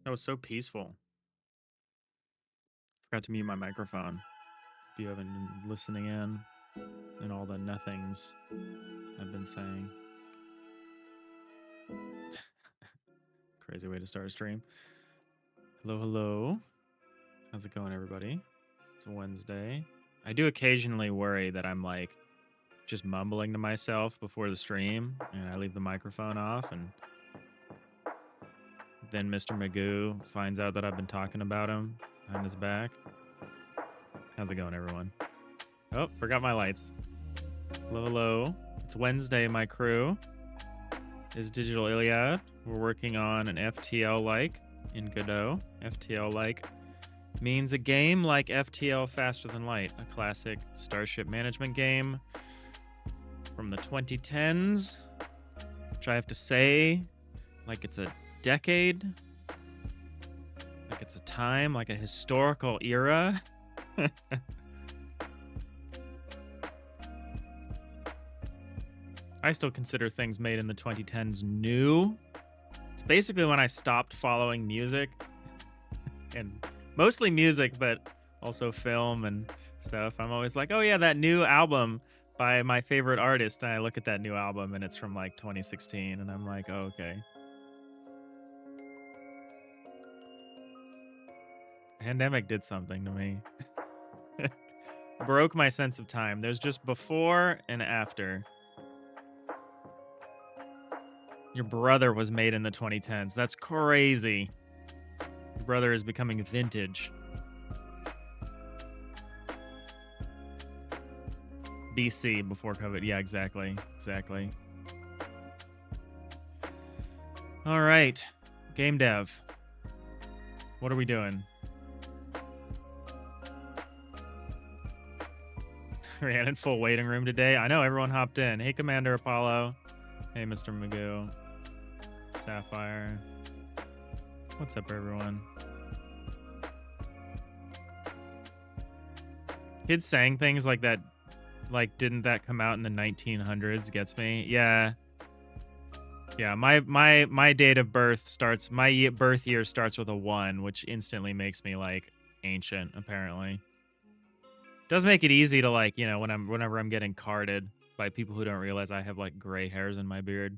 That was so peaceful. Forgot to mute my microphone. If you haven't been listening in and all the nothings I've been saying. Crazy way to start a stream. Hello, hello. How's it going, everybody? It's a Wednesday. I do occasionally worry that I'm like just mumbling to myself before the stream and I leave the microphone off and then Mr. Magoo finds out that I've been talking about him behind his back. How's it going, everyone? Oh, forgot my lights. Hello, hello. It's Wednesday, my crew. Is Digital Iliad. We're working on an FTL-like in Godot. FTL-like means a game like FTL Faster Than Light, a classic starship management game from the 2010s, which I have to say, like it's a decade, like it's a time, like a historical era. I still consider things made in the 2010s new. It's basically when I stopped following music, and mostly music, but also film and stuff. I'm always like, oh yeah, that new album by my favorite artist. And I look at that new album and it's from like 2016, and I'm like, oh, okay. Pandemic did something to me. Broke my sense of time. There's just before and after. Your brother was made in the 2010s. That's crazy. Your brother is becoming vintage. BC, before COVID. Yeah, exactly. Exactly. All right. Game dev. What are we doing? Ran in full waiting room today. I know everyone hopped in. Hey, Commander Apollo. Hey, Mr. Magoo. Sapphire. What's up, everyone? Kids saying things like that, like, didn't that come out in the 1900s gets me. Yeah. Yeah, my date of birth starts, birth year starts with a 1, which instantly makes me, like, ancient, apparently. Does make it easy to, like, you know, whenever I'm getting carded by people who don't realize I have, like, gray hairs in my beard.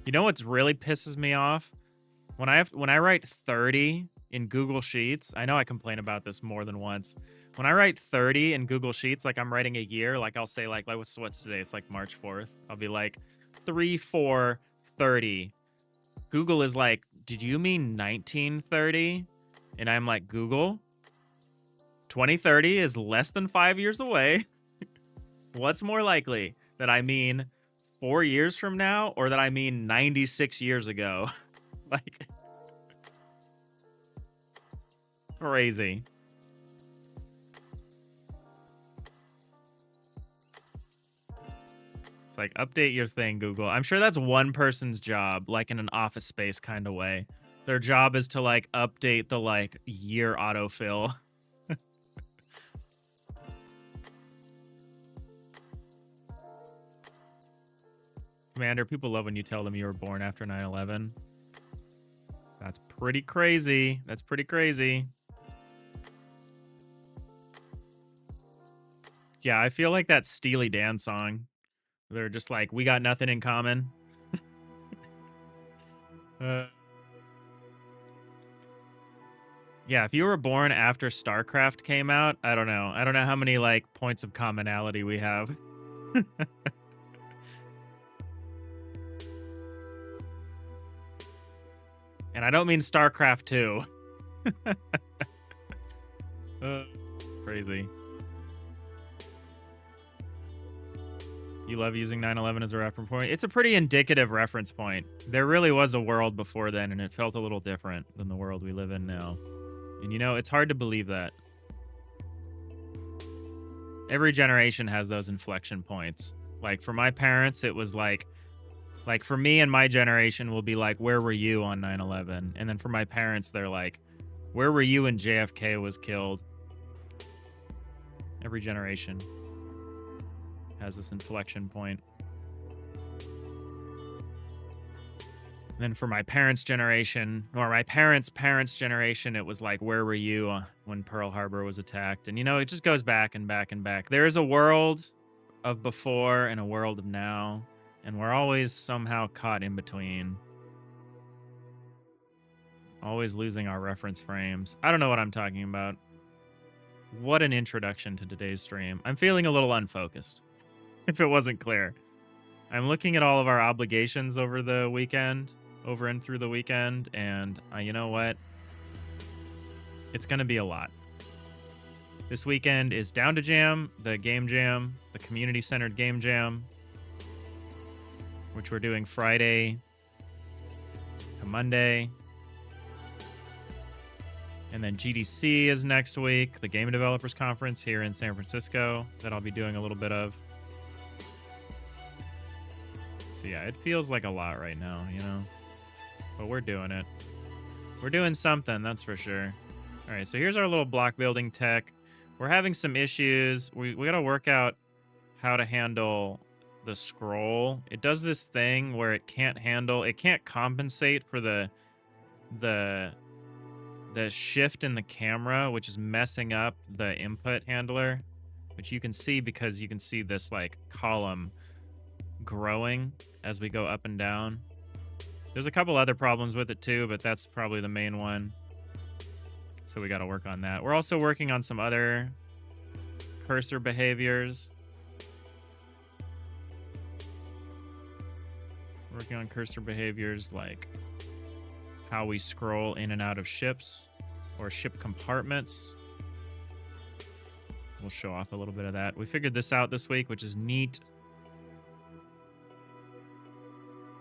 You know what's really pisses me off? When I write 30 in Google Sheets, I know I complain about this more than once. When I write 30 in Google Sheets, like I'm writing a year, like I'll say like what's today? It's like March 4th. I'll be like 3/4/30. Google is like, did you mean 1930? And I'm like, Google, 2030 is less than 5 years away. What's more likely, that I mean 4 years from now or that I mean 96 years ago? Like, crazy. It's like, update your thing, Google. I'm sure that's one person's job, like in an office space kind of way. Their job is to like update the like year autofill. Commander, people love when you tell them you were born after 9/11. That's pretty crazy. That's pretty crazy. Yeah, I feel like that Steely Dan song. They're just like, we got nothing in common. Yeah, if you were born after StarCraft came out, I don't know. I don't know how many like points of commonality we have. And I don't mean StarCraft 2. Crazy. You love using 9/11 as a reference point. It's a pretty indicative reference point. There really was a world before then, and it felt a little different than the world we live in now. And you know, it's hard to believe that. Every generation has those inflection points. Like for my parents, it was like for me and my generation will be like, where were you on 9/11? And then for my parents, they're like, where were you when JFK was killed? Every generation. has this inflection point. And then for my parents' generation, or my parents' generation, it was like, where were you when Pearl Harbor was attacked? And, you know, it just goes back and back and back. There is a world of before and a world of now, and we're always somehow caught in between. Always losing our reference frames. I don't know what I'm talking about. What an introduction to today's stream. I'm feeling a little unfocused, if it wasn't clear. I'm looking at all of our obligations over the weekend, over and through the weekend, and you know what? It's going to be a lot. This weekend is Down to Jam, the game jam, the community-centered game jam, which we're doing Friday to Monday. And then GDC is next week, the Game Developers Conference here in San Francisco that I'll be doing a little bit of. So yeah, it feels like a lot right now, you know? But we're doing it. We're doing something, that's for sure. All right, so here's our little block building tech. We're having some issues. We got to work out how to handle the scroll. It does this thing where it can't compensate for the shift in the camera, which is messing up the input handler, which you can see because you can see this like column growing as we go up and down. There's a couple other problems with it too, but that's probably the main one. So we got to work on that. We're also working on some other cursor behaviors. Working on cursor behaviors like how we scroll in and out of ships or ship compartments. We'll show off a little bit of that. We figured this out this week, which is neat.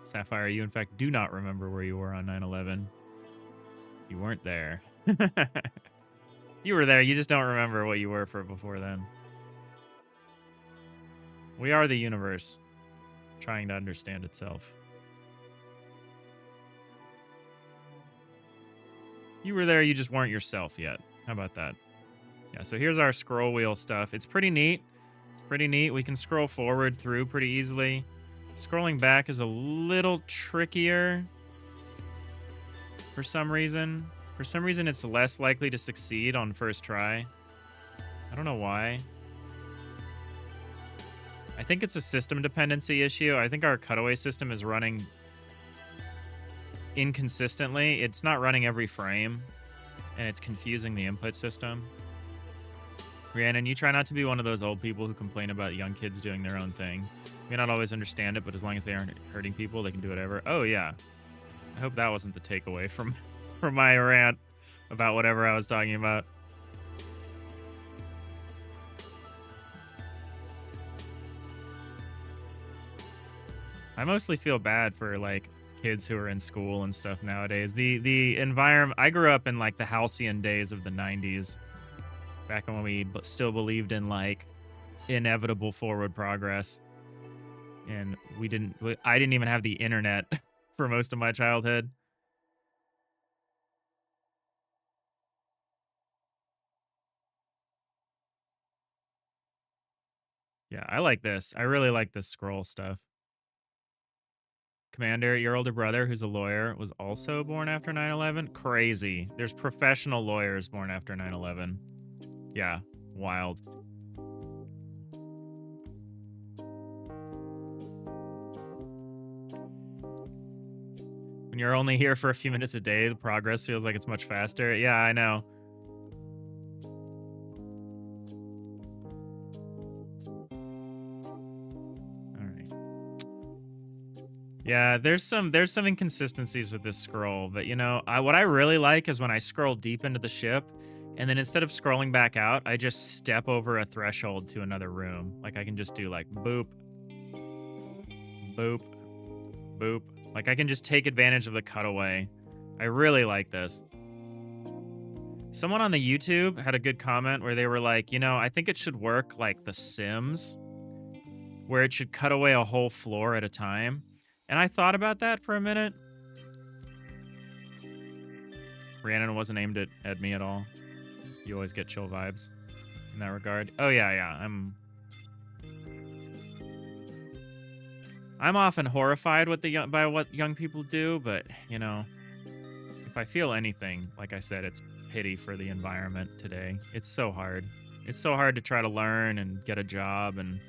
Sapphire, you in fact do not remember where you were on 9/11. You weren't there. You were there, you just don't remember what you were for before then. We are the universe, trying to understand itself. You were there, you just weren't yourself yet. How about that? Yeah, so here's our scroll wheel stuff. It's pretty neat. It's pretty neat. We can scroll forward through pretty easily. Scrolling back is a little trickier for some reason. For some reason, it's less likely to succeed on first try. I don't know why. I think it's a system dependency issue. I think our cutaway system is running inconsistently. It's not running every frame, and it's confusing the input system. Rhiannon, you try not to be one of those old people who complain about young kids doing their own thing. You may not always understand it, but as long as they aren't hurting people, they can do whatever. Oh, yeah. I hope that wasn't the takeaway from my rant about whatever I was talking about. I mostly feel bad for, like, kids who are in school and stuff nowadays. The environment... I grew up in, like, the halcyon days of the 90s. Back when we still believed in, like, inevitable forward progress. And I didn't even have the internet for most of my childhood. Yeah, I like this. I really like this scroll stuff. Commander, your older brother, who's a lawyer, was also born after 9/11? Crazy. There's professional lawyers born after 9/11. Yeah, wild. When you're only here for a few minutes a day, the progress feels like it's much faster. Yeah, I know. Yeah, there's some inconsistencies with this scroll, but you know, what I really like is when I scroll deep into the ship, and then instead of scrolling back out, I just step over a threshold to another room. Like I can just do like boop, boop, boop. Like I can just take advantage of the cutaway. I really like this. Someone on the YouTube had a good comment where they were like, you know, I think it should work like The Sims, where it should cut away a whole floor at a time. And I thought about that for a minute. Rhiannon wasn't aimed at me at all. You always get chill vibes in that regard. Oh, yeah. I'm often horrified by what young people do, but, you know, if I feel anything, like I said, it's pity for the environment today. It's so hard. It's so hard to try to learn and get a job, and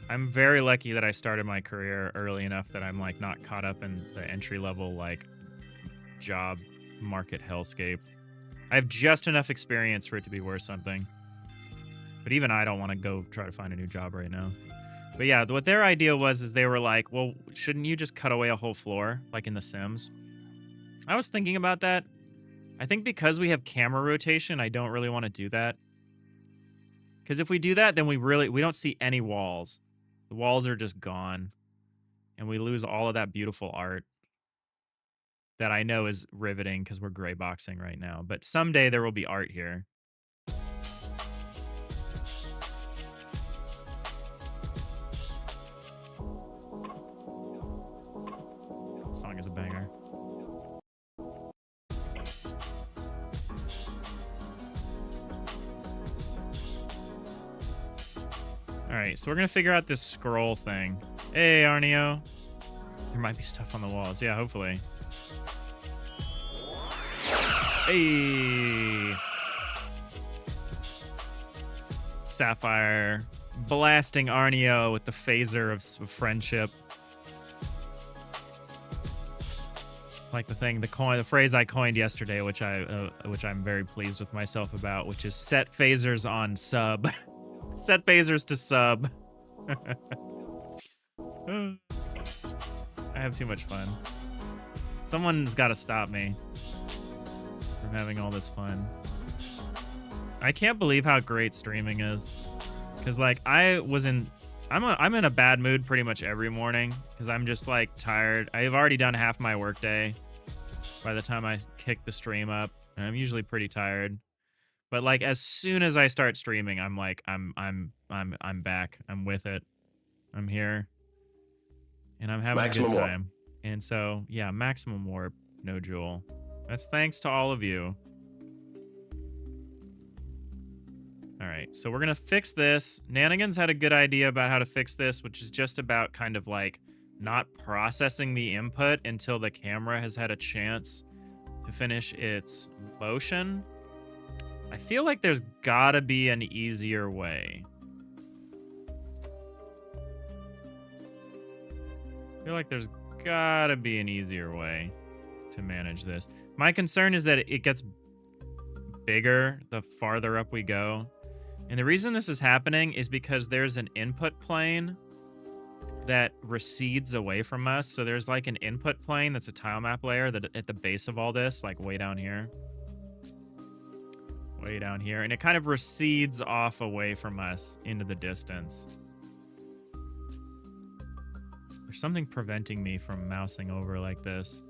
I'm very lucky that I started my career early enough that I'm like not caught up in the entry level like job market hellscape. I have just enough experience for it to be worth something. But even I don't want to go try to find a new job right now. But yeah, what their idea was is they were like, well, shouldn't you just cut away a whole floor like in The Sims? I was thinking about that. I think because we have camera rotation, I don't really want to do that. Because if we do that, then we don't see any walls. The walls are just gone. And we lose all of that beautiful art that I know is riveting because we're gray boxing right now. But someday there will be art here. Song is a banger. All right, so we're gonna figure out this scroll thing. Hey, Arneo. There might be stuff on the walls. Yeah, hopefully. Hey. Sapphire blasting Arneo with the phaser of friendship. Like the phrase I coined yesterday, which I'm very pleased with myself about, which is set phasers on sub. Set phasers to sub. I have too much fun. Someone's got to stop me from having all this fun. I can't believe how great streaming is. Cause like I'm in a bad mood pretty much every morning because I'm just like tired. I've already done half my workday by the time I kick the stream up, and I'm usually pretty tired. But like as soon as I start streaming, I'm like I'm back. I'm with it. I'm here. And I'm having maximum a good time. Warp. And so, yeah, maximum warp, no jewel. That's thanks to all of you. All right, so we're going to fix this. Nanigans had a good idea about how to fix this, which is just about kind of like not processing the input until the camera has had a chance to finish its motion. I feel like there's gotta be an easier way. I feel like there's gotta be an easier way to manage this. My concern is that it gets bigger the farther up we go. And the reason this is happening is because there's an input plane that recedes away from us. So there's like an input plane that's a tile map layer that at the base of all this, like way down here. Way down here, and it kind of recedes off away from us into the distance. There's something preventing me from mousing over like this,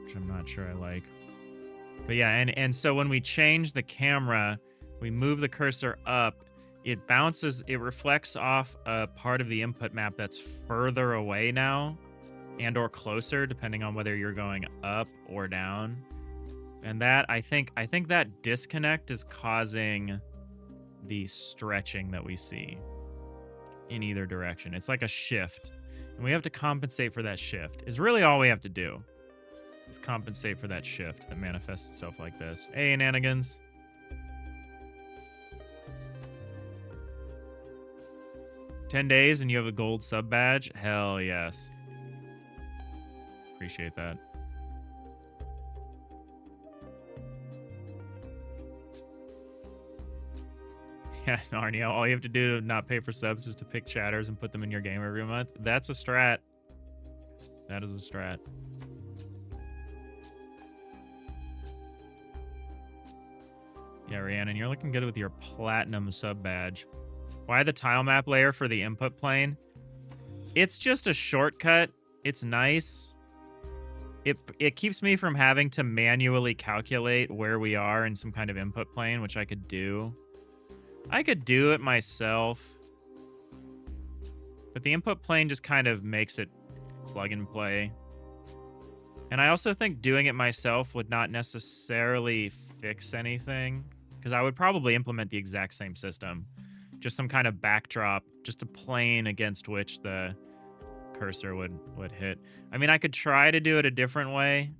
which I'm not sure I like. But yeah, and so when we change the camera, we move the cursor up, it bounces, it reflects off a part of the input map that's further away now and or closer, depending on whether you're going up or down. And that, I think that disconnect is causing the stretching that we see in either direction. It's like a shift. And we have to compensate for that shift. Is really all we have to do. Is compensate for that shift that manifests itself like this. Hey, Nanigans. $10 days and you have a gold sub badge? Hell yes. Appreciate that. Yeah, Narnia, all you have to do to not pay for subs is to pick chatters and put them in your game every month. That's a strat. That is a strat. Yeah, Rhiannon, you're looking good with your platinum sub badge. Why the tile map layer for the input plane? It's just a shortcut. It's nice. It keeps me from having to manually calculate where we are in some kind of input plane, which I could do. I could do it myself, but the input plane just kind of makes it plug and play. And I also think doing it myself would not necessarily fix anything. Because I would probably implement the exact same system. Just some kind of backdrop, just a plane against which the cursor would hit. I mean, I could try to do it a different way,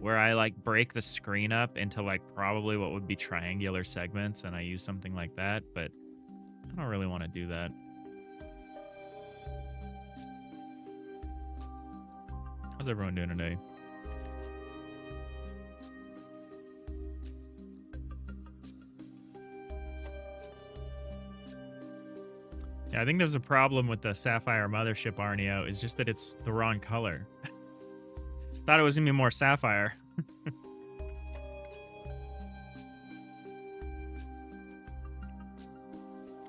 where I like break the screen up into like probably what would be triangular segments, and I use something like that, but I don't really want to do that. How's everyone doing today? Yeah, I think there's a problem with the Sapphire Mothership Arneo. Is just that it's the wrong color. Thought it was gonna be more sapphire.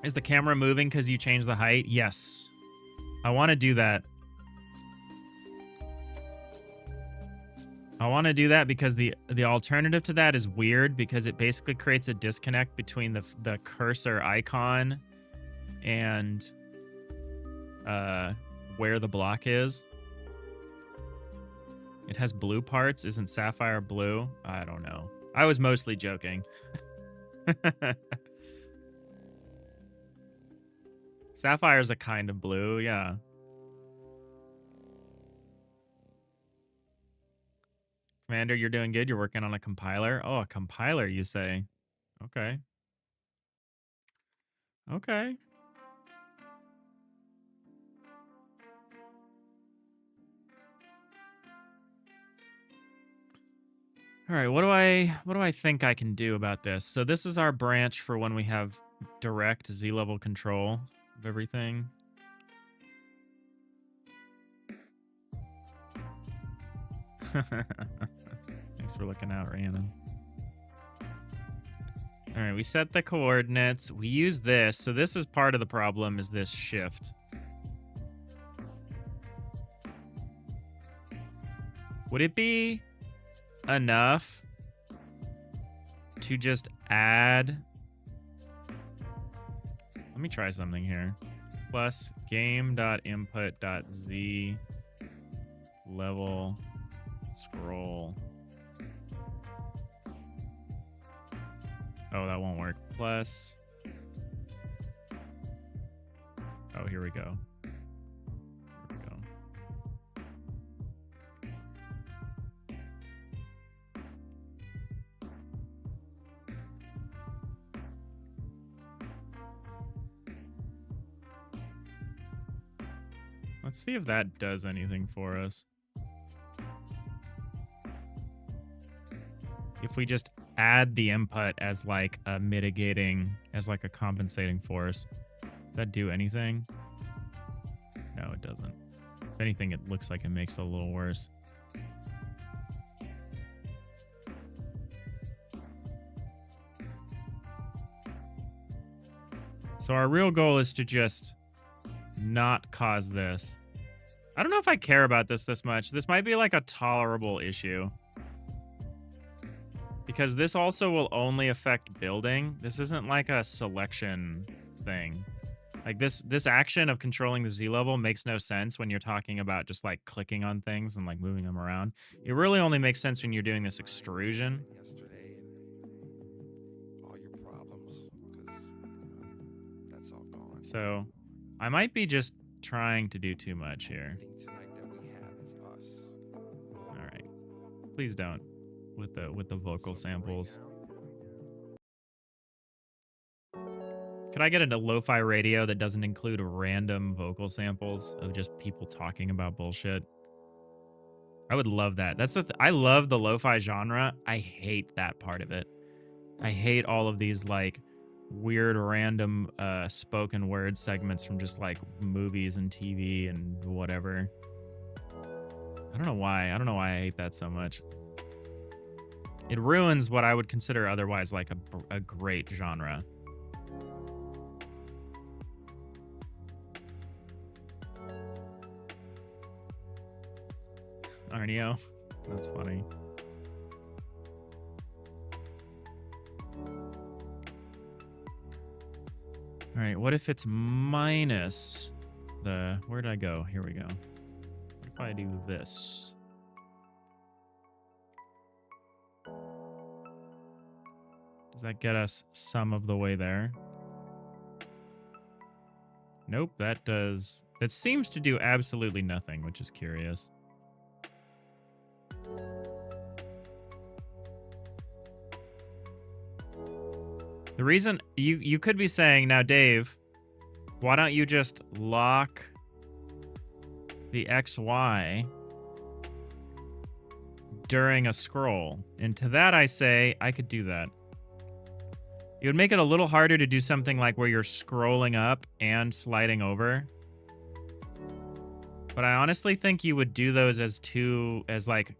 Is the camera moving because you changed the height? Yes. I want to do that. I want to do that because the alternative to that is weird, because it basically creates a disconnect between the cursor icon and where the block is. It has blue parts. Isn't sapphire blue? I don't know. I was mostly joking. Sapphire's a kind of blue, yeah. Commander, you're doing good. You're working on a compiler. Oh, a compiler, you say? Okay. Okay. All right, what do I think I can do about this? So this is our branch for when we have direct Z-level control of everything. Thanks for looking out, Rhiannon. All right, we set the coordinates. We use this. So this is part of the problem, is this shift. Would it be enough to just add? Let me try something here. Plus game.input.z level scroll. Oh, that won't work. Plus. Oh, here we go. Here we go. Let's see if that does anything for us. If we just add the input as like a mitigating, as like a compensating force, does that do anything? No, it doesn't. If anything, it looks like it makes it a little worse. So our real goal is to just not cause this. I don't know if I care about this much. This might be like a tolerable issue, because this also will only affect building. This isn't like a selection thing. Like this action of controlling the Z level makes no sense when you're talking about just like clicking on things and like moving them around. It really only makes sense when you're doing this extrusion. So I might be just trying to do too much here. All right. Please don't with the vocal samples. Could I get a lo-fi radio that doesn't include random vocal samples of just people talking about bullshit? I would love that. That's I love the lo-fi genre. I hate that part of it. I hate all of these like weird random spoken word segments from just like movies and TV and whatever. I don't know why. I don't know why I hate that so much. It ruins what I would consider otherwise like a great genre. Arneo. That's funny. All right, what if it's minus the... Where did I go? Here we go. What if I do this? Does that get us some of the way there? Nope, that does... That seems to do absolutely nothing, which is curious. The reason... You could be saying, now, Dave, why don't you just lock the XY during a scroll? And to that I say, I could do that. It would make it a little harder to do something like where you're scrolling up and sliding over. But I honestly think you would do those as like,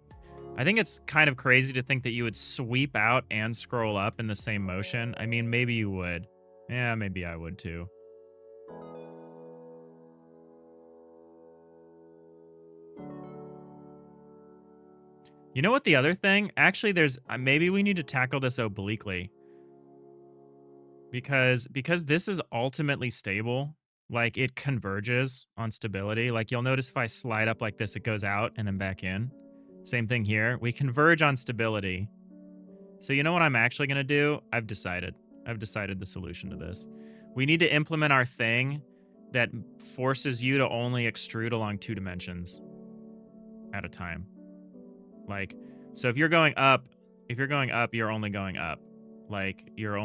I think it's kind of crazy to think that you would sweep out and scroll up in the same motion. I mean, maybe you would. Yeah, maybe I would too. You know what the other thing? Actually, there's maybe we need to tackle this obliquely. Because this is ultimately stable, like it converges on stability. Like you'll notice if I slide up like this, it goes out and then back in. Same thing here. We converge on stability. So you know what I'm actually going to do? I've decided the solution to this. We need to implement our thing that forces you to only extrude along 2 dimensions at a time. Like, so if you're going up, you're only going up. Like you're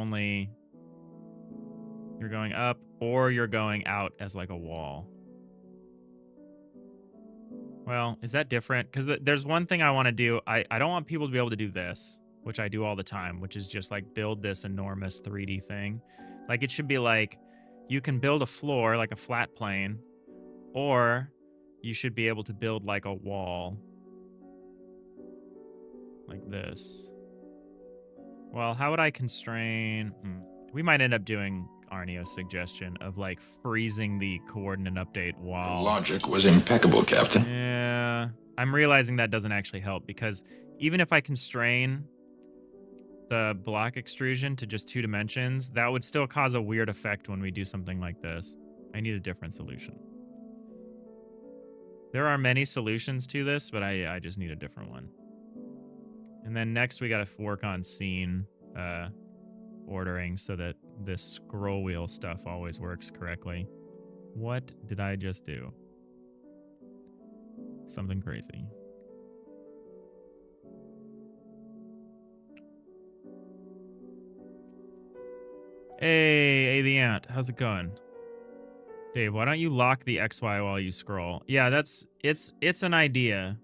going up or you're going out as like a wall. Well, is that different? Because there's one thing I want to do. I don't want people to be able to do this, which I do all the time, which is just like build this enormous 3D thing. Like it should be like you can build a floor, like a flat plane, or you should be able to build like a wall like this. Well, how would I constrain? We might end up doing Arneo's suggestion of like freezing the coordinate update while... The logic was impeccable, Captain. Yeah, I'm realizing that doesn't actually help because even if I constrain the block extrusion to just 2 dimensions, that would still cause a weird effect when we do something like this. I need a different solution. There are many solutions to this, but I just need a different one. And then next we got to work on scene ordering so that this scroll wheel stuff always works correctly. What did I just do? Something crazy. Hey, the ant. How's it going? Dave, why don't you lock the XY while you scroll? Yeah, it's an idea.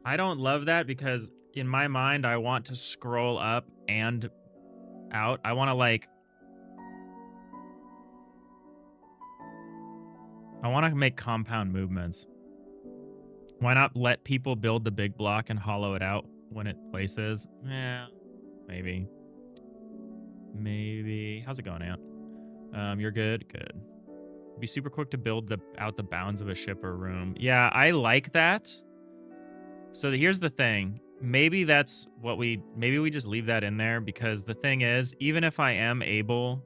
I don't love that because in my mind, I want to scroll up and out. I want to make compound movements. Why not let people build the big block and hollow it out when it places? Yeah, maybe. Maybe. How's it going, Ant? You're good? Good. Be super quick to build out the bounds of a ship or room. Yeah, I like that. So here's the thing. Maybe that's what maybe we just leave that in there because the thing is, even if I am able,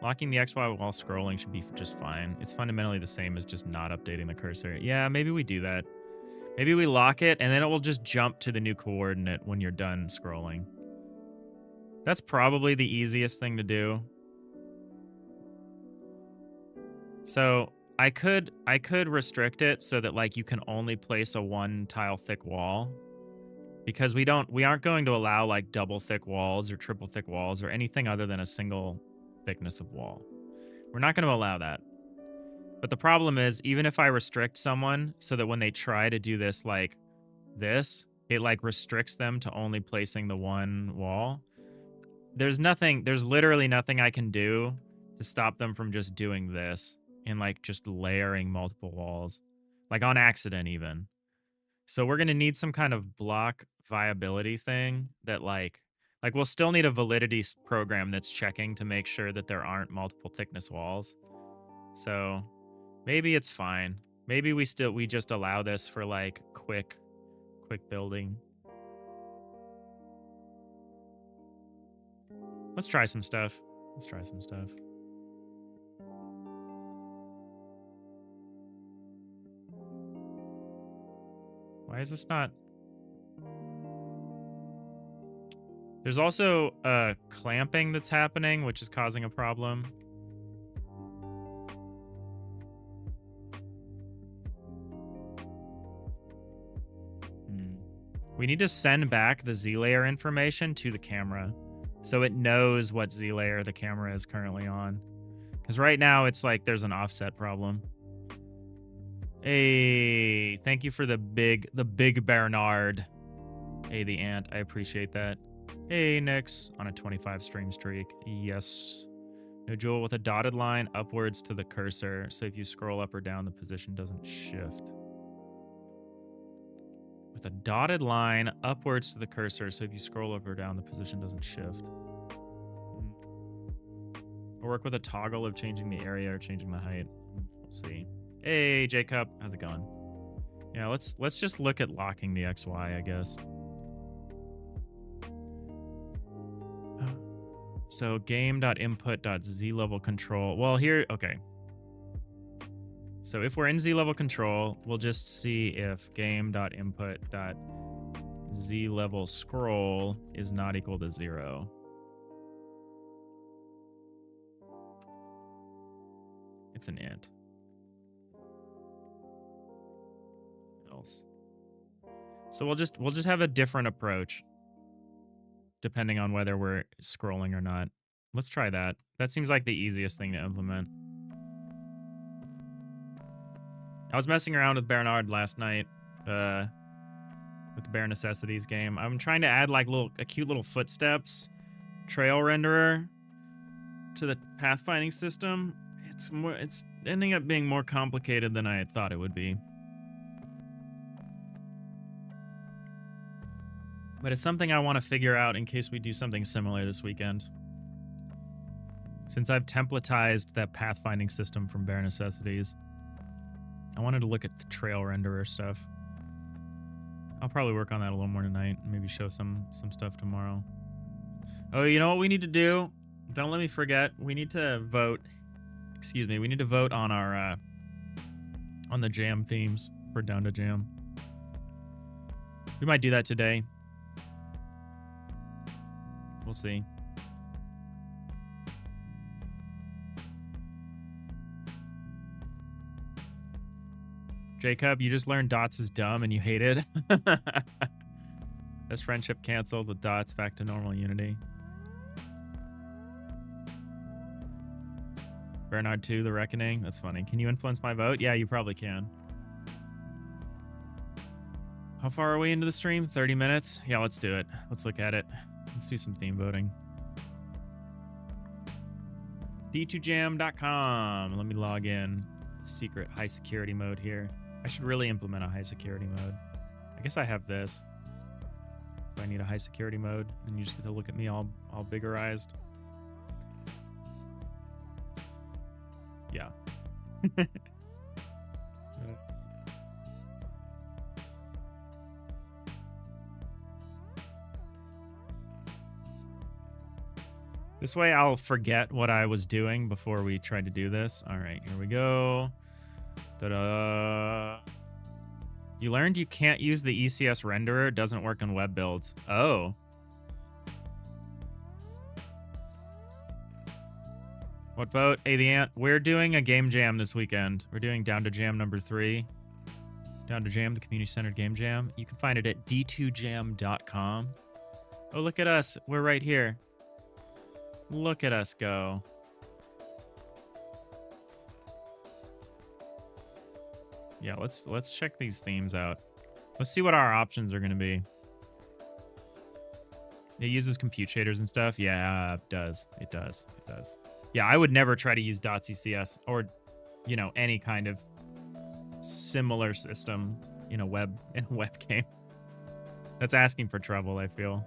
locking the XY while scrolling should be just fine. It's fundamentally the same as just not updating the cursor. Yeah, maybe we do that. Maybe we lock it and then it will just jump to the new coordinate when you're done scrolling. That's probably the easiest thing to do. So I could restrict it so that like you can only place a 1 tile thick wall because we aren't going to allow like double thick walls or triple thick walls or anything other than a single thickness of wall. We're not going to allow that. But the problem is even if I restrict someone so that when they try to do this like this, it like restricts them to only placing the 1 wall. There's literally nothing I can do to stop them from just doing this and like just layering multiple walls, like on accident even. So we're going to need some kind of block viability thing that like we'll still need a validity program that's checking to make sure that there aren't multiple thickness walls. So maybe it's fine. Maybe we just allow this for like quick building. Let's try some stuff. Why is this not? There's also clamping that's happening, which is causing a problem. We need to send back the Z layer information to the camera so it knows what Z layer the camera is currently on. Because right now it's like there's an offset problem. Hey, thank you for the big Bernard. Hey, the ant. I appreciate that. Hey, Nix on a 25 stream streak. Yes. No jewel with a dotted line upwards to the cursor. So if you scroll up or down, the position doesn't shift. With a dotted line upwards to the cursor. So if you scroll up or down, the position doesn't shift. Or work with a toggle of changing the area or changing the height. We'll see. Hey, Jacob. How's it going? Yeah, let's just look at locking the XY, I guess. So game.input.zLevel control. Well, here, okay. So if we're in Z-level control, we'll just see if game.input.zLevel scroll is not equal to 0. It's an int. Else. So we'll just have a different approach depending on whether we're scrolling or not. Let's try that. That seems like the easiest thing to implement. I was messing around with Bernard last night with the Bare Necessities game. I'm trying to add like a cute little footsteps trail renderer to the pathfinding system. It's ending up being more complicated than I had thought it would be. But it's something I want to figure out in case we do something similar this weekend. Since I've templatized that pathfinding system from Bare Necessities, I wanted to look at the trail renderer stuff. I'll probably work on that a little more tonight. Maybe show some stuff tomorrow. Oh, you know what we need to do? Don't let me forget. We need to vote. Excuse me. We need to vote on our on the jam themes for Down to Jam. We might do that today. We'll see. Jacob, you just learned dots is dumb and you hate it. This friendship canceled with dots back to normal unity. Bernard 2, The Reckoning. That's funny. Can you influence my vote? Yeah, you probably can. How far are we into the stream? 30 minutes? Yeah, let's do it. Let's look at it. Let's do some theme voting. d2jam.com. Let me log in. Secret high security mode here. I should really implement a high security mode. I guess I have this. Do I need a high security mode? And you just get to look at me all biggerized. Yeah. This way I'll forget what I was doing before we tried to do this. All right, here we go. Ta-da. You learned you can't use the ECS renderer. It doesn't work on web builds. Oh. What vote? Hey, the ant. We're doing a game jam this weekend. We're doing Down to Jam number 3. Down to Jam, the community-centered game jam. You can find it at d2jam.com. Oh, look at us. We're right here. Look at us go. Yeah, let's check these themes out. Let's see what our options are going to be. It uses compute shaders and stuff. Yeah, it does. It does. It does. Yeah, I would never try to use .ccs or, you know, any kind of similar system in a web game. That's asking for trouble, I feel.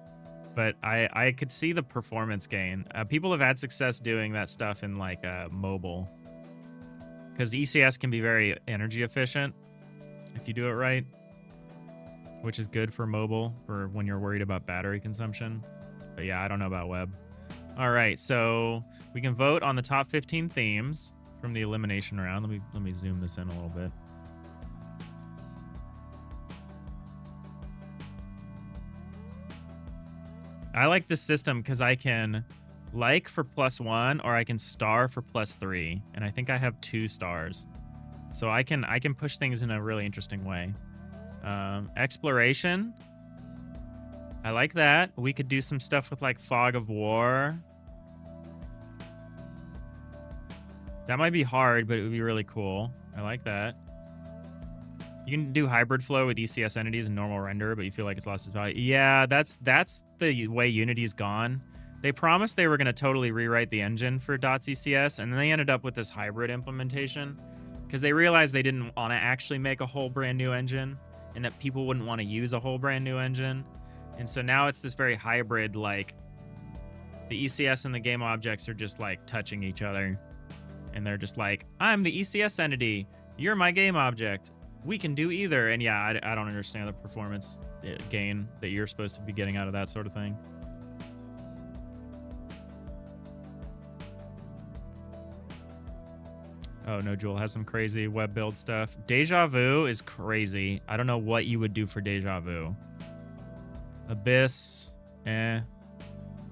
But I could see the performance gain. People have had success doing that stuff in like mobile. Because ECS can be very energy efficient if you do it right, which is good for mobile for when you're worried about battery consumption. But yeah, I don't know about web. All right, so we can vote on the top 15 themes from the elimination round. Let me zoom this in a little bit. I like this system because I can like for +1 or I can star for +3. And I think I have 2 stars. So I can push things in a really interesting way. Exploration. I like that. We could do some stuff with like Fog of War. That might be hard, but it would be really cool. I like that. You can do hybrid flow with ECS entities and normal render, but you feel like it's lost its value. Yeah, that's the way Unity's gone. They promised they were going to totally rewrite the engine for .ccs, and then they ended up with this hybrid implementation because they realized they didn't want to actually make a whole brand new engine and that people wouldn't want to use a whole brand new engine. And so now it's this very hybrid, like the ECS and the game objects are just like touching each other. And they're just like, I'm the ECS entity. You're my game object. We can do either. And yeah, I don't understand the performance gain that you're supposed to be getting out of that sort of thing. Oh, no, Jewel has some crazy web build stuff. Deja Vu is crazy. I don't know what you would do for Deja Vu. Abyss,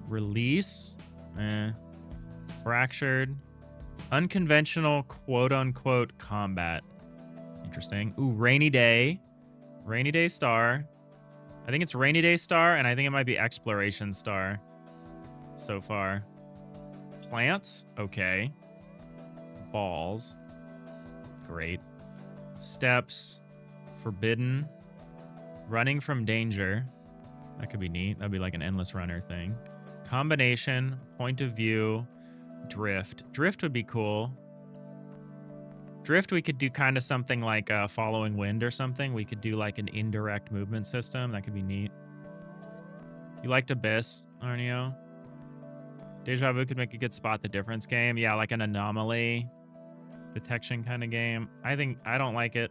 Release, Fractured. Unconventional quote-unquote combat. Interesting. Ooh, Rainy Day. Rainy Day Star. I think it's Rainy Day Star, and I think it might be Exploration Star so far. Plants, okay. Balls, great. Steps, Forbidden. Running from Danger. That could be neat. That'd be like an endless runner thing. Combination, Point of View, Drift. Drift would be cool. Drift, we could do kind of something like Following Wind or something. We could do like an indirect movement system. That could be neat. You liked Abyss, Arneo? Deja Vu could make a good spot the difference game. Yeah, like an anomaly detection kind of game. I don't like it.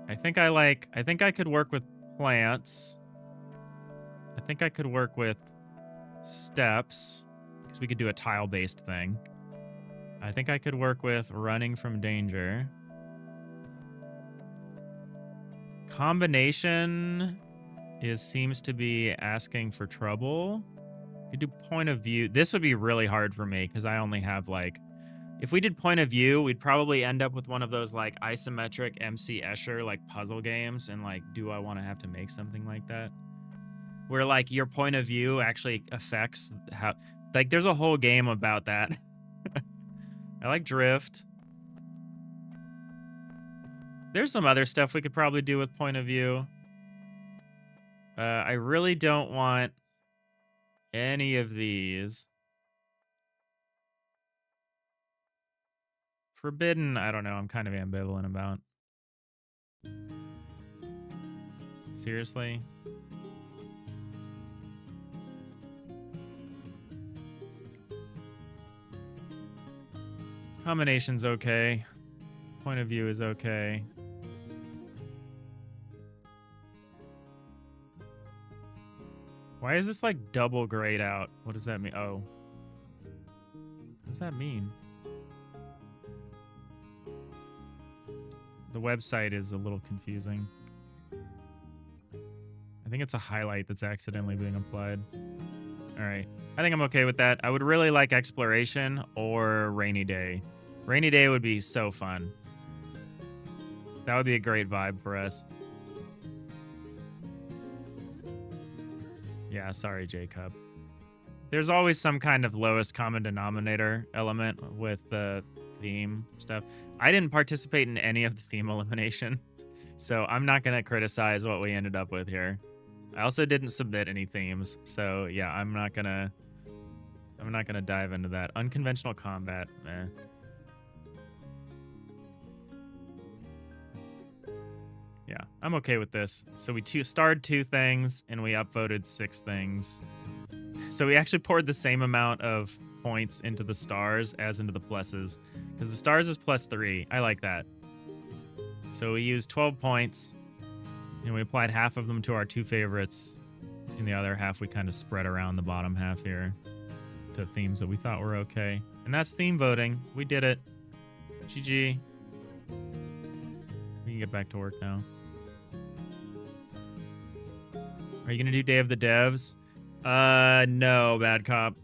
I think I could work with plants. I think I could work with steps because we could do a tile-based thing. I think I could work with running from danger. Combination seems to be asking for trouble. Could do point of view. This would be really hard for me because I only have like, if we did point of view, we'd probably end up with one of those like isometric MC Escher like puzzle games. And like, do I want to have to make something like that? Where like your point of view actually affects how, like there's a whole game about that. I like Drift. There's some other stuff we could probably do with point of view. I really don't want any of these. Forbidden, I don't know. I'm kind of ambivalent about. Seriously? Combination's okay. Point of view is okay. Why is this like double grayed out? What does that mean? Oh. What does that mean? The website is a little confusing. I think it's a highlight that's accidentally being applied. All right. I think I'm okay with that. I would really like Exploration or Rainy Day. Rainy Day would be so fun. That would be a great vibe for us. Yeah, sorry, Jacob. There's always some kind of lowest common denominator element with the theme stuff. I didn't participate in any of the theme elimination, so I'm not going to criticize what we ended up with here. I also didn't submit any themes, so yeah, I'm not gonna dive into that. Unconventional combat, meh. Yeah, I'm okay with this. So we starred 2 things and we upvoted 6 things. So we actually poured the same amount of points into the stars as into the pluses, because the stars is +3. I like that. So we used 12 points. And we applied half of them to our 2 favorites. And the other half we kind of spread around the bottom half here to themes that we thought were okay. And that's theme voting. We did it. GG. We can get back to work now. Are you gonna do Day of the Devs? No, Bad Cop.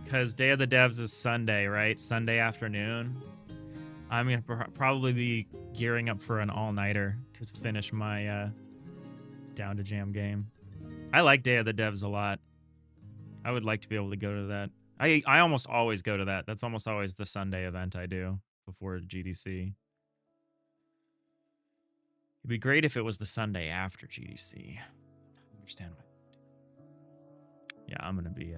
Because Day of the Devs is Sunday, right? Sunday afternoon. I'm gonna probably be gearing up for an all-nighter to finish my Down to Jam game. I like Day of the Devs a lot. I would like to be able to go to that. I almost always go to that. That's almost always the Sunday event I do before GDC. It'd be great if it was the Sunday after GDC. I understand what. Yeah, I'm gonna be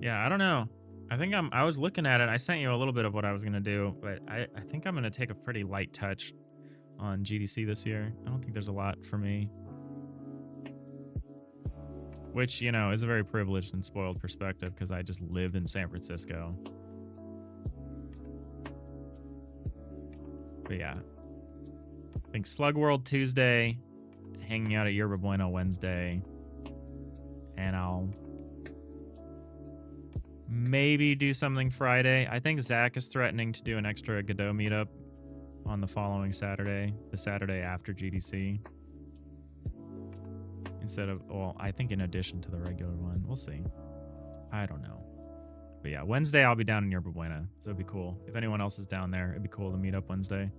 yeah, I don't know. I think I was looking at it. I sent you a little bit of what I was gonna do, but I think I'm gonna take a pretty light touch on GDC this year. I don't think there's a lot for me. Which, you know, is a very privileged and spoiled perspective because I just live in San Francisco. But yeah. I think Slug World Tuesday, hanging out at Yerba Bueno Wednesday, and I'll maybe do something Friday. I think Zach is threatening to do an extra Godot meetup on the following Saturday, the Saturday after GDC. Instead of, well, I think in addition to the regular one. We'll see. I don't know. But yeah, Wednesday I'll be down in Yerba Buena, so it'd be cool. If anyone else is down there, it'd be cool to meet up Wednesday.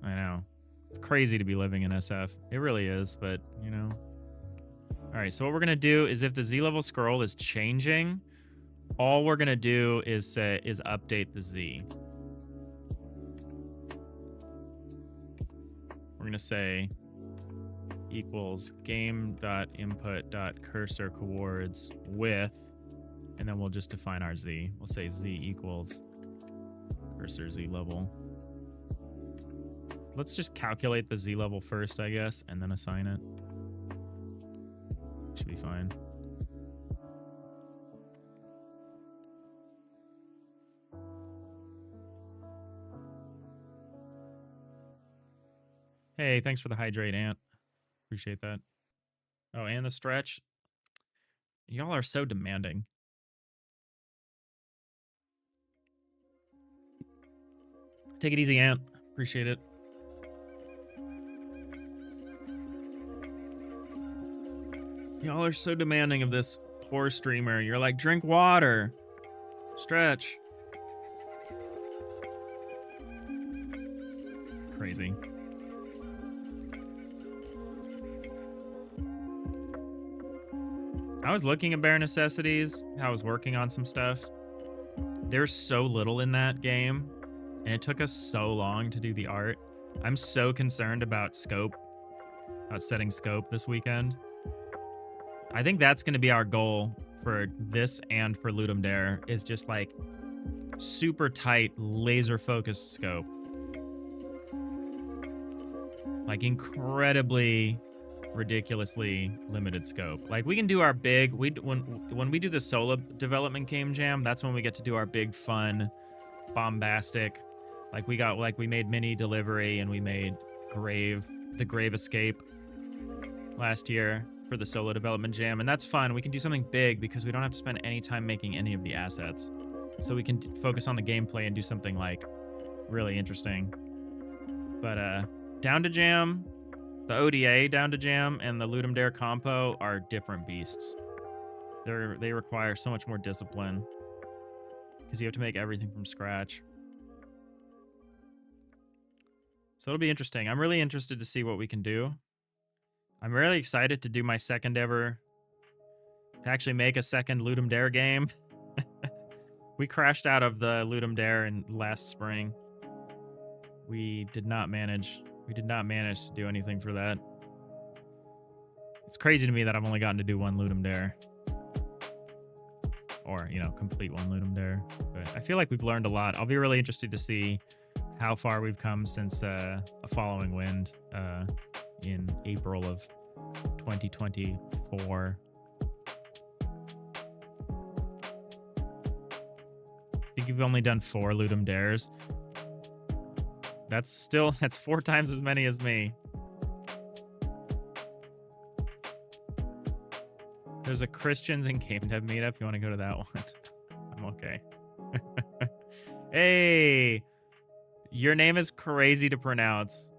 I know. It's crazy to be living in SF. It really is, but, you know. All right, so what we're going to do is if the Z-level scroll is changing, all we're going to do is update the Z. We're going to say equals game.input.cursor coords with, and then we'll just define our Z. We'll say Z equals cursor Z level. Let's just calculate the Z level first, I guess, and then assign it. Should be fine. Hey, thanks for the hydrate, Ant. Appreciate that. Oh, and the stretch. Y'all are so demanding. Take it easy, Ant. Appreciate it. Y'all are so demanding of this poor streamer. You're like, drink water. Stretch. Crazy. I was looking at Bare Necessities. I was working on some stuff. There's so little in that game, and it took us so long to do the art. I'm so concerned about scope, about setting scope this weekend. I think that's going to be our goal for this and for Ludum Dare, is just like super tight, laser focused scope. Like incredibly, ridiculously limited scope. Like we can do our big, when we do the solo development game jam, that's when we get to do our big fun, bombastic, like we made Mini Delivery and we made the Grave Escape last year for the solo development jam, and that's fun. We can do something big because we don't have to spend any time making any of the assets, so we can focus on the gameplay and do something like really interesting. But Down to Jam, the ODA Down to Jam and the Ludum Dare compo are different beasts. They require so much more discipline because you have to make everything from scratch. So it'll be interesting. I'm really interested to see what we can do. I'm really excited to do my to actually make a second Ludum Dare game. We crashed out of the Ludum Dare last spring. We did not manage to do anything for that. It's crazy to me that I've only gotten to do one Ludum Dare. Or, you know, complete one Ludum Dare. But I feel like we've learned a lot. I'll be really interested to see how far we've come since A Following Wind in April of 2024. I think you've only done 4 Ludum Dares. That's 4 times as many as me. There's a Christians and game dev meetup. You want to go to that one? I'm okay. Hey, your name is crazy to pronounce.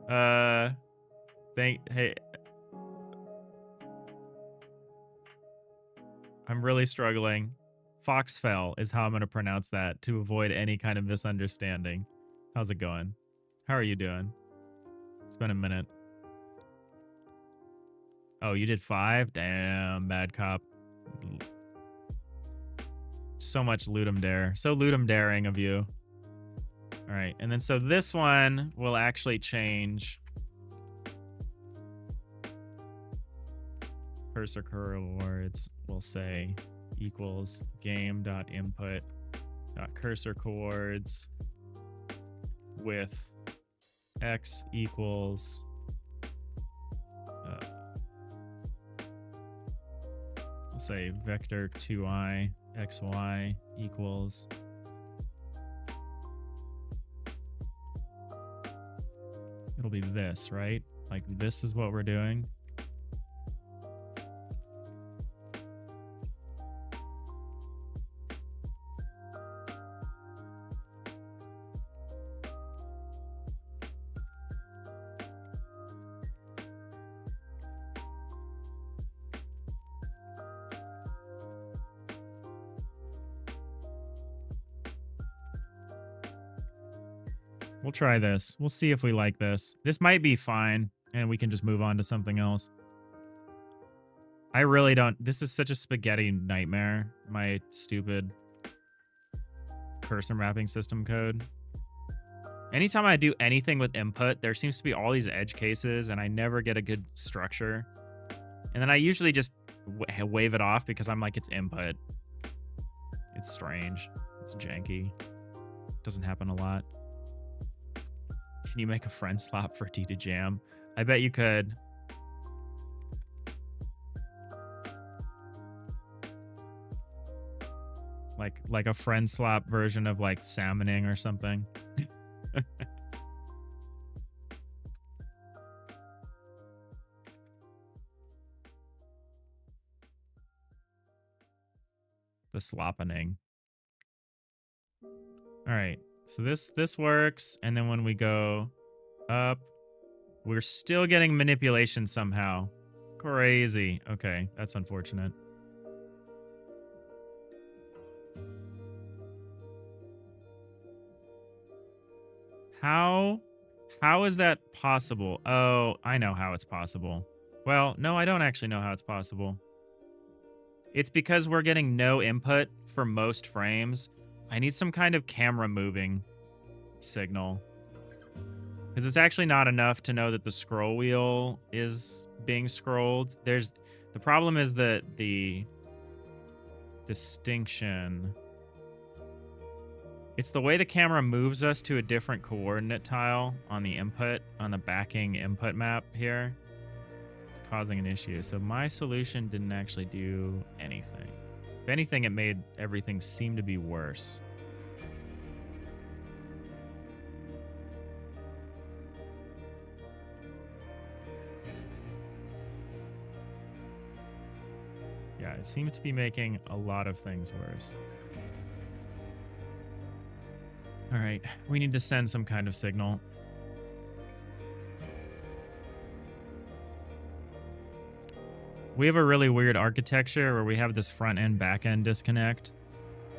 Hey, I'm really struggling. Foxfell is how I'm going to pronounce that to avoid any kind of misunderstanding. How's it going? How are you doing? It's been a minute. Oh, you did 5? Damn, bad cop. So much Ludum Dare. So Ludum Daring of you. All right, and then so this one will actually change. Cursor coords will say equals game.input.cursor coords with x equals we'll say vector 2i xy equals it'll be this, right? Like this is what we're doing. We'll try this. We'll see if we like this. This might be fine, and we can just move on to something else. I really don't... This is such a spaghetti nightmare, my stupid cursor mapping system code. Anytime I do anything with input, there seems to be all these edge cases, and I never get a good structure. And then I usually just wave it off because I'm like, it's input. It's strange. It's janky. Doesn't happen a lot. Can you make a friend slot for D to Jam? I bet you could. Like a friend slap version of like salmoning or something. The sloppening. All right. So this works, and then when we go up, we're still getting manipulation somehow. Crazy. Okay, that's unfortunate. How is that possible? Oh, I know how it's possible. Well, no, I don't actually know how it's possible. It's because we're getting no input for most frames. I need some kind of camera moving signal. Because it's actually not enough to know that the scroll wheel is being scrolled. The problem is that the distinction... It's the way the camera moves us to a different coordinate tile on the input, on the backing input map here. It's causing an issue. So my solution didn't actually do anything. If anything, it made everything seem to be worse. Yeah, it seemed to be making a lot of things worse. All right, we need to send some kind of signal. We have a really weird architecture where we have this front end back end disconnect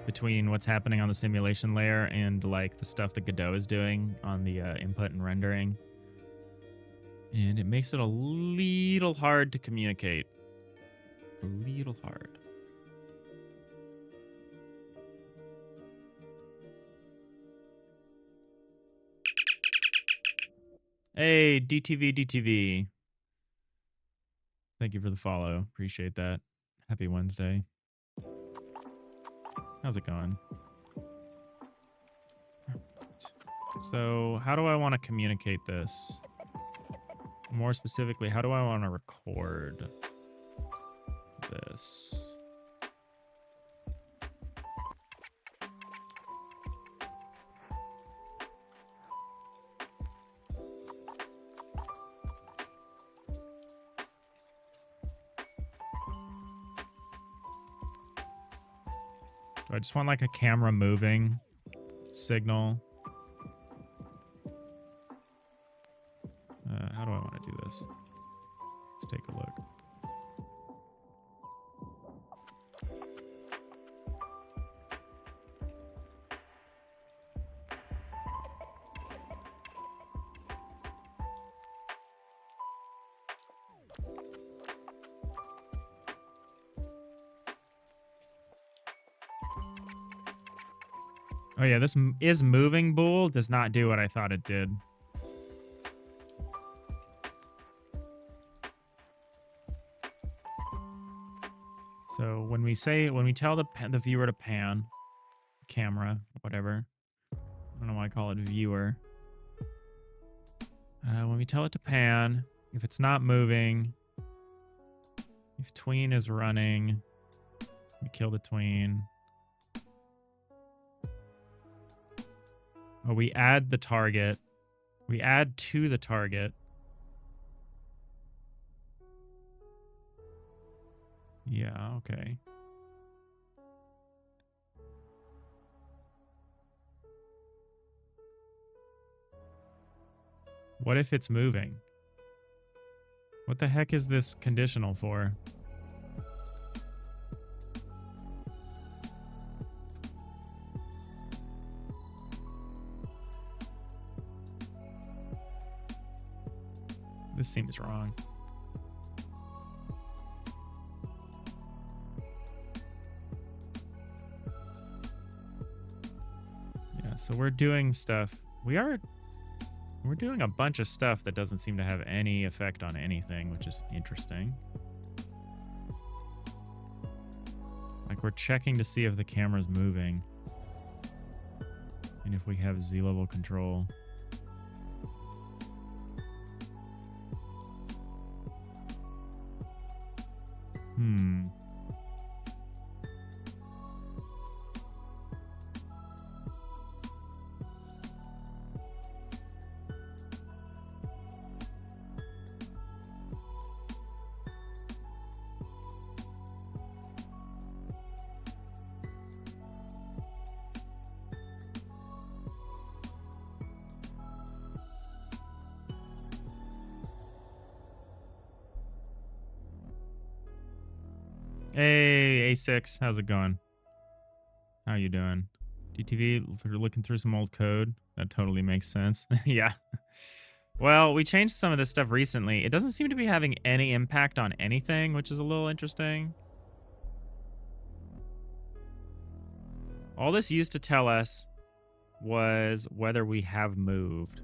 between what's happening on the simulation layer and like the stuff that Godot is doing on the input and rendering. And it makes it a little hard to communicate. A little hard. Hey, DTV. Thank you for the follow. Appreciate that. Happy Wednesday. How's it going? So, how do I want to communicate this? More specifically, how do I want to record this? I just want like a camera moving signal. How do I want to do this? Let's take a look. Oh yeah, this is moving bool does not do what I thought it did. So when we tell the viewer to pan, camera, whatever, I don't know why I call it viewer. When we tell it to pan, if it's not moving, if tween is running, we kill the tween. Oh, we add the target. We add to the target. Yeah, okay. What if it's moving? What the heck is this conditional for? This seems wrong. Yeah, so we're doing stuff. We're doing a bunch of stuff that doesn't seem to have any effect on anything, which is interesting. Like we're checking to see if the camera's moving and if we have Z-level control. Hey, A6, how's it going? How you doing? DTV, we're looking through some old code. That totally makes sense. Yeah. Well, we changed some of this stuff recently. It doesn't seem to be having any impact on anything, which is a little interesting. All this used to tell us was whether we have moved.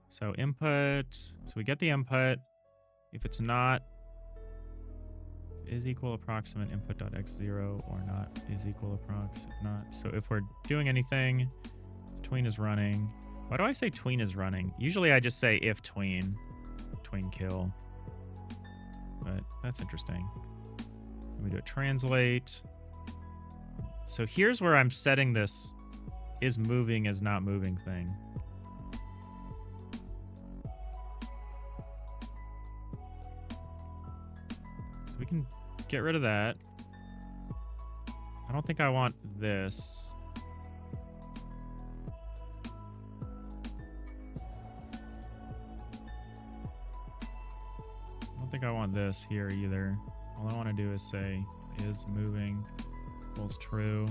So input, so we get the input. If it's not, is equal approximate input.x0 or not is equal approx not. So if we're doing anything, tween is running. Why do I say tween is running? Usually I just say if tween kill, but that's interesting. We do a translate. So here's where I'm setting this is moving is not moving thing. So we can get rid of that. I don't think I want this. I don't think I want this here either. All I want to do is say is moving equals true.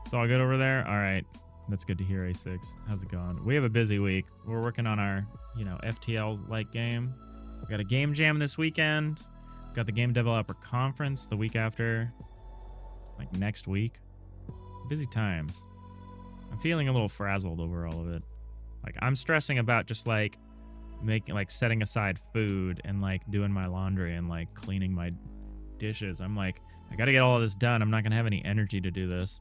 It's all good over there? All right. That's good to hear, A6. How's it going? We have a busy week. We're working on our, FTL-like game. We got a game jam this weekend. We got the Game Developer Conference the week after, like next week. Busy times. I'm feeling a little frazzled over all of it. Like, I'm stressing about just, setting aside food and, doing my laundry and, cleaning my dishes. I'm like, I gotta get all of this done. I'm not gonna have any energy to do this.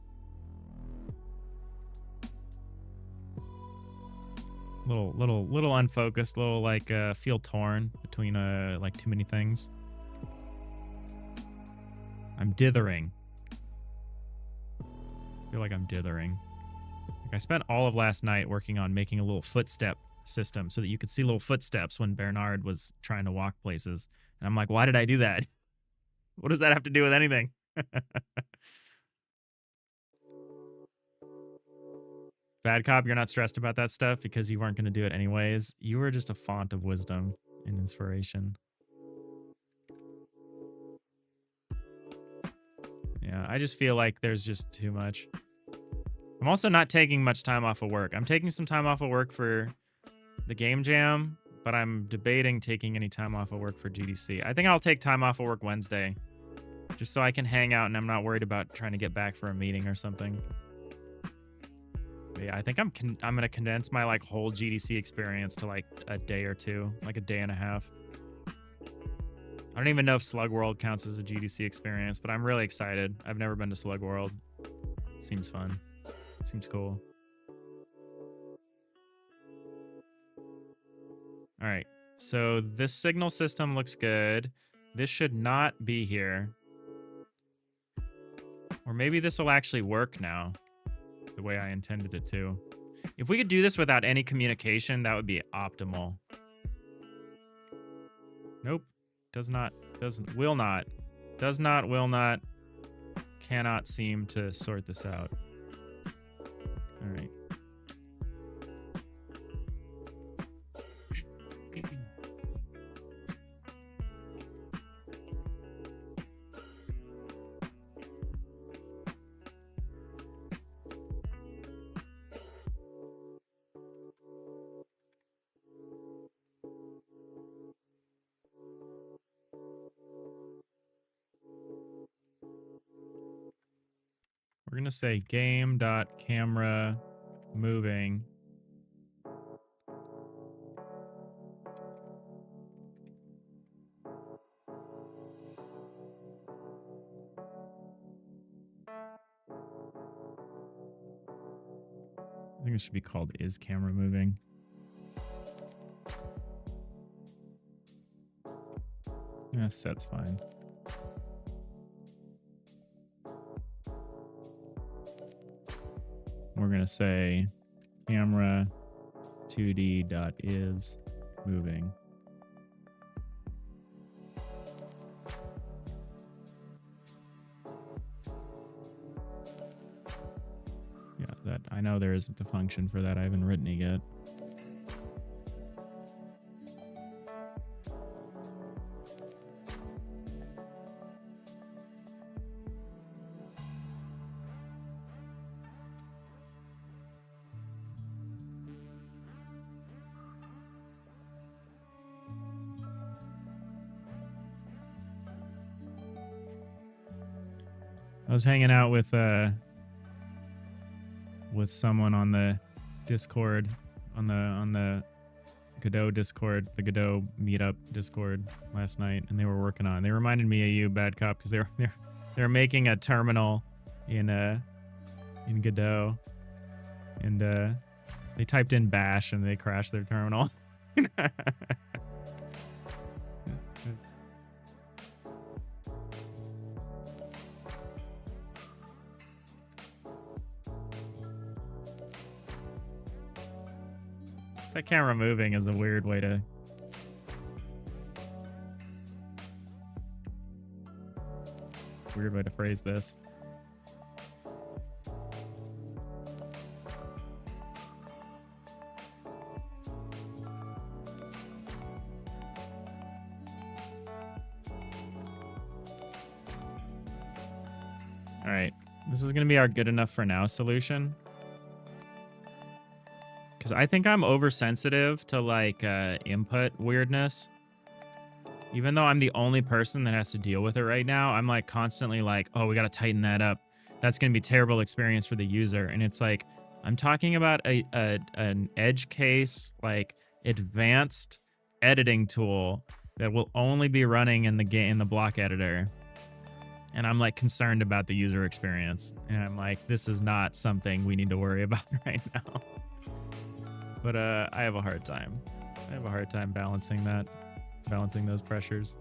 Little unfocused, feel torn between too many things. I'm dithering. feel like I'm dithering. Like I spent all of last night working on making a little footstep system so that you could see little footsteps when Bernard was trying to walk places. And I'm like, why did I do that? What does that have to do with anything? Bad Cop, you're not stressed about that stuff because you weren't going to do it anyways. You were just a font of wisdom and inspiration. Yeah, I just feel like there's just too much. I'm also not taking much time off of work. I'm taking some time off of work for the game jam, but I'm debating taking any time off of work for GDC. I think I'll take time off of work Wednesday just so I can hang out and I'm not worried about trying to get back for a meeting or something. But yeah, I think I'm going to condense my like whole GDC experience to like a day or two, like a day and a half. I don't even know if Slug World counts as a GDC experience, but I'm really excited. I've never been to Slug World. Seems fun. Seems cool. All right. So this signal system looks good. This should not be here. Or maybe this will actually work now the way I intended it to. If we could do this without any communication, that would be optimal. Nope. Does not, will not, cannot seem to sort this out. All right. We're going to say game.camera moving. I think it should be called is camera moving. Yeah, set's fine. We're going to say camera 2D.is moving. Yeah, that I know there isn't a function for that. I haven't written it yet. I was hanging out with someone on the Discord, on the Godot Discord, the Godot meetup Discord last night, and they were working on. They reminded me of you, Bad Cop, because they're making a terminal in Godot, and they typed in bash and they crashed their terminal. That camera moving is a weird way to... Weird way to phrase this. All right. This is going to be our good enough for now solution. Because I think I'm oversensitive to, like, input weirdness. Even though I'm the only person that has to deal with it right now, I'm, like, constantly like, oh, we got to tighten that up. That's going to be a terrible experience for the user. And it's like, I'm talking about an edge case, like, advanced editing tool that will only be running in the block editor. And I'm, like, concerned about the user experience. And I'm like, this is not something we need to worry about right now. But I have a hard time. I have a hard time balancing those pressures.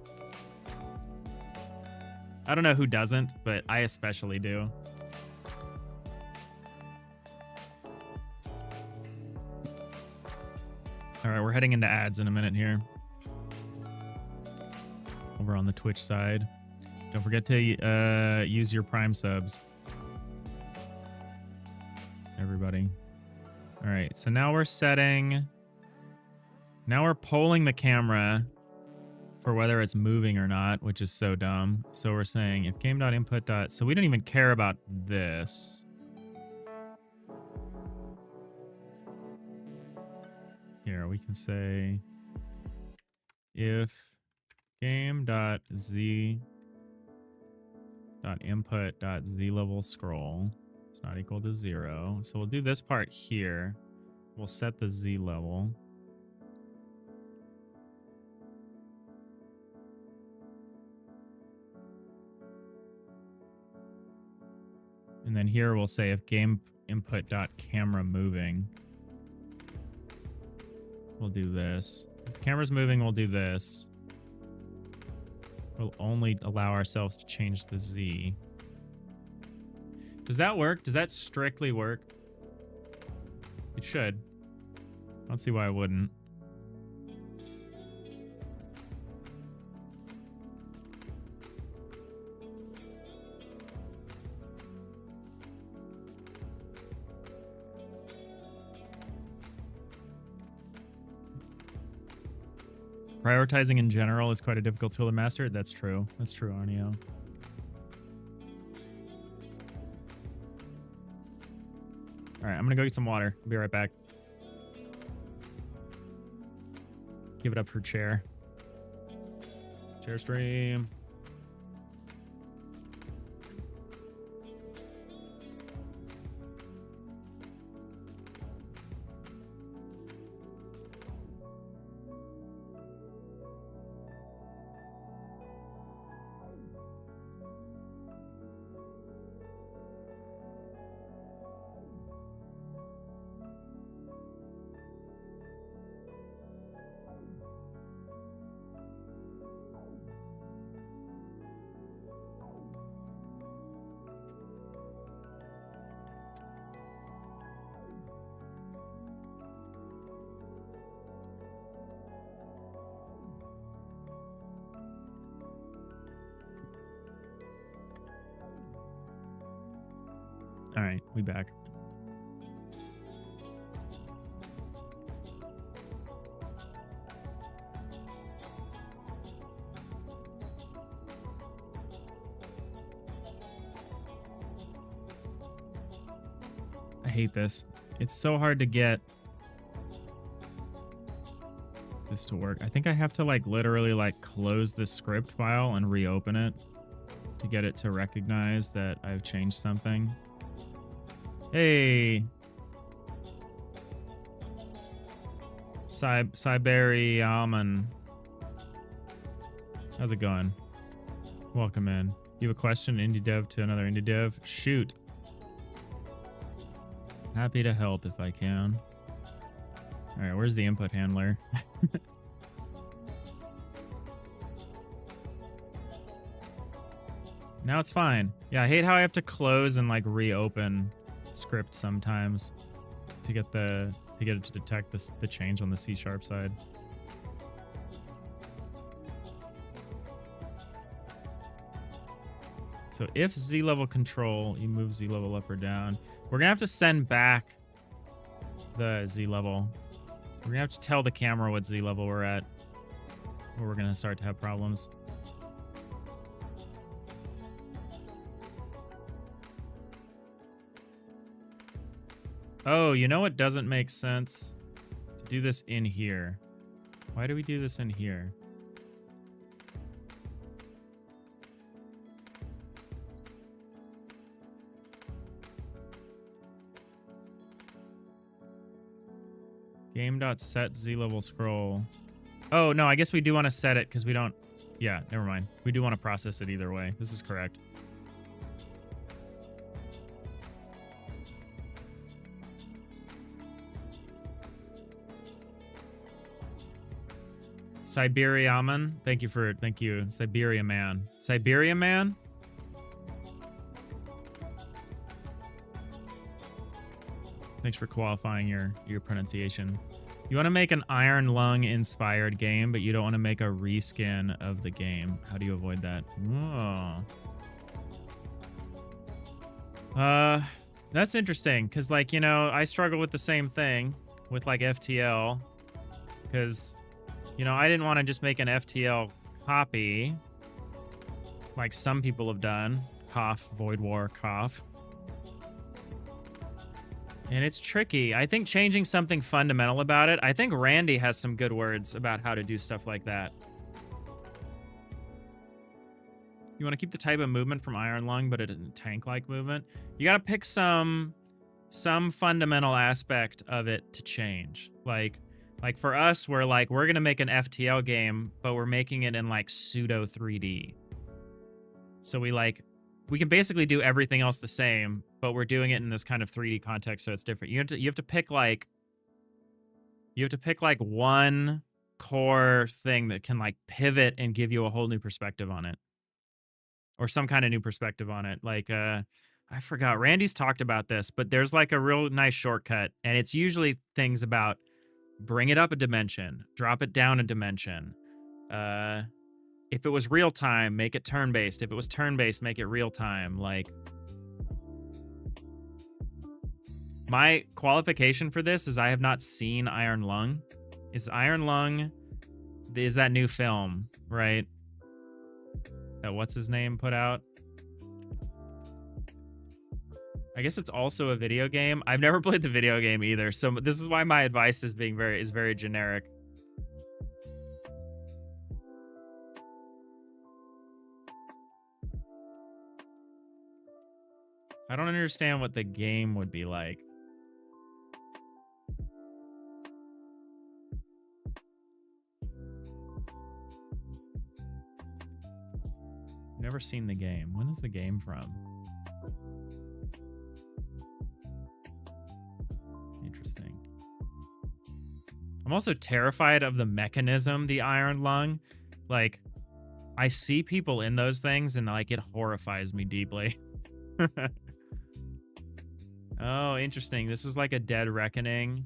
I don't know who doesn't, but I especially do. All right, we're heading into ads in a minute here. Over on the Twitch side. Don't forget to use your Prime subs. Everybody. All right, so now we're setting... Now we're polling the camera for whether it's moving or not, which is so dumb. So we're saying if game.input. So we don't even care about this. Here, we can say if game.z.input.z-level scroll is not equal to 0. So we'll do this part here. We'll set the z level. And then here we'll say if game input.camera moving. We'll do this. If the camera's moving, we'll do this. We'll only allow ourselves to change the Z. Does that work? Does that strictly work? It should. I don't see why it wouldn't. Prioritizing in general is quite a difficult skill to master. That's true. That's true, Arneo. All right, I'm going to go get some water. I'll be right back. Give it up for chair. Chair stream. All right, we back. I hate this. It's so hard to get this to work. I think I have to like literally like close the script file and reopen it to get it to recognize that I've changed something. Hey, Siberiaman. How's it going? Welcome in. You have a question, indie dev to another indie dev? Shoot. Happy to help if I can. All right, where's the input handler? Now it's fine. Yeah, I hate how I have to close and like reopen script sometimes to get it to detect the change on the C# side. So if Z level control, you move Z level up or down. We're gonna have to send back the Z level. We're gonna have to tell the camera what Z level we're at, or we're gonna start to have problems. Oh, you know what doesn't make sense? To do this in here. Why do we do this in here? Game.set Z level scroll. Oh, no, I guess we do want to set it because we don't... Yeah, never mind. We do want to process it either way. This is correct. Siberiaman, thank you, Siberia Man. Siberia Man? Thanks for qualifying your pronunciation. You want to make an Iron Lung inspired game, but you don't want to make a reskin of the game. How do you avoid that? Oh. That's interesting, because, like, you know, I struggle with the same thing with, like, FTL, because, you know, I didn't want to just make an FTL copy, like some people have done. Cough, Void War, cough. And it's tricky. I think changing something fundamental about it, I think Randy has some good words about how to do stuff like that. You want to keep the type of movement from Iron Lung, but a tank-like movement. You got to pick some fundamental aspect of it to change. Like for us, we're going to make an FTL game, but we're making it in like pseudo 3D. So we can basically do everything else the same, but we're doing it in this kind of 3D context, so it's different. You have to pick like one core thing that can like pivot and give you a whole new perspective on it. Or some kind of new perspective on it. Like, I forgot. Randy's talked about this, but there's like a real nice shortcut. And it's usually things about bring it up a dimension, drop it down a dimension. If it was real time, make it turn-based. If it was turn-based, make it real time. Like, my qualification for this is I have not seen Iron Lung. Is Iron Lung is that new film, right? That what's his name put out? I guess it's also a video game. I've never played the video game either, so this is why my advice is very generic. I don't understand what the game would be like. Never seen the game. When is the game from? Interesting. I'm also terrified of the mechanism, the Iron Lung. Like, I see people in those things and like it horrifies me deeply. Oh, interesting. This is like a Dead Reckoning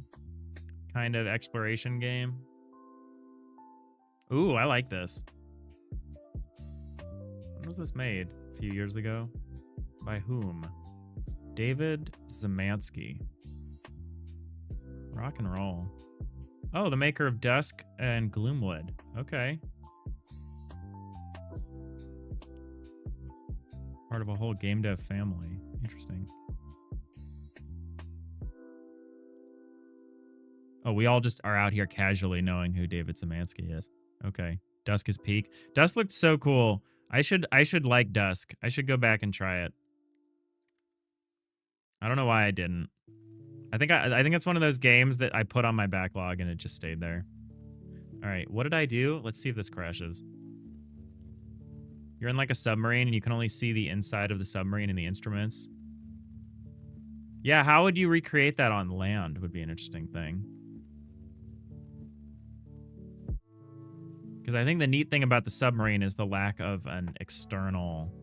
kind of exploration game. Ooh, I like this. When was this made? A few years ago? By whom? David Zemansky. Rock and roll. Oh, the maker of Dusk and Gloomwood. Okay. Part of a whole game dev family. Interesting. Oh, we all just are out here casually knowing who David Zemansky is. Okay. Dusk is peak. Dusk looked so cool. I should like Dusk. I should go back and try it. I don't know why I didn't. I think it's one of those games that I put on my backlog and it just stayed there. All right, what did I do? Let's see if this crashes. You're in like a submarine and you can only see the inside of the submarine and the instruments. Yeah, how would you recreate that on land would be an interesting thing. Because I think the neat thing about the submarine is the lack of an external...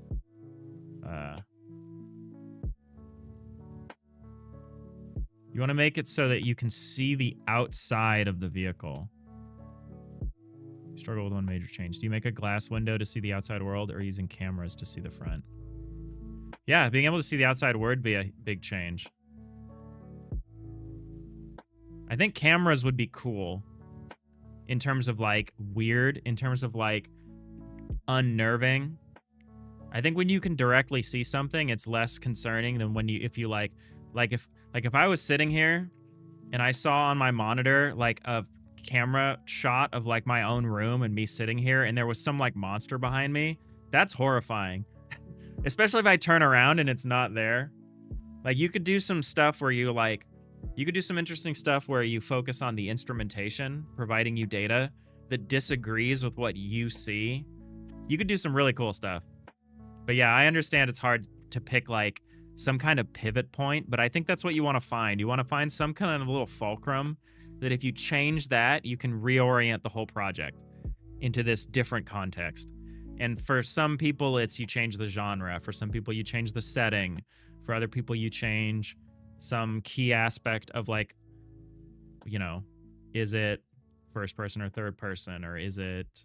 You want to make it so that you can see the outside of the vehicle. You struggle with one major change. Do you make a glass window to see the outside world or using cameras to see the front? Yeah, being able to see the outside world would be a big change. I think cameras would be cool. In terms of like weird, in terms of like unnerving. I think when you can directly see something, it's less concerning than when if I was sitting here and I saw on my monitor like a camera shot of like my own room and me sitting here and there was some like monster behind me, that's horrifying. Especially if I turn around and it's not there. Like you could do some stuff where you could do some interesting stuff where you focus on the instrumentation, providing you data that disagrees with what you see. You could do some really cool stuff. But yeah, I understand it's hard to pick like some kind of pivot point, but I think that's what you want to find. You want to find some kind of little fulcrum that if you change that, you can reorient the whole project into this different context. And for some people, it's you change the genre. For some people, you change the setting. For other people, you change some key aspect of like, you know, is it first person or third person, or is it,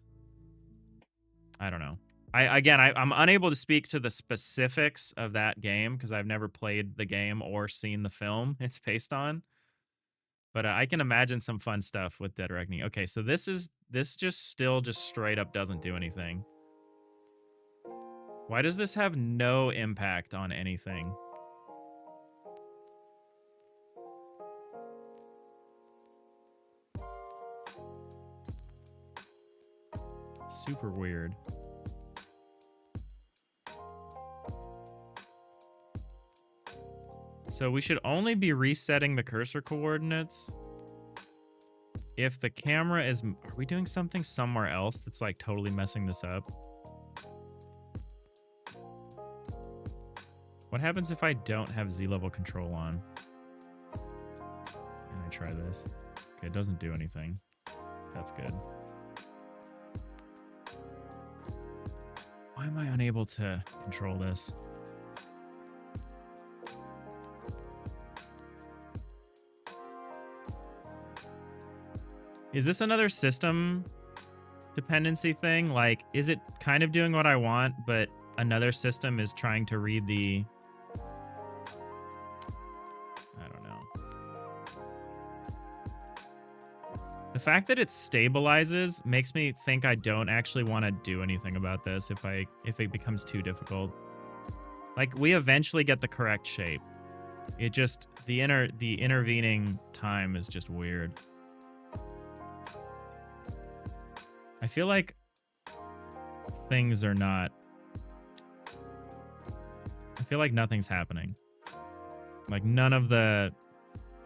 I don't know. I'm unable to speak to the specifics of that game because I've never played the game or seen the film it's based on. But I can imagine some fun stuff with Dead Reckoning. Okay, so this just still just straight up doesn't do anything. Why does this have no impact on anything? Super weird. So we should only be resetting the cursor coordinates if the camera is... Are we doing something somewhere else that's like totally messing this up? What happens if I don't have Z-level control on? Can I try this? Okay, it doesn't do anything. That's good. Why am I unable to control this? Is this another system dependency thing? Like, is it kind of doing what I want, but another system is trying to read the... I don't know. The fact that it stabilizes makes me think I don't actually want to do anything about this if it becomes too difficult. Like, we eventually get the correct shape. It just... the intervening time is just weird. I feel like things are not... I feel like nothing's happening. Like, none of the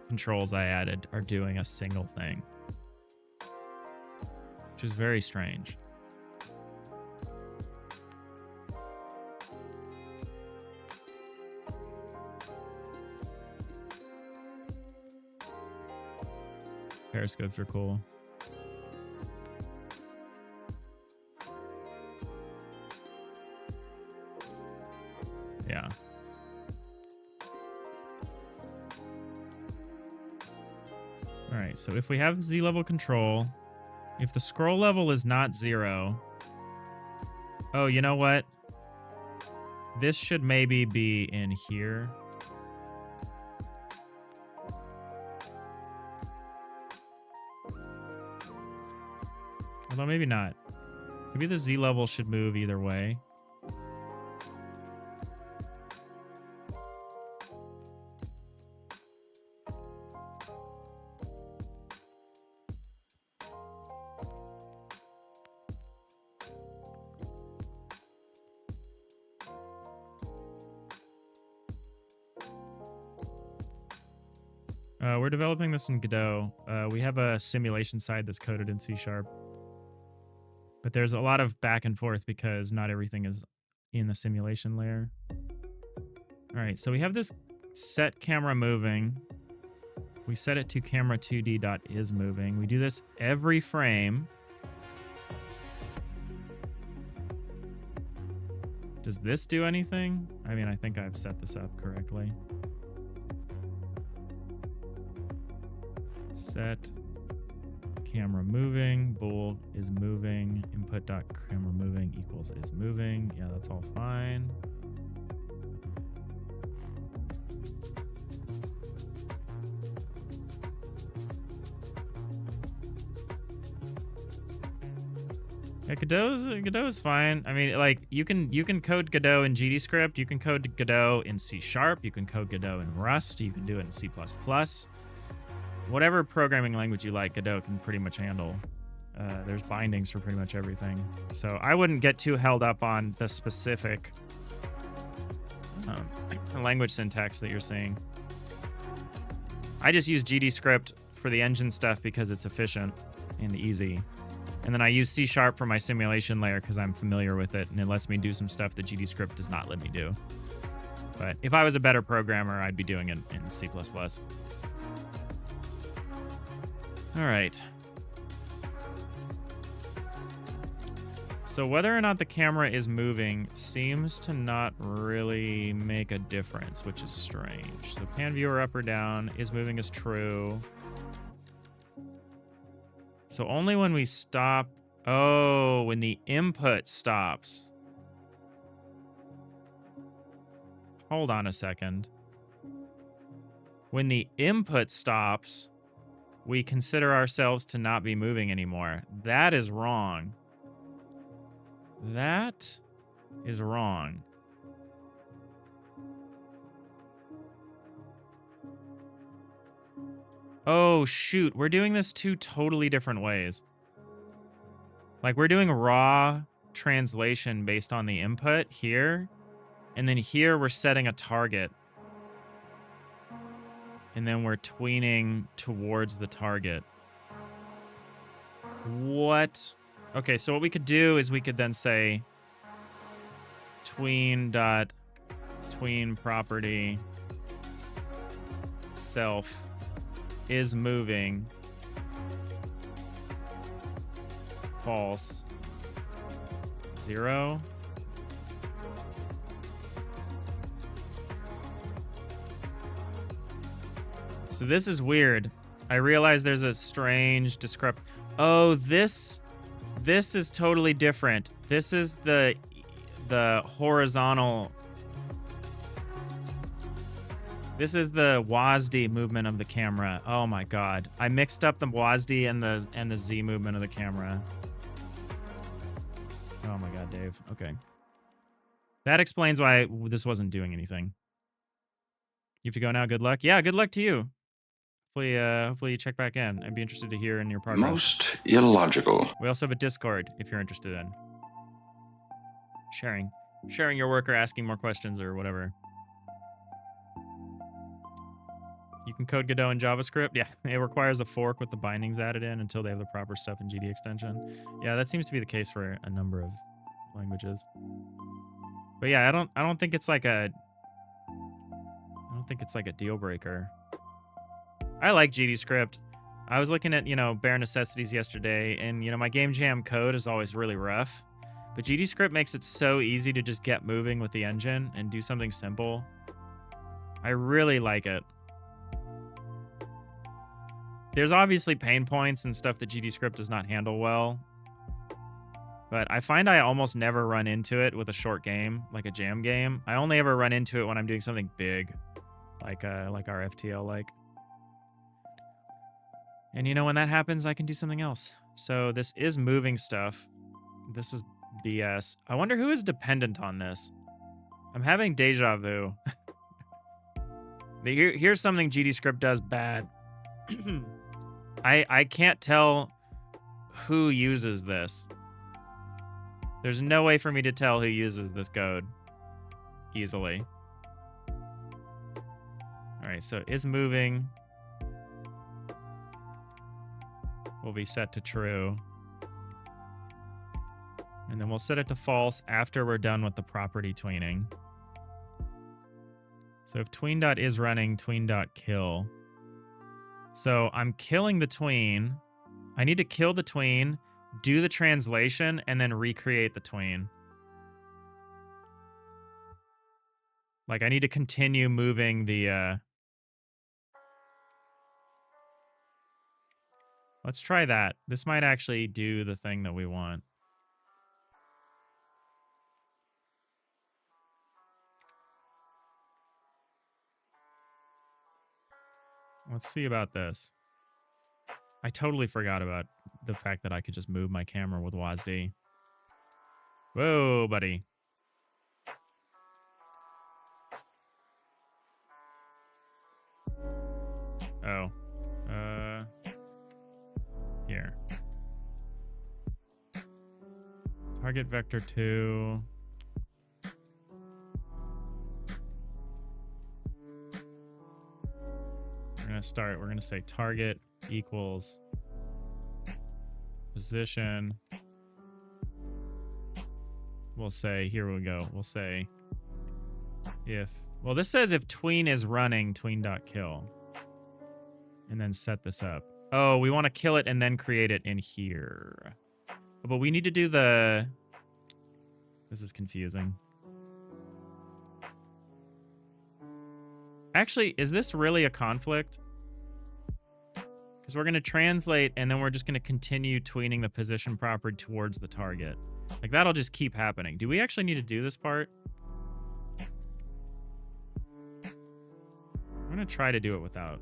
controls I added are doing a single thing. Which is very strange. Periscopes are cool. Yeah. All right, so if we have Z-level control, if the scroll level is not 0... Oh, you know what? This should maybe be in here. Although maybe not. Maybe the Z-level should move either way. We're developing this in Godot. We have a simulation side that's coded in C#. But there's a lot of back and forth because not everything is in the simulation layer. All right, so we have this set camera moving. We set it to camera 2D.isMoving. We do this every frame. Does this do anything? I mean, I think I've set this up correctly. Set camera moving, bool is moving, input dot camera moving equals is moving. Yeah, that's all fine. Yeah, Godot is fine. I mean, like you can code Godot in GDScript, you can code Godot in C#, you can code Godot in Rust, you can do it in C++. Whatever programming language you like, Godot can pretty much handle. There's bindings for pretty much everything. So I wouldn't get too held up on the specific language syntax that you're seeing. I just use GDScript for the engine stuff because it's efficient and easy. And then I use C# for my simulation layer because I'm familiar with it, and it lets me do some stuff that GDScript does not let me do. But if I was a better programmer, I'd be doing it in C++. All right. So whether or not the camera is moving seems to not really make a difference, which is strange. So pan viewer up or down is moving is true. So only when we stop. Oh, when the input stops. Hold on a second. When the input stops, we consider ourselves to not be moving anymore. That is wrong. That is wrong. Oh, shoot. We're doing this two totally different ways. Like, we're doing raw translation based on the input here. And then here, we're setting a target. And then we're tweening towards the target. What? Okay, so what we could do is we could then say tween property self is moving false 0. So this is weird. I realize there's a strange discrepancy. Oh, this is totally different. This is the horizontal. This is the WASD movement of the camera. Oh my god. I mixed up the WASD and the Z movement of the camera. Oh my god, Dave. Okay. That explains why this wasn't doing anything. You have to go now. Good luck. Yeah, good luck to you. Hopefully you check back in. I'd be interested to hear in your progress. Most illogical. We also have a Discord if you're interested in sharing your work or asking more questions or whatever. You can code Godot in JavaScript. Yeah, it requires a fork with the bindings added in until they have the proper stuff in GD extension. Yeah, that seems to be the case for a number of languages. But yeah, I don't think it's like a deal breaker. I like GD script. I was looking at, bare necessities yesterday, and, my game jam code is always really rough. But GD script makes it so easy to just get moving with the engine and do something simple. I really like it. There's obviously pain points and stuff that GD script does not handle well. But I find I almost never run into it with a short game, like a jam game. I only ever run into it when I'm doing something big, like our FTL-like. And when that happens, I can do something else. So this is moving stuff. This is BS. I wonder who is dependent on this. I'm having deja vu. Here's something GD script does bad. I can't tell who uses this. There's no way for me to tell who uses this code easily. All right, so is moving will be set to true. And then we'll set it to false after we're done with the property tweening. So if tween.is running, tween.kill. So I'm killing the tween. I need to kill the tween, do the translation, and then recreate the tween. Like I need to continue moving the... Let's try that. This might actually do the thing that we want. Let's see about this. I totally forgot about the fact that I could just move my camera with WASD. Whoa, buddy. Oh. Here. Target vector 2. We're going to say target equals position. We'll say, here we go. We'll say if, well, this says if tween is running, tween.kill. And then set this up. Oh, we want to kill it and then create it in here. But we need to do the This is confusing. Actually, is this really a conflict? Because we're going to translate, and then we're just going to continue tweening the position property towards the target. Like, that'll just keep happening. Do we actually need to do this part? I'm going to try to do it without.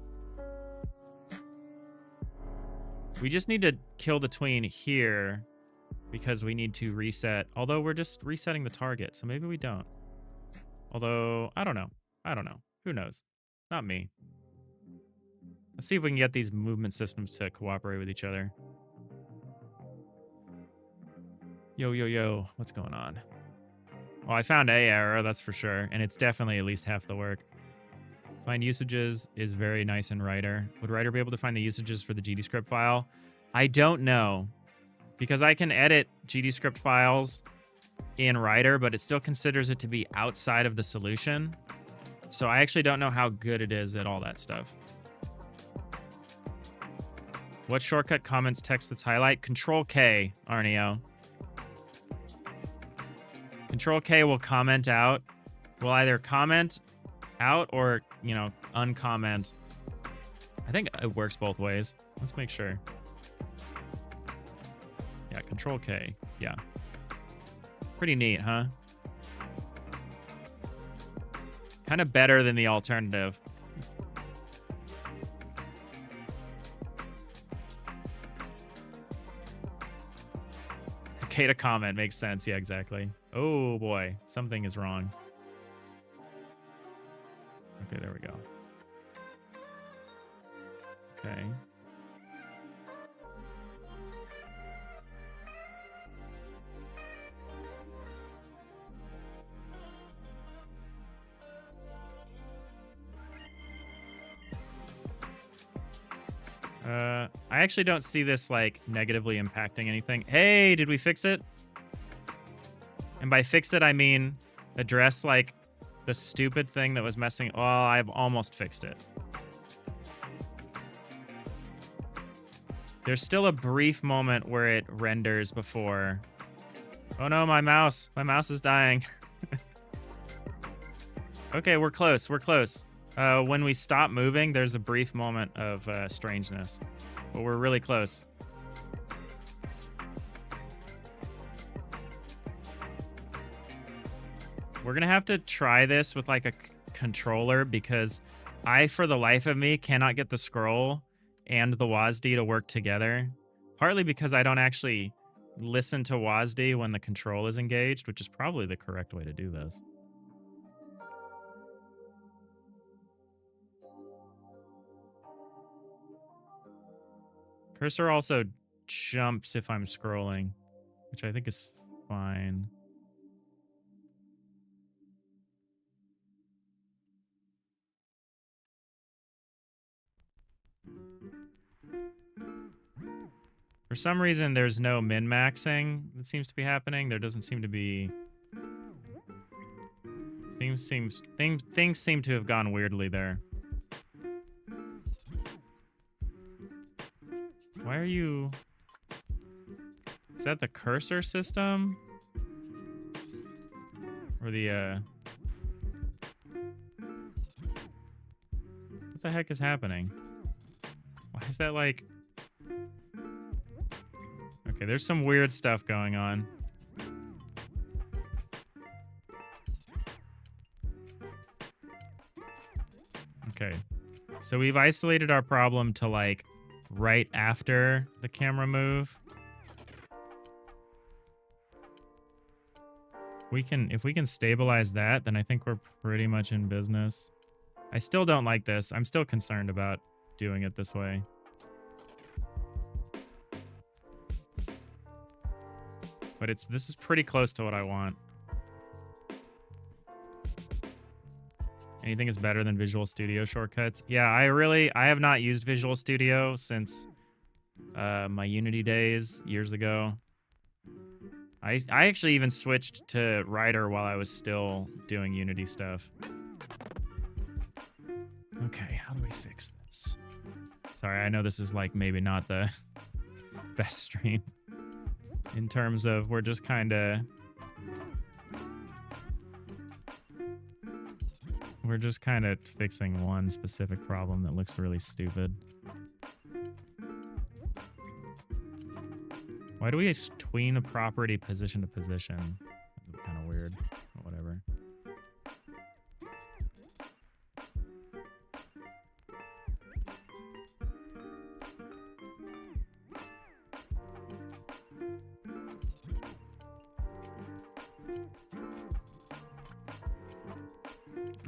We just need to kill the tween here because we need to reset. Although we're just resetting the target, so maybe we don't. Although, I don't know. I don't know. Who knows? Not me. Let's see if we can get these movement systems to cooperate with each other. Yo, yo, yo. What's going on? Well, I found a error, that's for sure. And it's definitely at least half the work. Find usages is very nice in Writer. Would Writer be able to find the usages for the GDScript file? I don't know. Because I can edit GDScript files in Writer, but it still considers it to be outside of the solution. So I actually don't know how good it is at all that stuff. What shortcut comments text that's highlight? Control-K, Arneo. Control-K will comment out. Will either comment out or, you know, uncomment. I think it works both ways. Let's make sure. Yeah, Control-K. Yeah. Pretty neat, huh? Kind of better than the alternative. Okay to comment makes sense. Yeah, exactly. Oh boy, something is wrong. Okay, there we go. Okay. I actually don't see this, like, negatively impacting anything. Hey, did we fix it? And by fix it, I mean address, like, the stupid thing that was messing... Oh, I've almost fixed it. There's still a brief moment where it renders before... Oh no, my mouse. My mouse is dying. Okay, we're close. We're close. When we stop moving, there's a brief moment of strangeness. But we're really close. We're going to have to try this with like a controller because I, for the life of me, cannot get the scroll and the WASD to work together. Partly because I don't actually listen to WASD when the control is engaged, which is probably the correct way to do this. Cursor also jumps if I'm scrolling, which I think is fine. For some reason, there's no min-maxing that seems to be happening. There doesn't seem to be... Things seem to have gone weirdly there. Why are you... Is that the cursor system? Or the, What the heck is happening? Why is that like... Okay, there's some weird stuff going on. Okay. So we've isolated our problem to like right after the camera move. If we can stabilize that, then I think we're pretty much in business. I still don't like this. I'm still concerned about doing it this way. But this is pretty close to what I want. Anything is better than Visual Studio shortcuts. Yeah, I have not used Visual Studio since my Unity days years ago. I actually even switched to Writer while I was still doing Unity stuff. Okay, how do we fix this? Sorry, I know this is like maybe not the best stream in terms of we're just kind of We're just kind of fixing one specific problem that looks really stupid. Why do we tween a property position to position? Kind of weird. Whatever.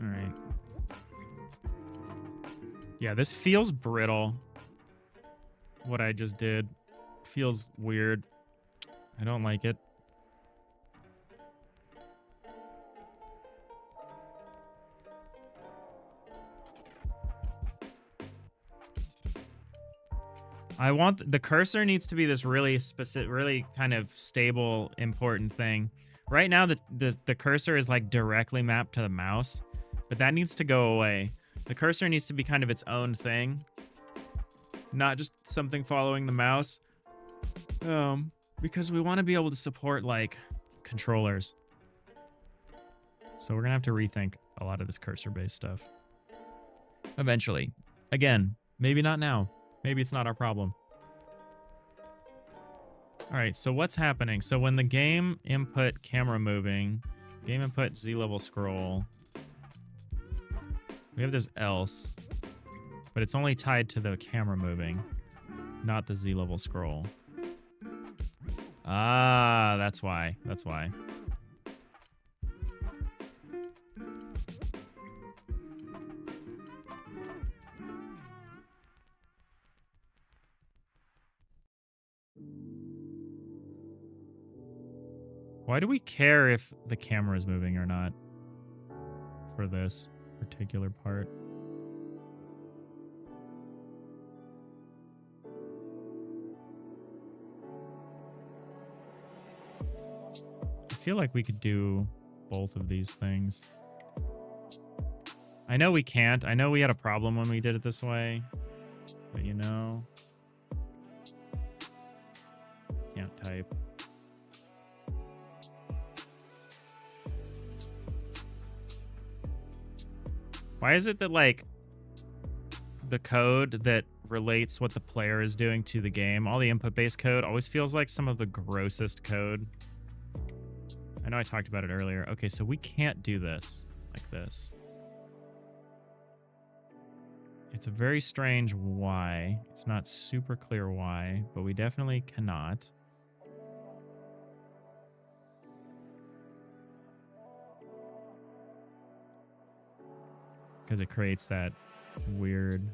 All right. Yeah, this feels brittle. What I just did feels weird. I don't like it. I want the cursor needs to be this really specific, really kind of stable, important thing. Right now, the cursor is like directly mapped to the mouse, but that needs to go away. The cursor needs to be kind of its own thing, not just something following the mouse. Because we want to be able to support like controllers. So we're gonna have to rethink a lot of this cursor-based stuff. Eventually. Again, maybe not now. Maybe it's not our problem. All right, so what's happening? So when the game input camera moving, game input Z-level scroll, we have this else, but it's only tied to the camera moving, not the Z-level scroll. Ah, that's why. That's why. Why do we care if the camera is moving or not for this particular part? I feel like we could do both of these things. I know we can't. I know we had a problem when we did it this way, but you know, can't type. Why is it that, like, the code that relates what the player is doing to the game, all the input-based code, always feels like some of the grossest code? I know I talked about it earlier. Okay, so we can't do this like this. It's a very strange why. It's not super clear why, but we definitely cannot. Because it creates that weird...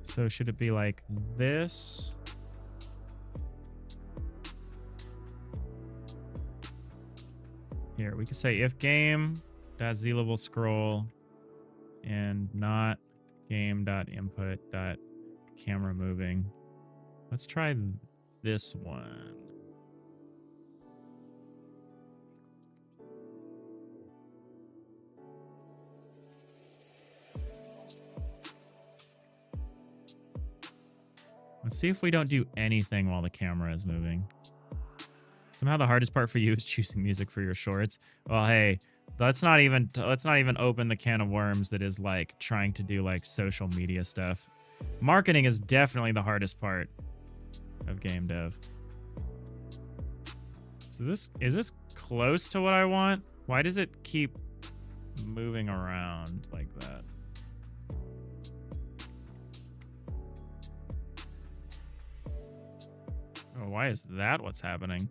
So should it be like this? Here, we could say if game.zLevel scroll and not game.input.camera moving. Let's try this one. Let's see if we don't do anything while the camera is moving. Somehow the hardest part for you is choosing music for your shorts. Well, hey, let's not even open the can of worms that is like trying to do like social media stuff. Marketing is definitely the hardest part of game dev. So is this close to what I want? Why does it keep moving around like that? Oh, why is that what's happening?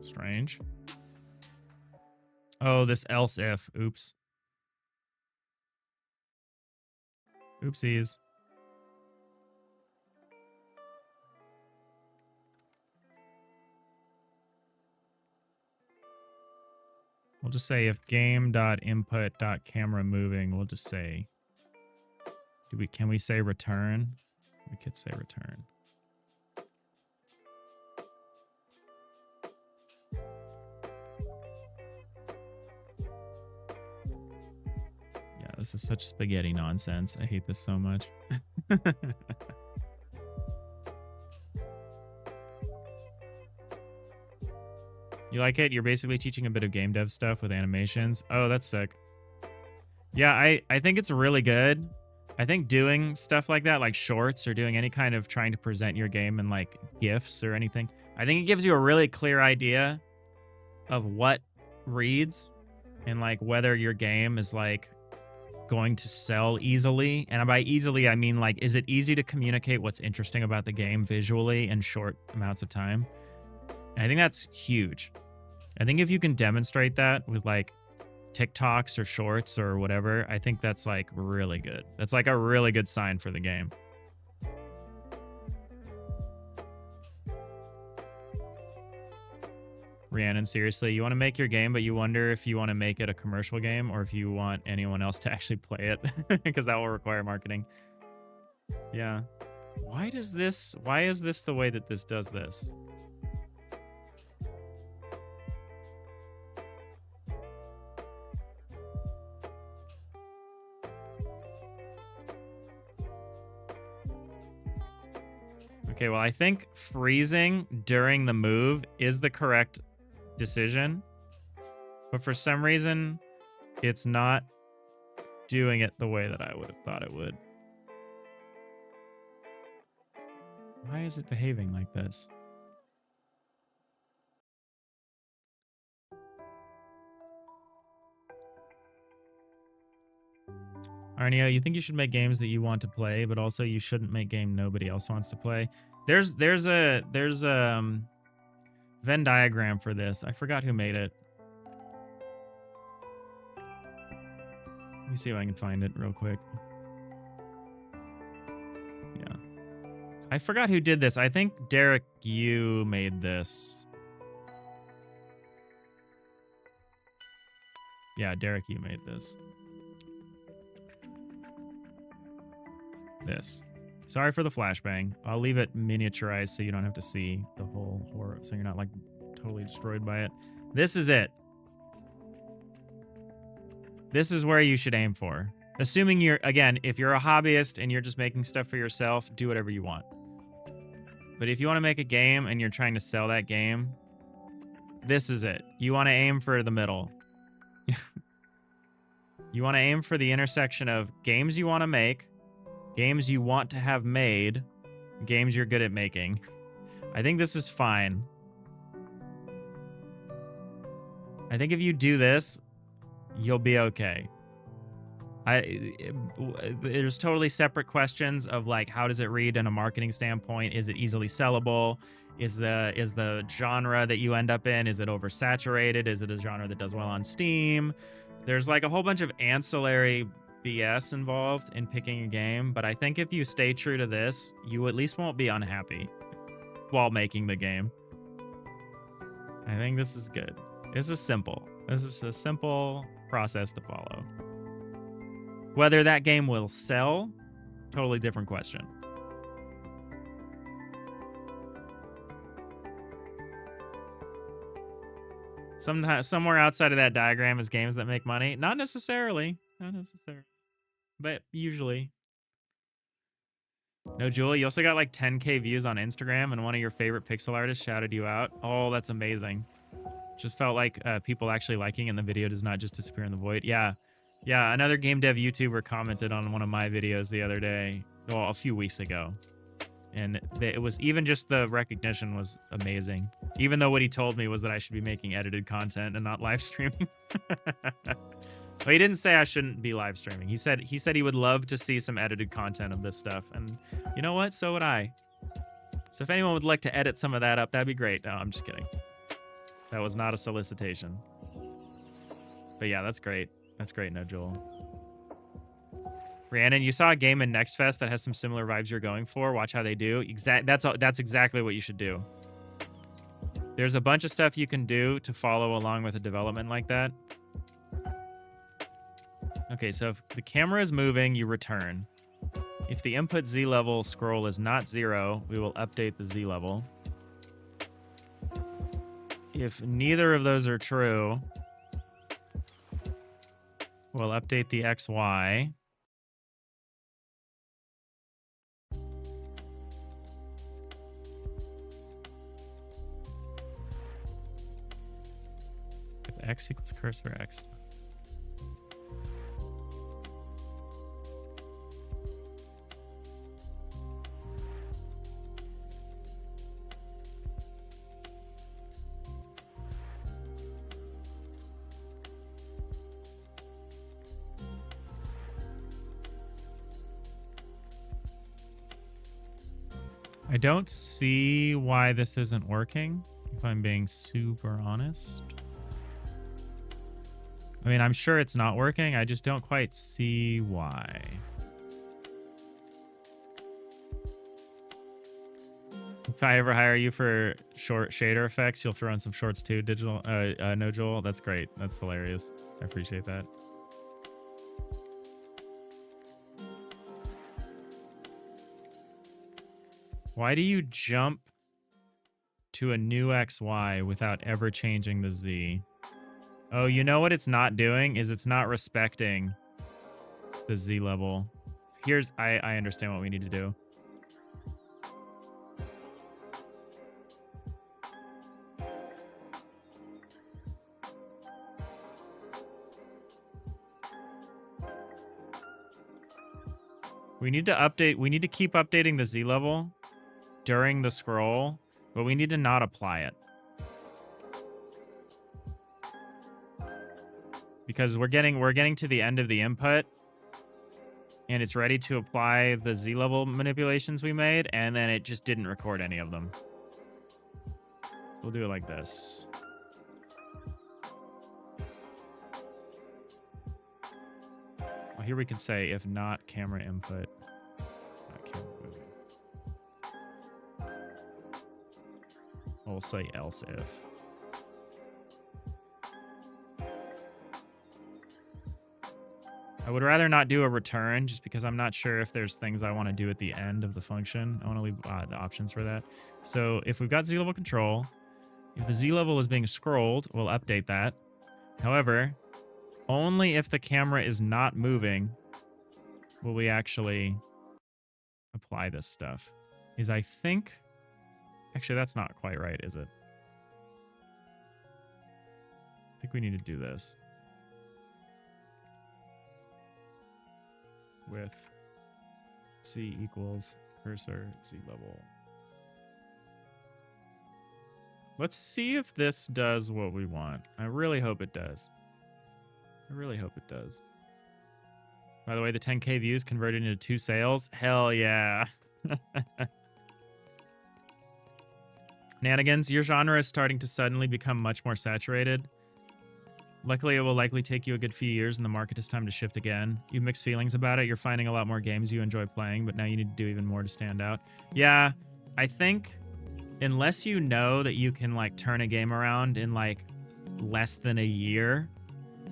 Strange. Oh, this else if. Oops. Oopsies. We'll just say if game.input.camera moving, we'll just say, can we say return? We could say return. Yeah, this is such spaghetti nonsense. I hate this so much. You like it? You're basically teaching a bit of game dev stuff with animations. Oh, that's sick. Yeah, I think it's really good. I think doing stuff like that, like shorts or doing any kind of trying to present your game in like GIFs or anything, I think it gives you a really clear idea of what reads and like whether your game is like going to sell easily. And by easily, I mean like, is it easy to communicate what's interesting about the game visually in short amounts of time? And I think that's huge. I think if you can demonstrate that with like TikToks or shorts or whatever, I think that's like really good. That's like a really good sign for the game. Rhiannon, seriously, you want to make your game, but you wonder if you want to make it a commercial game or if you want anyone else to actually play it, because that will require marketing. Yeah. Why is this the way that this does this? Okay, well, I think freezing during the move is the correct decision. But for some reason, it's not doing it the way that I would have thought it would. Why is it behaving like this? Arnio, you think you should make games that you want to play, but also you shouldn't make game nobody else wants to play. There's a Venn diagram for this. I forgot who made it. Let me see if I can find it real quick. Yeah. I forgot who did this. I think Derek, you made this. Yeah, Derek, you made this. This. Sorry for the flashbang. I'll leave it miniaturized so you don't have to see the whole horror, so you're not like totally destroyed by it. This is it. This is where you should aim for. Assuming you're, again, if you're a hobbyist and you're just making stuff for yourself, do whatever you want. But if you want to make a game and you're trying to sell that game, this is it. You want to aim for the middle. You want to aim for the intersection of games you want to make, games you want to have made, games you're good at making. I think this is fine. I think if you do this, you'll be okay. There's totally separate questions of like, how does it read in a marketing standpoint? Is it easily sellable? Is the genre that you end up in, is it oversaturated? Is it a genre that does well on Steam? There's like a whole bunch of ancillary BS involved in picking a game, but I think if you stay true to this, you at least won't be unhappy while making the game. I think this is good. This is simple. This is a simple process to follow. Whether that game will sell, totally different question. Sometimes, somewhere outside of that diagram is games that make money. Not necessarily. Not necessarily. But usually. No, Julie, you also got like 10K views on Instagram, and one of your favorite pixel artists shouted you out. Oh, that's amazing. Just felt like people actually liking, and the video does not just disappear in the void. Yeah. Yeah, another game dev YouTuber commented on one of my videos the other day. Well, a few weeks ago. And it was even just the recognition was amazing. Even though what he told me was that I should be making edited content and not live streaming. Well, he didn't say I shouldn't be live streaming. He said he would love to see some edited content of this stuff. And you know what? So would I. So if anyone would like to edit some of that up, that'd be great. No, I'm just kidding. That was not a solicitation. But yeah, that's great. That's great, No Joel. Rhiannon, you saw a game in Next Fest that has some similar vibes you're going for. Watch how they do. That's exactly what you should do. There's a bunch of stuff you can do to follow along with a development like that. Okay, so if the camera is moving, you return. If the input Z level scroll is not 0, we will update the Z level. If neither of those are true, we'll update the XY. If X equals cursor X. I don't see why this isn't working, if I'm being super honest. I mean, I'm sure it's not working. I just don't quite see why. If I ever hire you for short shader effects, you'll throw in some shorts too, digital. No, Joel, that's great. That's hilarious. I appreciate that. Why do you jump to a new XY without ever changing the Z? Oh, you know what it's not doing is it's not respecting the Z level. Here's, I understand what we need to do. We need to update, we need to keep updating the Z level during the scroll, but we need to not apply it. Because we're getting to the end of the input and it's ready to apply the Z level manipulations we made, and then it just didn't record any of them. So we'll do it like this. Well, here we can say if not camera input, not camera moving. We'll say else if. I would rather not do a return just because I'm not sure if there's things I want to do at the end of the function. I want to leave the options for that. So if we've got Z level control, if the Z level is being scrolled, we'll update that. However, only if the camera is not moving will we actually apply this stuff. Is I think... Actually, that's not quite right, is it? I think we need to do this. With C equals cursor Z level. Let's see if this does what we want. I really hope it does. I really hope it does. By the way, the 10K views converted into 2 sales. Hell yeah. Nanigans, your genre is starting to suddenly become much more saturated. Luckily, it will likely take you a good few years and the market is time to shift again. You have mixed feelings about it. You're finding a lot more games you enjoy playing, but now you need to do even more to stand out. Yeah, I think unless you know that you can like turn a game around in like less than a year,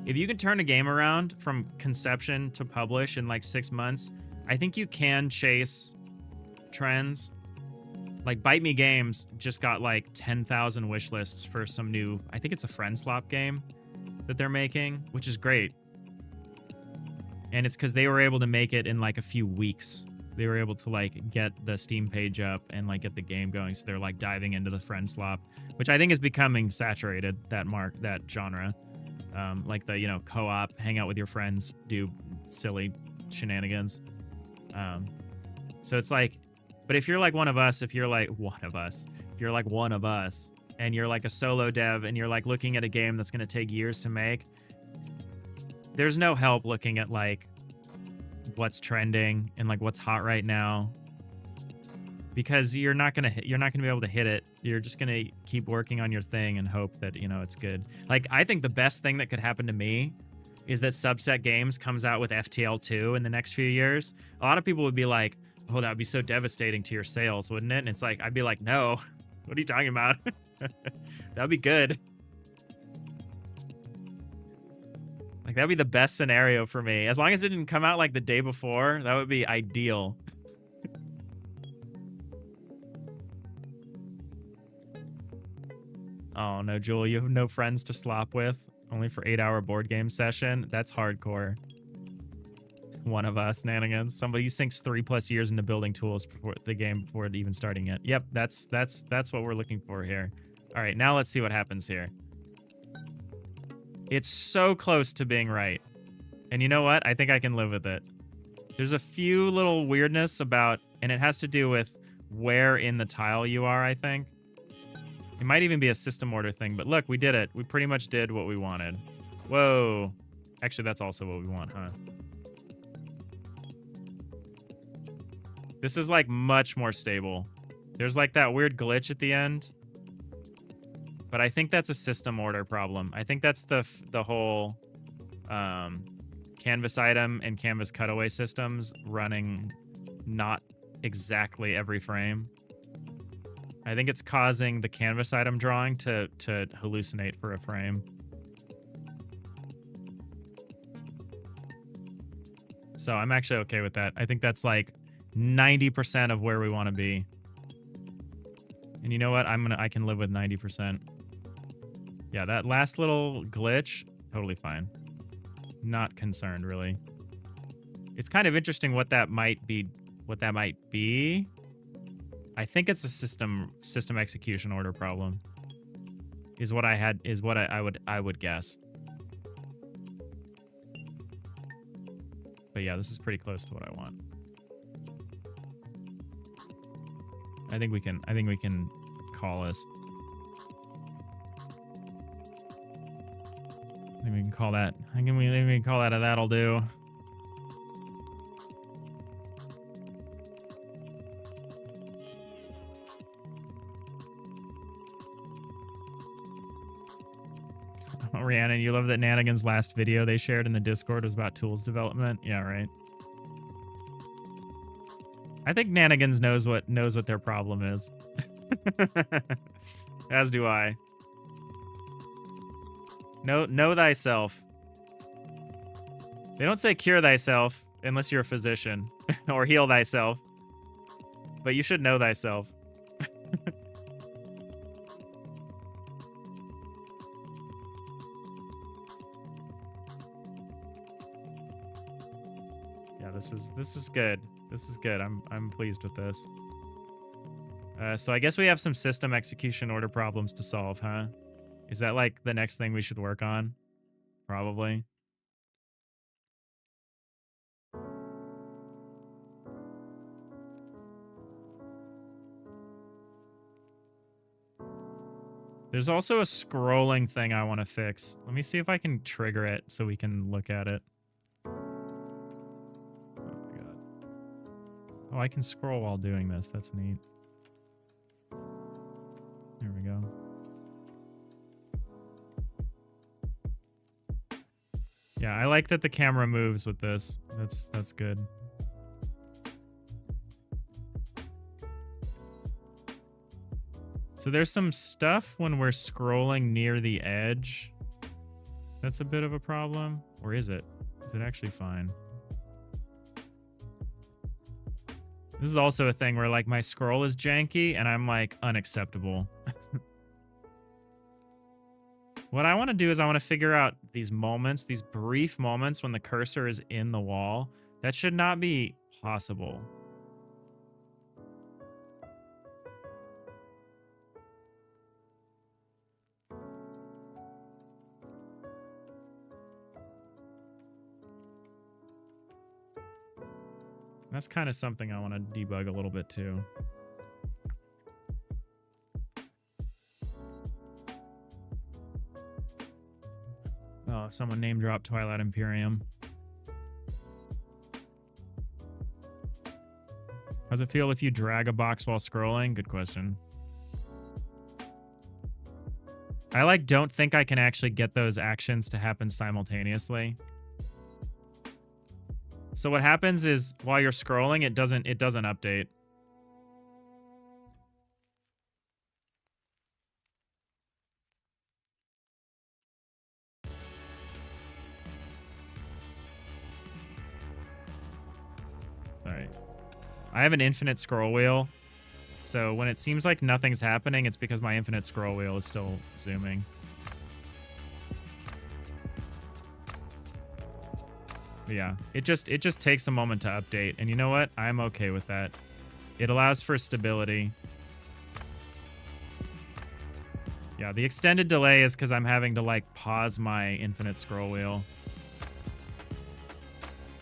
if you can turn a game around from conception to publish in like 6 months, I think you can chase trends. Like Bite Me Games just got like 10,000 wish lists for some new, I think it's a friend slop game that they're making, which is great. And it's because they were able to make it in like a few weeks. They were able to like get the Steam page up and like get the game going. So they're like diving into the friend slop, which I think is becoming saturated, that genre. Like the, you know, co-op, hang out with your friends, do silly shenanigans. So it's like, but if you're like one of us, and you're like a solo dev and you're like looking at a game that's going to take years to make, there's no help looking at like what's trending and like what's hot right now, because you're not going to be able to hit it. You're just going to keep working on your thing and hope that, you know, it's good. Like, I think the best thing that could happen to me is that Subset Games comes out with FTL-2 in the next few years. A lot of people would be like, oh, that would be so devastating to your sales, wouldn't it? And it's like, I'd be like, no, what are you talking about? That'd be good. Like, that'd be the best scenario for me. As long as it didn't come out like the day before, that would be ideal. Oh no, Jewel, you have no friends to slop with? Only for 8-hour board game session? That's hardcore. One of us, Nanigans. Somebody sinks 3+ years into building tools before the game before even starting it. Yep, that's what we're looking for here. All right, now let's see what happens here. It's so close to being right. And you know what? I think I can live with it. There's a few little weirdness about, and it has to do with where in the tile you are, I think. It might even be a system order thing, but look, we did it. We pretty much did what we wanted. Whoa. Actually, that's also what we want, huh? This is like much more stable. There's like that weird glitch at the end. But I think that's a system order problem. I think that's the whole canvas item and canvas cutaway systems running not exactly every frame. I think it's causing the canvas item drawing to hallucinate for a frame. So I'm actually okay with that. I think that's like 90% of where we want to be. And you know what? I can live with 90%. Yeah, that last little glitch, totally fine. Not concerned, really. It's kind of interesting what that might be. I think it's a system execution order problem. Is what I would guess. But yeah, this is pretty close to what I want. I think we can call this. I think we can call that. I think we can call that a that'll do. Oh, Rhiannon, you love that Nanigan's last video they shared in the Discord was about tools development? Yeah, right. I think Nanigans knows what their problem is. As do I. Know thyself. They don't say cure thyself unless you're a physician or heal thyself. But you should know thyself. Yeah, this is good. This is good. I'm pleased with this. So I guess we have some system execution order problems to solve, huh? Is that like the next thing we should work on? Probably. There's also a scrolling thing I want to fix. Let me see if I can trigger it so we can look at it. Oh my god. Oh, I can scroll while doing this. That's neat. There we go. Yeah, I like that the camera moves with this. That's good. So there's some stuff when we're scrolling near the edge. That's a bit of a problem. Or is it? Is it actually fine? This is also a thing where like my scroll is janky and I'm like unacceptable. What I want to do is I want to figure out these moments, these brief moments when the cursor is in the wall. That should not be possible. That's kind of something I want to debug a little bit too. Oh, someone name dropped Twilight Imperium. How's it feel if you drag a box while scrolling? Good question. I like don't think I can actually get those actions to happen simultaneously. So what happens is while you're scrolling, it doesn't update. right. I have an infinite scroll wheel. So when it seems like nothing's happening, it's because my infinite scroll wheel is still zooming. But yeah, it just takes a moment to update. And you know what? I'm okay with that. It allows for stability. Yeah, the extended delay is because I'm having to like pause my infinite scroll wheel.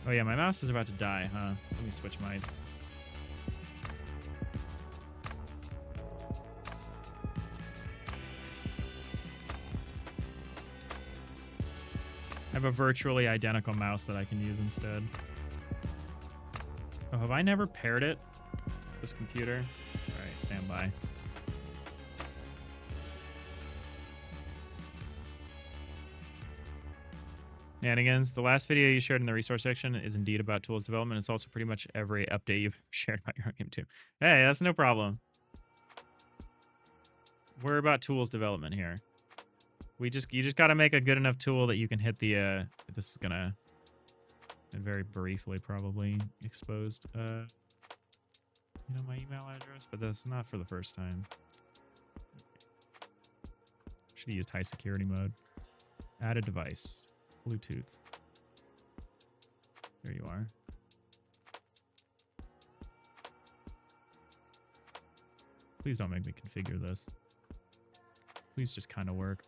Oh yeah, my mouse is about to die, huh? Let me switch mice. I have a virtually identical mouse that I can use instead. Oh, have I never paired it? This computer? All right, stand by. Shenanigans. The last video you shared in the resource section is indeed about tools development. It's also pretty much every update you've shared about your own game too. Hey, that's no problem. We're about tools development here. You just got to make a good enough tool that you can hit the this is gonna very briefly probably exposed you know, my email address, but that's not for the first time. Should have used high security mode. Add a device. Bluetooth. There you are. Please don't make me configure this. Please just kind of work.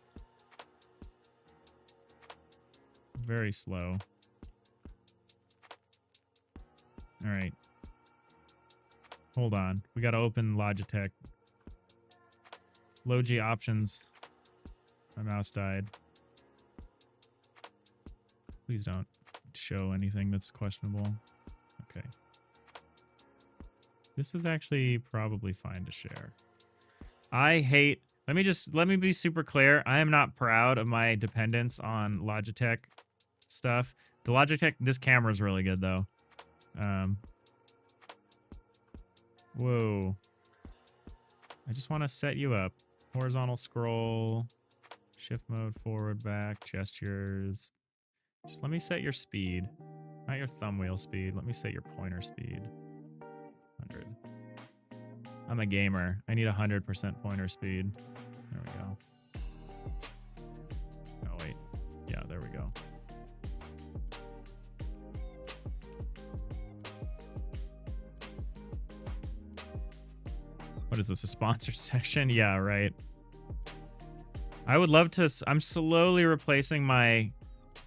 Very slow. All right. Hold on. We got to open Logitech. Logi options. My mouse died. Please don't show anything that's questionable. Okay. This is actually probably fine to share. I hate... Let me be super clear. I am not proud of my dependence on Logitech stuff. The Logitech... This camera is really good, though. Whoa. I just want to set you up. Horizontal scroll. Shift mode, forward, back, gestures. Just let me set your speed. Not your thumb wheel speed. Let me set your pointer speed. 100. I'm a gamer. I need 100% pointer speed. There we go. Oh, wait. Yeah, there we go. What is this, a sponsor section? Yeah, right. I would love to... I'm slowly replacing my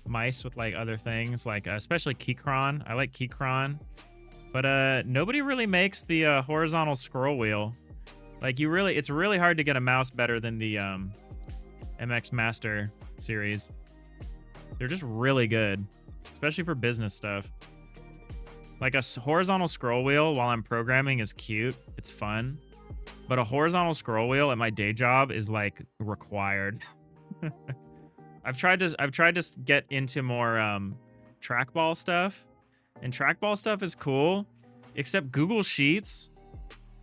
mice with like other things, like especially Keychron. I like Keychron, but nobody really makes the horizontal scroll wheel. Like it's really hard to get a mouse better than the MX Master series. They're just really good, especially for business stuff. Like a horizontal scroll wheel while I'm programming is cute, it's fun, but a horizontal scroll wheel at my day job is like required. I've tried to get into more trackball stuff, and trackball stuff is cool, except Google Sheets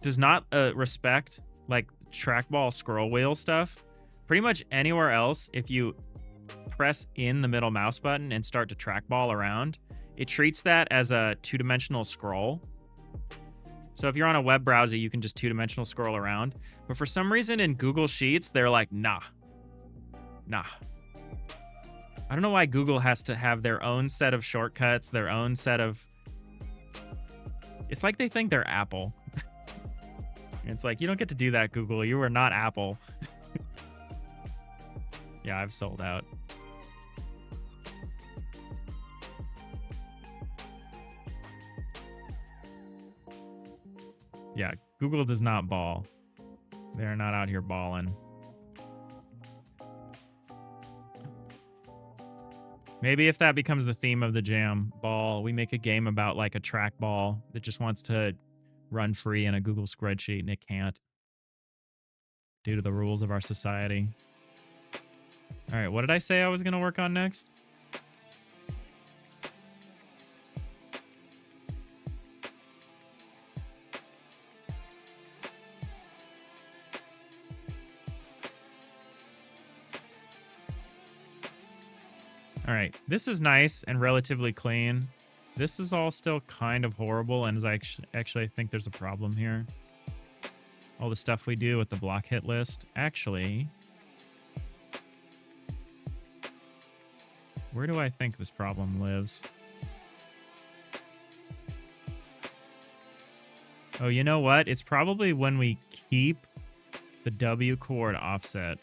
does not respect like trackball scroll wheel stuff. Pretty much anywhere else, if you press in the middle mouse button and start to trackball around, it treats that as a two-dimensional scroll. So if you're on a web browser, you can just two-dimensional scroll around. But for some reason in Google Sheets, they're like, nah. I don't know why Google has to have their own set of shortcuts, their own set of... It's like they think they're Apple. It's like, you don't get to do that, Google. You are not Apple. Yeah, I've sold out. Yeah, Google does not ball. They're not out here balling. Maybe if that becomes the theme of the jam, ball, we make a game about like a trackball that just wants to run free in a Google spreadsheet and it can't due to the rules of our society. All right, what did I say I was going to work on next? All right, this is nice and relatively clean. This is all still kind of horrible, and actually I think there's a problem here. All the stuff we do with the block hit list. Actually, where do I think this problem lives? Oh, you know what? It's probably when we keep the W chord offset.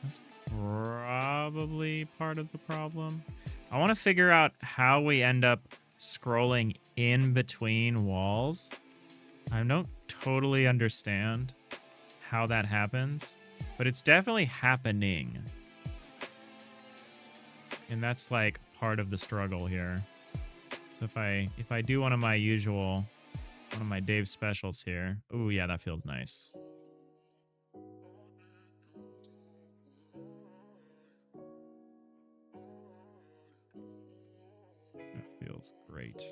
That's probably part of the problem. I want to figure out how we end up scrolling in between walls. I don't totally understand how that happens, but it's definitely happening. And that's like part of the struggle here. So if I do one of my Dave specials here. Ooh, yeah, that feels nice. That feels great.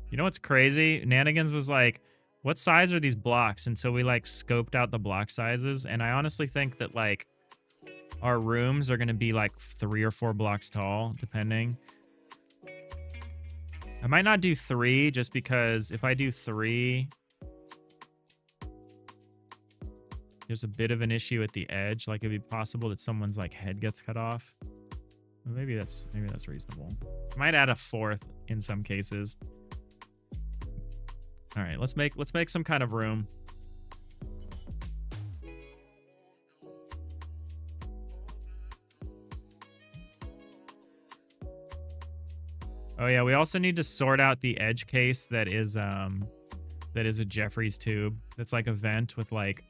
You know what's crazy? Nanigans was like, what size are these blocks? And so we like scoped out the block sizes. And I honestly think that like our rooms are going to be like 3 or 4 blocks tall, depending. I might not do 3 just because if I do 3, there's a bit of an issue at the edge. Like it'd be possible that someone's like head gets cut off. Well, maybe that's reasonable. Might add a 4th in some cases. All right, let's make some kind of room. Oh yeah, we also need to sort out the edge case that is a Jeffrey's tube. That's like a vent with like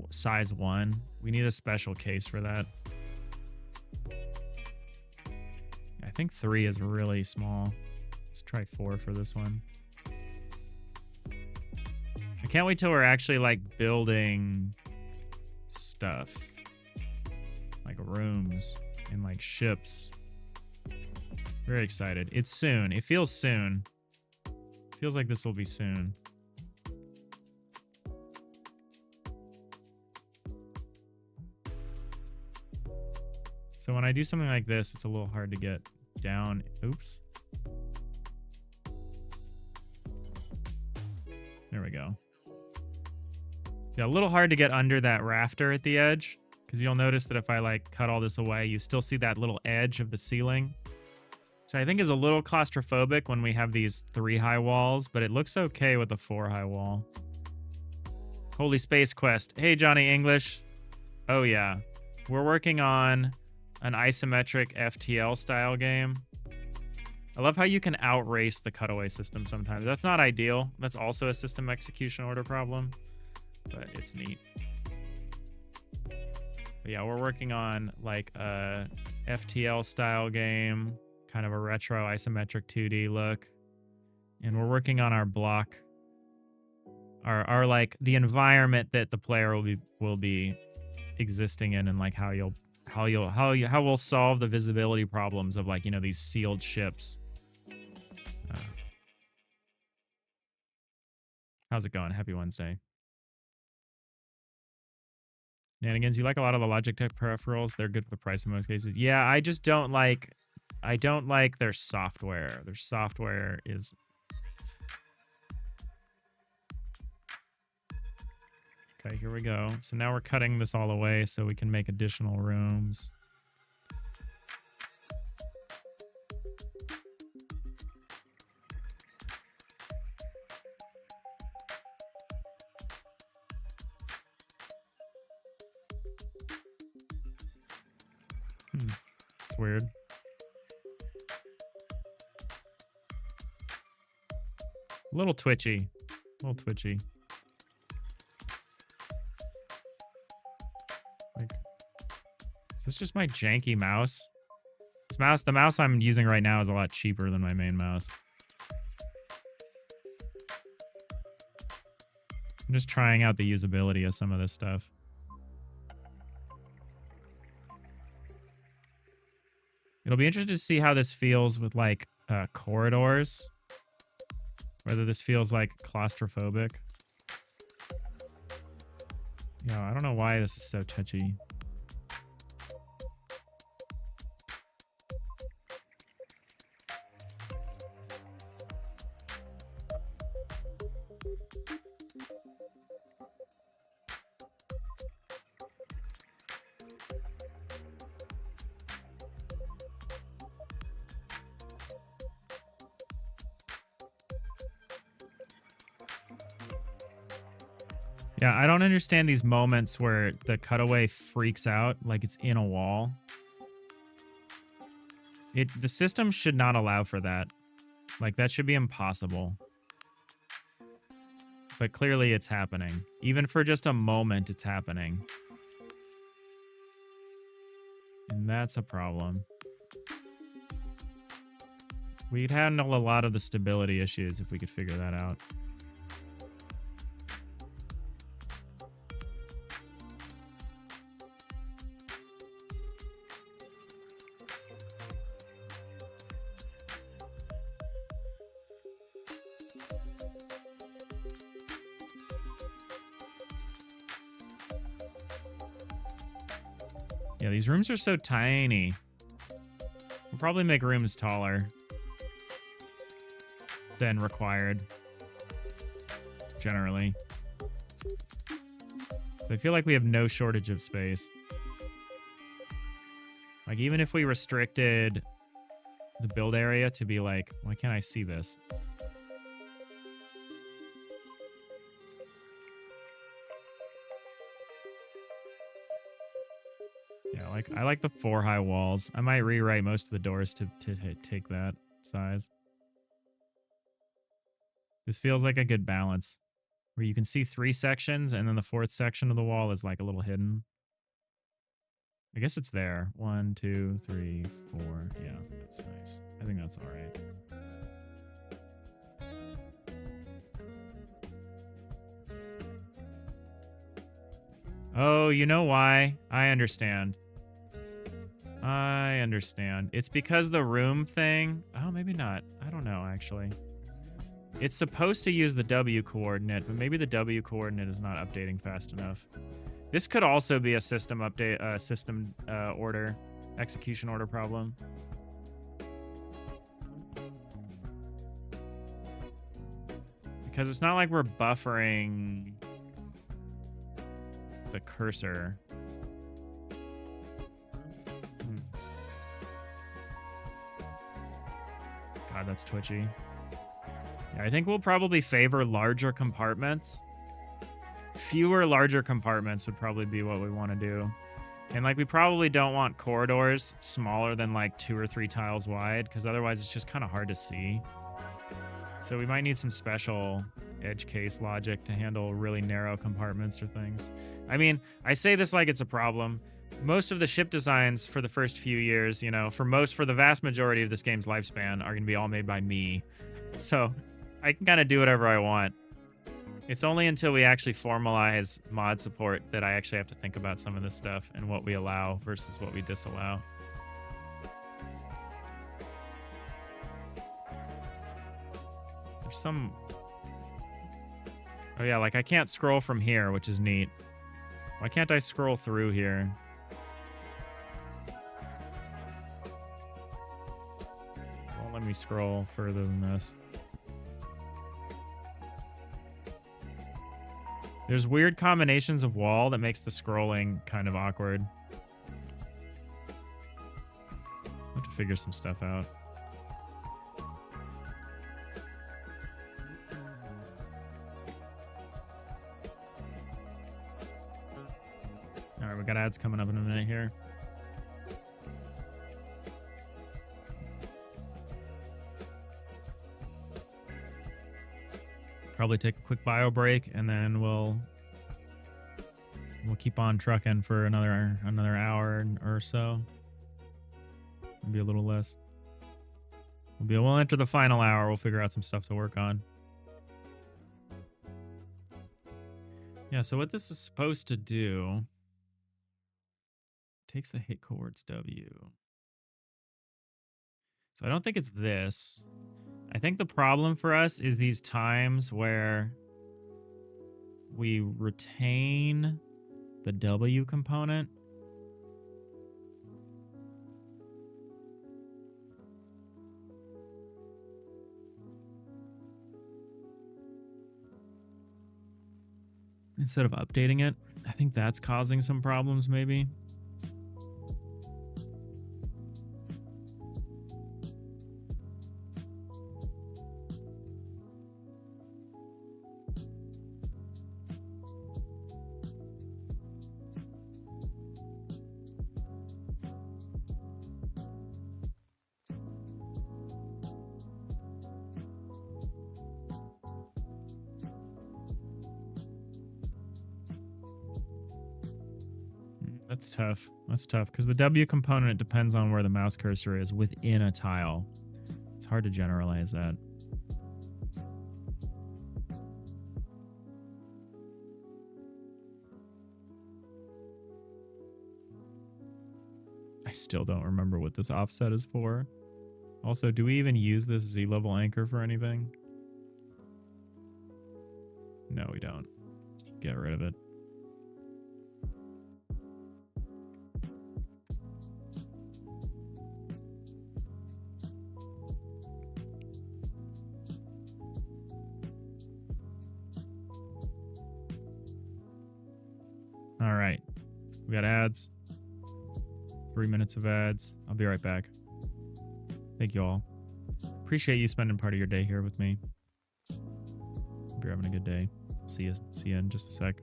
size 1. We need a special case for that. I think 3 is really small. Let's try 4 for this one. I can't wait till we're actually like building stuff. Like rooms and like ships. Very excited. It's soon. It feels soon. Feels like this will be soon. So when I do something like this, it's a little hard to get down. Oops. There we go. Yeah, a little hard to get under that rafter at the edge, because you'll notice that if I like cut all this away, you still see that little edge of the ceiling. Which I think is a little claustrophobic when we have these 3 high walls, but it looks okay with a 4 high wall. Holy Space Quest. Hey, Johnny English. Oh, yeah. We're working on an isometric FTL style game. I love how you can outrace the cutaway system sometimes. That's not ideal. That's also a system execution order problem, but it's neat. But yeah, we're working on like a FTL style game, kind of a retro isometric 2D look. And we're working on our block, our like the environment that the player will be existing in, and like how we'll solve the visibility problems of like, you know, these sealed ships. How's it going? Happy Wednesday. Nanigans, you like a lot of the Logitech peripherals. They're good for the price in most cases. Yeah, I just don't like their software. Their software is... Okay, here we go. So now we're cutting this all away so we can make additional rooms. It's weird. A little twitchy. A little twitchy. Like, is this just my janky mouse? The mouse I'm using right now is a lot cheaper than my main mouse. I'm just trying out the usability of some of this stuff. It'll be interesting to see how this feels with like corridors. Whether this feels like claustrophobic. Yeah, I don't know why this is so touchy. Yeah, I don't understand these moments where the cutaway freaks out like it's in a wall. The system should not allow for that. Like, that should be impossible. But clearly it's happening. Even for just a moment, it's happening. And that's a problem. We'd handle a lot of the stability issues if we could figure that out. Yeah, these rooms are so tiny. We'll probably make rooms taller than required, generally. So I feel like we have no shortage of space. Like, even if we restricted the build area to be like, why can't I see this? Yeah, like, I like the 4 high walls. I might rewrite most of the doors to take that size. This feels like a good balance, where you can see 3 sections, and then the 4th section of the wall is like a little hidden. I guess it's there. 1, 2, 3, 4. Yeah, that's nice. I think that's all right. Oh, you know why? I understand. I understand. It's because the room thing... Oh, maybe not. I don't know, actually. It's supposed to use the W coordinate, but maybe the W coordinate is not updating fast enough. This could also be a system update, order, execution order problem. Because it's not like we're buffering the cursor. God, that's twitchy. Yeah, I think we'll probably favor larger compartments. Fewer larger compartments would probably be what we want to do. And like, we probably don't want corridors smaller than like 2 or 3 tiles wide, because otherwise it's just kind of hard to see. So we might need some special edge case logic to handle really narrow compartments or things. I mean, I say this like it's a problem. Most of the ship designs for the first few years, you know, for the vast majority of this game's lifespan, are going to be all made by me. So I can kind of do whatever I want. It's only until we actually formalize mod support that I actually have to think about some of this stuff and what we allow versus what we disallow. There's some... Oh yeah, like I can't scroll from here, which is neat. Why can't I scroll through here? Won't let me scroll further than this. There's weird combinations of wall that makes the scrolling kind of awkward. I'll have to figure some stuff out. All right, we got ads coming up in a minute here. Probably take a quick bio break, and then we'll keep on trucking for another hour or so. Maybe a little less. We'll enter the final hour. We'll figure out some stuff to work on. Yeah, so what this is supposed to do takes the hit coordinates W. So I don't think it's this. I think the problem for us is these times where we retain the W component. Instead of updating it. I think that's causing some problems, maybe. That's tough. That's tough because the W component, it depends on where the mouse cursor is within a tile. It's hard to generalize that. I still don't remember what this offset is for. Also, do we even use this Z-level anchor for anything? No, we don't. Get rid of it. All right. We got ads. 3 minutes of ads. I'll be right back. Thank you all. Appreciate you spending part of your day here with me. Hope you're having a good day. See you in just a sec.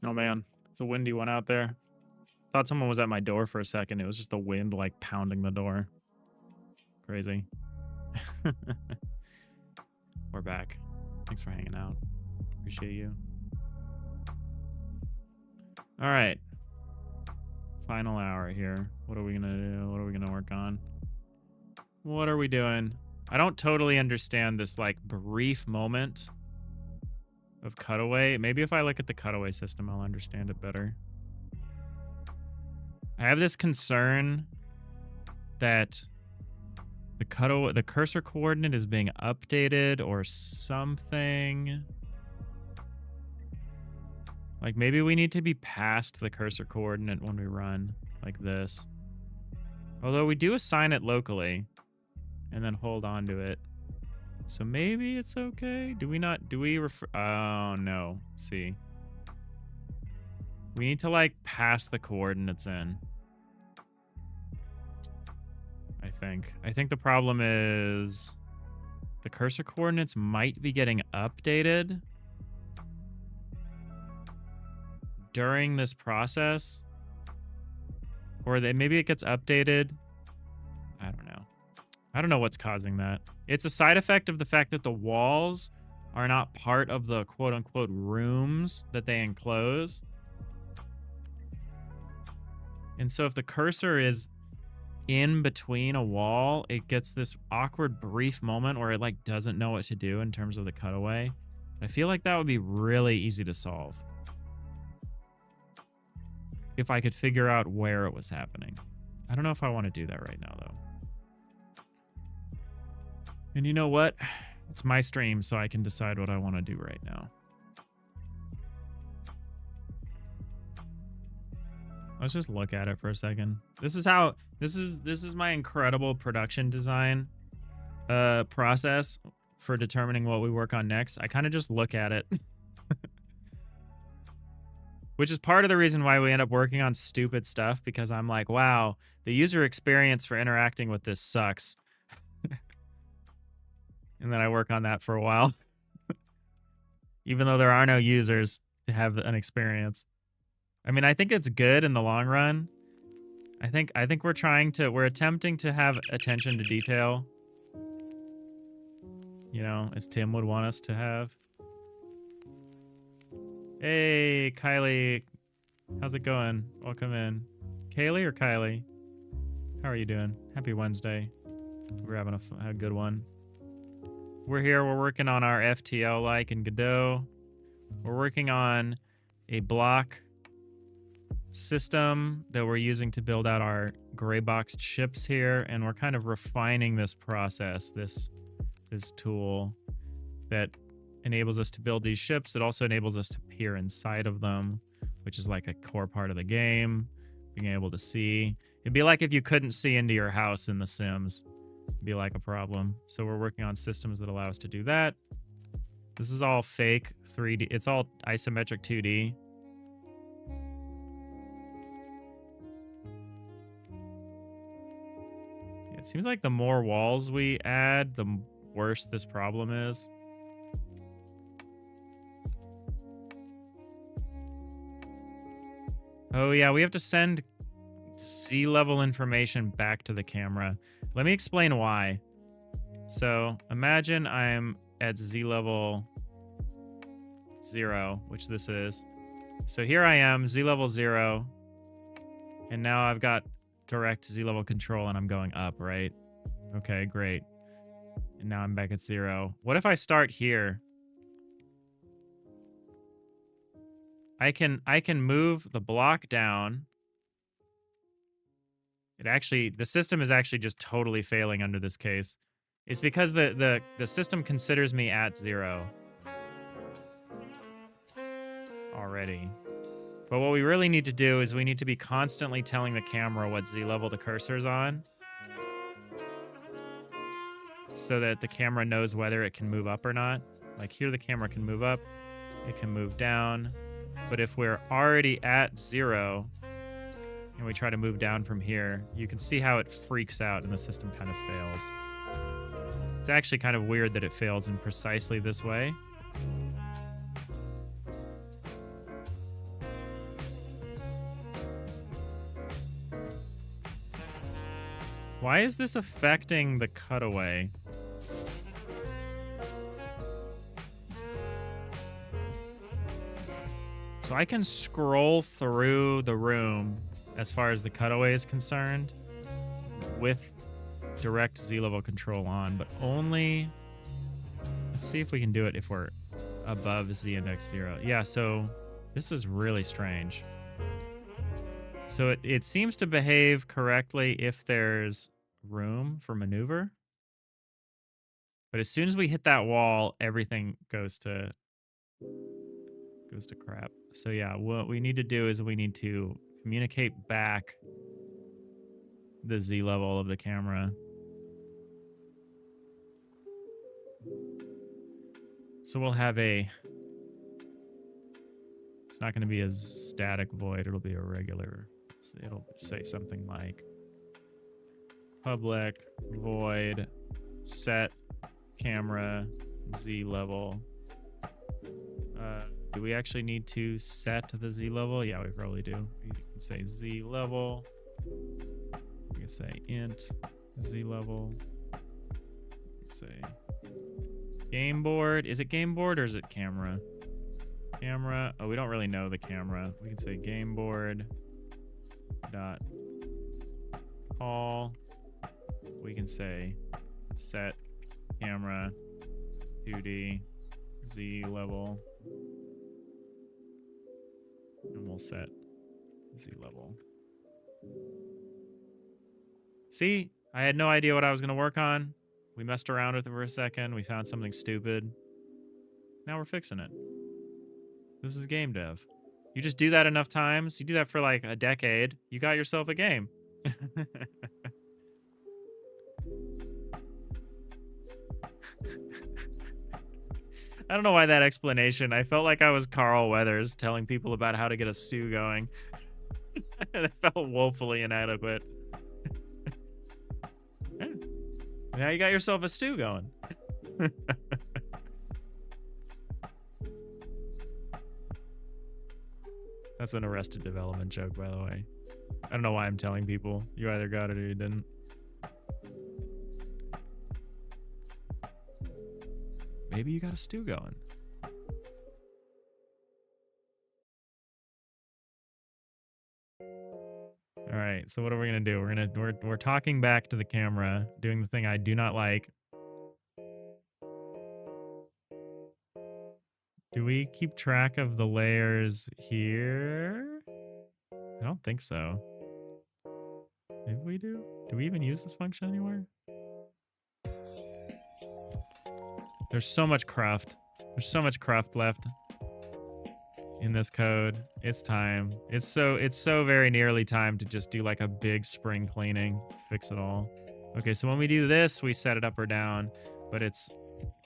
Oh man, it's a windy one out there. Thought someone was at my door for a second. It was just the wind like pounding the door. Crazy. We're back. Thanks for hanging out. Appreciate you. All right. Final hour here. What are we gonna do? What are we gonna work on? What are we doing? I don't totally understand this like brief moment of cutaway. Maybe if I look at the cutaway system, I'll understand it better. I have this concern that the cursor coordinate is being updated or something. Like maybe we need to be past the cursor coordinate when we run like this. Although we do assign it locally and then hold on to it. So maybe it's okay. Do we refer? Oh no. See. We need to like pass the coordinates in. I think the problem is the cursor coordinates might be getting updated during this process. Or maybe it gets updated. I don't know. I don't know what's causing that. It's a side effect of the fact that the walls are not part of the quote-unquote rooms that they enclose. And so if the cursor is in between a wall, it gets this awkward brief moment where it like doesn't know what to do in terms of the cutaway. I feel like that would be really easy to solve if I could figure out where it was happening. I don't know if I want to do that right now though. And you know what? It's my stream, so I can decide what I want to do right now. Let's just look at it for a second. This is my incredible production design process for determining what we work on next. I kind of just look at it. Which is part of the reason why we end up working on stupid stuff, because I'm like, wow, the user experience for interacting with this sucks. And then I work on that for a while. Even though there are no users to have an experience. I mean, I think it's good in the long run. I think we're attempting to have attention to detail. You know, as Tim would want us to have. Hey, Kylie. How's it going? Welcome in. Kaylee or Kylie? How are you doing? Happy Wednesday. We're having a good one. We're here. We're working on our FTL-like in Godot. We're working on a block system that we're using to build out our gray boxed ships here, and we're kind of refining this process, this tool that enables us to build these ships. It also enables us to peer inside of them, which is like a core part of the game, being able to see. It'd be like if you couldn't see into your house in The Sims. It'd be like a problem. So we're working on systems that allow us to do that. This is all fake 3D. It's all isometric 2D. It seems like the more walls we add, the worse this problem is. Oh yeah, we have to send sea level information back to the camera. Let me explain why. So imagine I'm at Z level 0, which this is. So here I am, Z level 0. And now I've got direct Z level control and I'm going up, right? Okay, great. And now I'm back at 0. What if I start here? I can move the block down. The system is actually just totally failing under this case. It's because the system considers me at 0 already. But what we really need to do is we need to be constantly telling the camera what Z level the cursor's on, so that the camera knows whether it can move up or not. Like here the camera can move up, it can move down. But if we're already at 0 and we try to move down from here, you can see how it freaks out and the system kind of fails. It's actually kind of weird that it fails in precisely this way. Why is this affecting the cutaway? So I can scroll through the room as far as the cutaway is concerned with direct Z level control on, but only, let's see if we can do it if we're above Z index 0. Yeah, so this is really strange. So it seems to behave correctly if there's room for maneuver. But as soon as we hit that wall, everything goes to goes to crap. So yeah, what we need to do is we need to communicate back the Z level of the camera. So we'll have a, it's not going to be a static void, it'll be a regular, it'll say something like public void set camera Z level. Do we actually need to set the Z level? Yeah, we probably do. We can say Z level. We can say int Z level. We can say game board. Is it game board or is it camera? Camera. Oh, we don't really know the camera. We can say game board dot call. We can say set camera 2D Z level. And we'll set Z level. See, I had no idea what I was going to work on. We messed around with it for a second. We found something stupid. Now we're fixing it. This is game dev. You just do that enough times. You do that for like a decade. You got yourself a game. I don't know why that explanation. I felt like I was Carl Weathers telling people about how to get a stew going. It felt woefully inadequate. Yeah. Now you got yourself a stew going. That's an Arrested Development joke, by the way. I don't know why I'm telling people. You either got it or you didn't. Maybe you got a stew going. All right, so what are we gonna do? We're talking back to the camera, doing the thing I do not like. Do we keep track of the layers here? I don't think so. Maybe we do? Do we even use this function anywhere? There's so much cruft. There's so much cruft left in this code. It's time. It's so very nearly time to just do like a big spring cleaning, fix it all. Okay, so when we do this, we set it up or down, but it's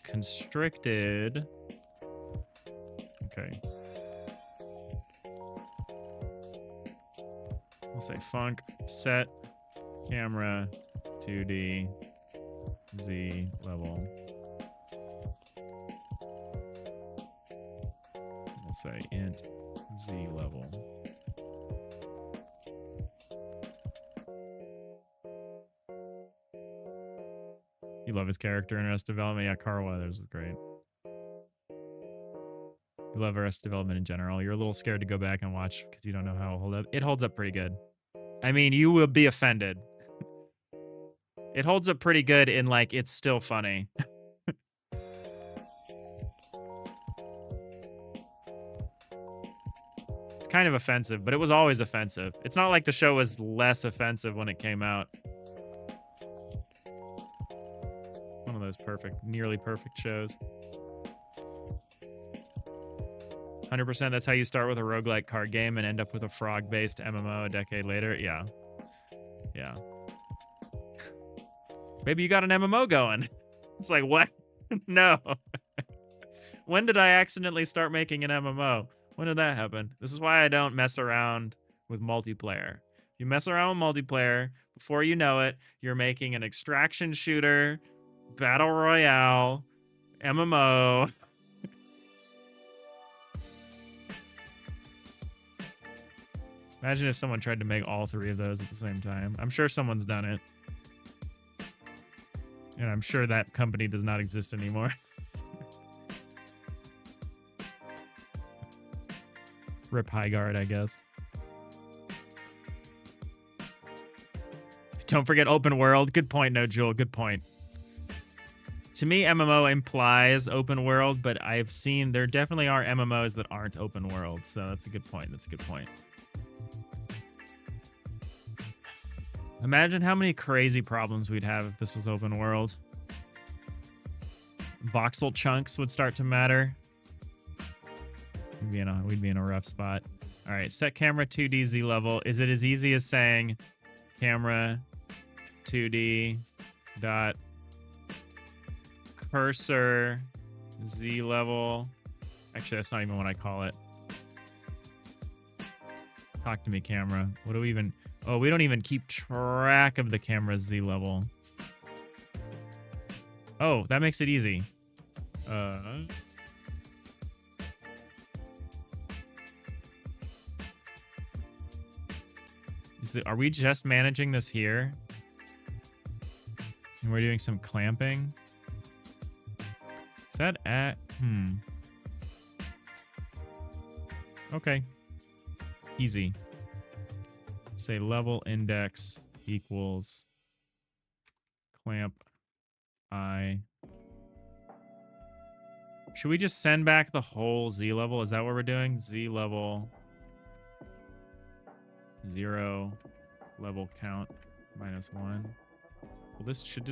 constricted. Okay. We'll say func set camera 2D Z level. We'll say int Z level. You love his character in Arrested Development? Yeah, Carl Weathers is great. You love Arrested Development in general. You're a little scared to go back and watch because you don't know how it'll hold up. It holds up pretty good. I mean, you will be offended. It holds up pretty good in like, it's still funny. It's kind of offensive, but it was always offensive. It's not like the show was less offensive when it came out. One of those perfect, nearly perfect shows. 100% that's how you start with a roguelike card game and end up with a frog-based MMO a decade later? Yeah. Yeah. Maybe you got an MMO going. It's like, what? No. When did I accidentally start making an MMO? When did that happen? This is why I don't mess around with multiplayer. If you mess around with multiplayer, before you know it, you're making an extraction shooter, battle royale, MMO. Imagine if someone tried to make all three of those at the same time. I'm sure someone's done it. And I'm sure that company does not exist anymore. Rip Highguard, I guess. Don't forget open world. Good point, No Jewel. Good point. To me, MMO implies open world, but I've seen there definitely are MMOs that aren't open world. So that's a good point. That's a good point. Imagine how many crazy problems we'd have if this was open world. Voxel chunks would start to matter. we'd be in a rough spot. All right, set camera 2D Z level. Is it as easy as saying camera 2D dot cursor Z level? Actually, that's not even what I call it. Talk to me, camera. What do we even... Oh, we don't even keep track of the camera's Z level. Oh, that makes it easy. Are we just managing this here? And we're doing some clamping? Is that at... Okay. Easy. Say level index equals clamp I. Should we just send back the whole Z level? Is that what we're doing? Z level 0 level count -1. Well, should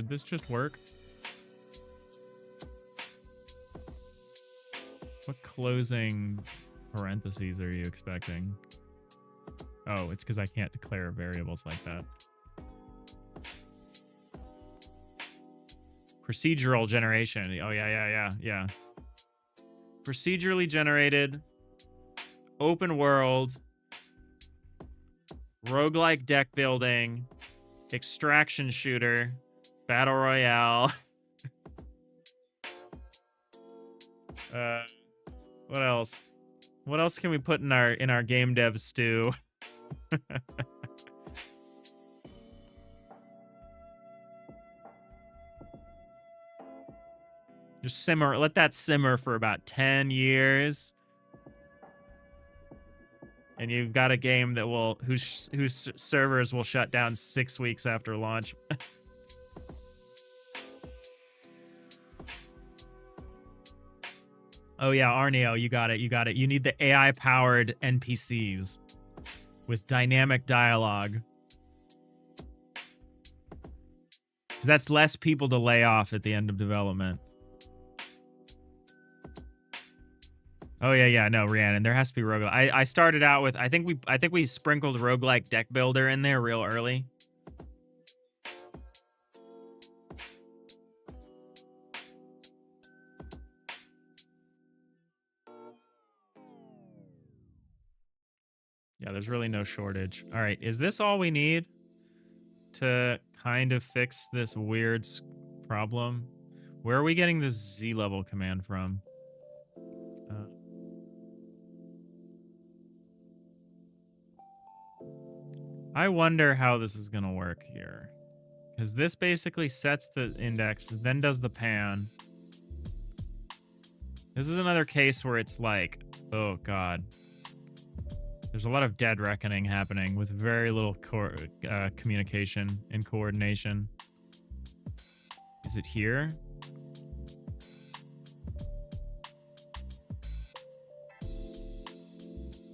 this just work? What closing parentheses are you expecting? Oh, it's because I can't declare variables like that. Procedural generation. Oh, yeah. Procedurally generated, open world, roguelike deck building, extraction shooter, battle royale. What else? What else can we put in our game dev stew? Just simmer. Let that simmer for about 10 years. And you've got a game that whose servers will shut down 6 weeks after launch. Oh yeah, Arneo, you got it. You need the AI-powered NPCs with dynamic dialogue. 'Cause that's less people to lay off at the end of development. Oh yeah, no, Rhiannon, there has to be roguelike. I started out with I think we sprinkled roguelike deck builder in there real early. Yeah, there's really no shortage. All right, is this all we need to kind of fix this weird problem? Where are we getting this Z level command from? I wonder how this is going to work here. Because this basically sets the index, then does the pan. This is another case where it's like, oh god. There's a lot of dead reckoning happening with very little communication and coordination. Is it here?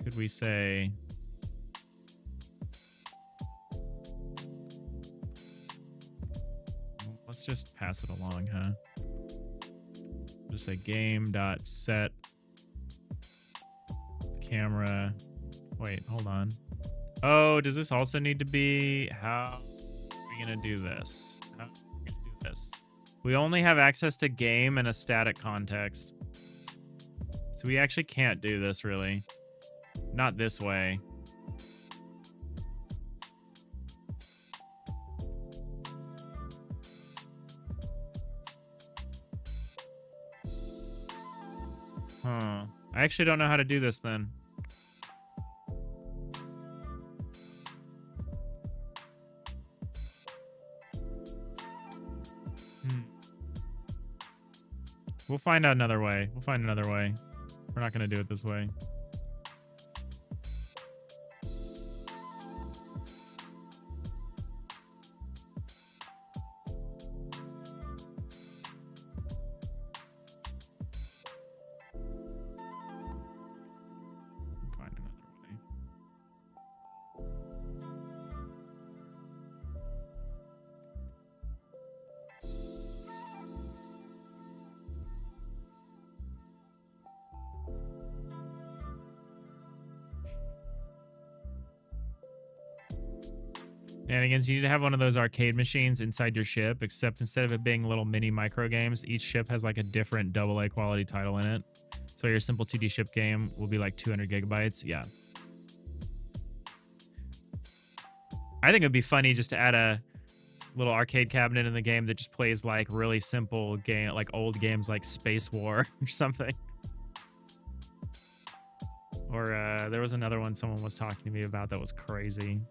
Could we say... Let's just pass it along, huh? Just say game.set camera. Wait, hold on. Oh, does this also need to be... How are we going to do this? How are we going to do this? We only have access to game and a static context. So we actually can't do this, really. Not this way. Huh. I actually don't know how to do this then. We'll find out another way. We'll find another way. We're not going to do it this way. We'll find another way. And again, so you need to have one of those arcade machines inside your ship, except instead of it being little mini micro games, each ship has like a different AA quality title in it. So your simple 2D ship game will be like 200 gigabytes. Yeah. I think it'd be funny just to add a little arcade cabinet in the game that just plays like really simple game, like old games like Space War or something. Or there was another one someone was talking to me about that was crazy.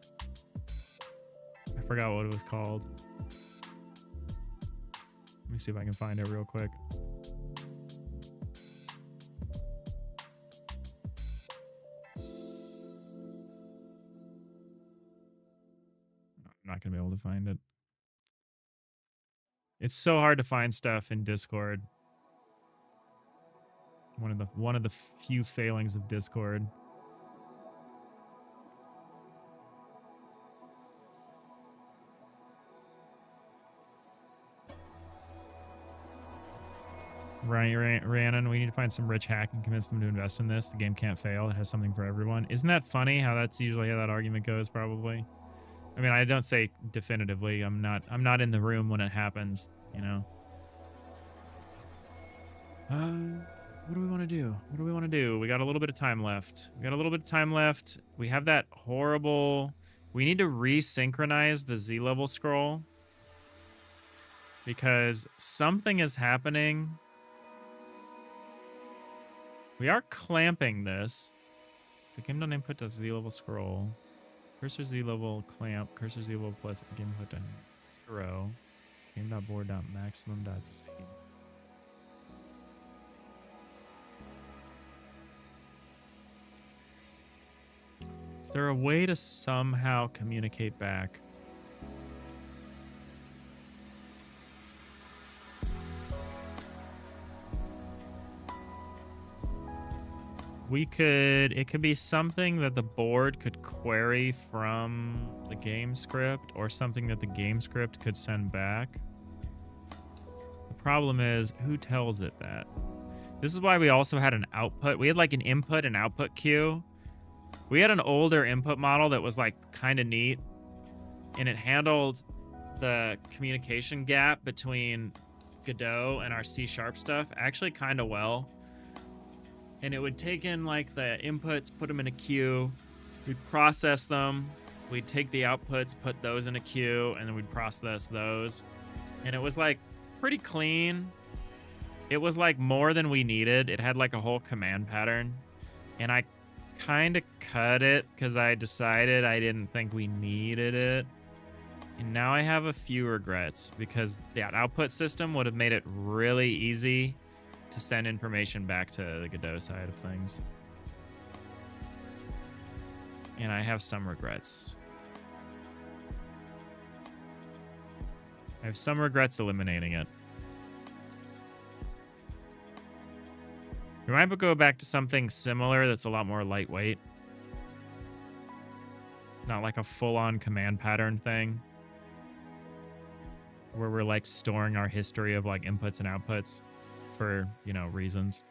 I forgot what it was called. Let me see if I can find it real quick. I'm not gonna be able to find it. It's so hard to find stuff in Discord. One of the few failings of Discord. Rhiannon, we need to find some rich hack and convince them to invest in this. The game can't fail. It has something for everyone. Isn't that funny how that's usually how that argument goes, probably? I mean, I don't say definitively. I'm not in the room when it happens, you know? What do we want to do? What do we want to do? We got a little bit of time left. We have that horrible... We need to resynchronize the Z-level scroll. Because something is happening. We are clamping this. So game.input to Z-level scroll. Cursor Z-level clamp. Cursor Z-level plus input to 0. Game.board.maximum.z. Is there a way to somehow communicate back? It could be something that the board could query from the game script or something that the game script could send back. The problem is, who tells it that? This is why we also had an output. We had like an input and output queue. We had an older input model that was like kind of neat, and it handled the communication gap between Godot and our C# stuff actually kind of well. And it would take in like the inputs, put them in a queue, we'd process them, we'd take the outputs, put those in a queue, and then we'd process those. And it was like pretty clean. It was like more than we needed. It had like a whole command pattern. And I kind of cut it because I decided I didn't think we needed it. And now I have a few regrets because that output system would have made it really easy to send information back to the Godot side of things. And I have some regrets. I have some regrets eliminating it. We might go back to something similar that's a lot more lightweight. Not like a full-on command pattern thing. Where we're like storing our history of like inputs and outputs for, you know, reasons.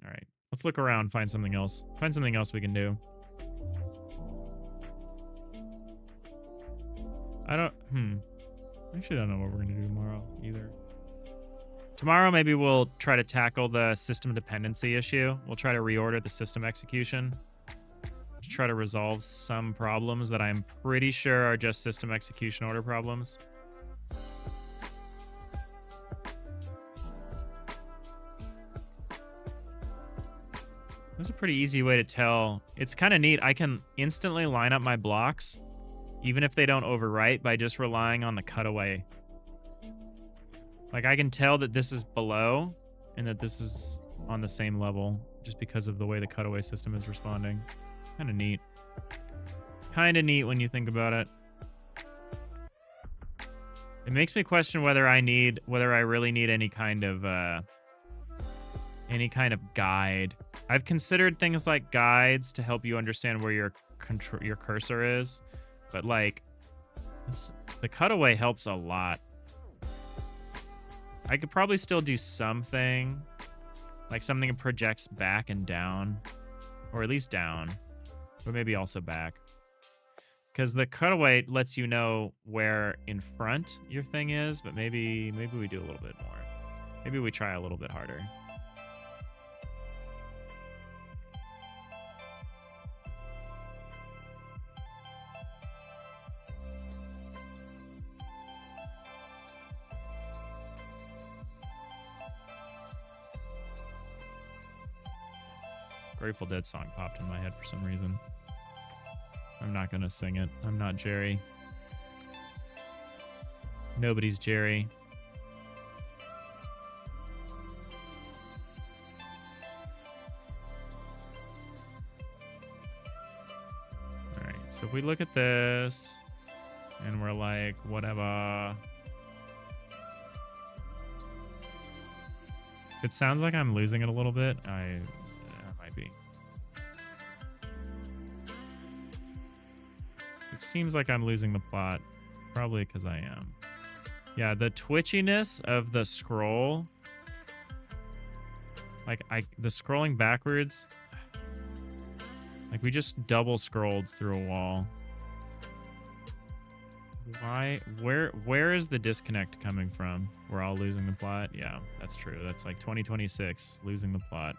All right, let's look around, find something else. Find something else we can do. Actually don't know what we're gonna do tomorrow either. Tomorrow, maybe we'll try to tackle the system dependency issue. We'll try to reorder the system execution to try to resolve some problems that I'm pretty sure are just system execution order problems. That's a pretty easy way to tell. It's kind of neat. I can instantly line up my blocks, even if they don't overwrite, by just relying on the cutaway. Like, I can tell that this is below and that this is on the same level just because of the way the cutaway system is responding. Kind of neat. Kind of neat when you think about it. It makes me question whether I really need any kind of guide. I've considered things like guides to help you understand where your cursor is, but like the cutaway helps a lot. I could probably still do something, like something that projects back and down, or at least down, but maybe also back. Because the cutaway lets you know where in front your thing is, but maybe we do a little bit more. Maybe we try a little bit harder. Grateful Dead song popped in my head for some reason. I'm not gonna sing it. I'm not Jerry. Nobody's Jerry. Alright, so if we look at this and we're like, whatever. If it sounds like I'm losing it a little bit, I might be. It seems like I'm losing the plot. Probably because I am. Yeah, the twitchiness of the scroll. Like, the scrolling backwards. Like, we just double scrolled through a wall. Why? Where is the disconnect coming from? We're all losing the plot? Yeah, that's true. That's like 2026, losing the plot.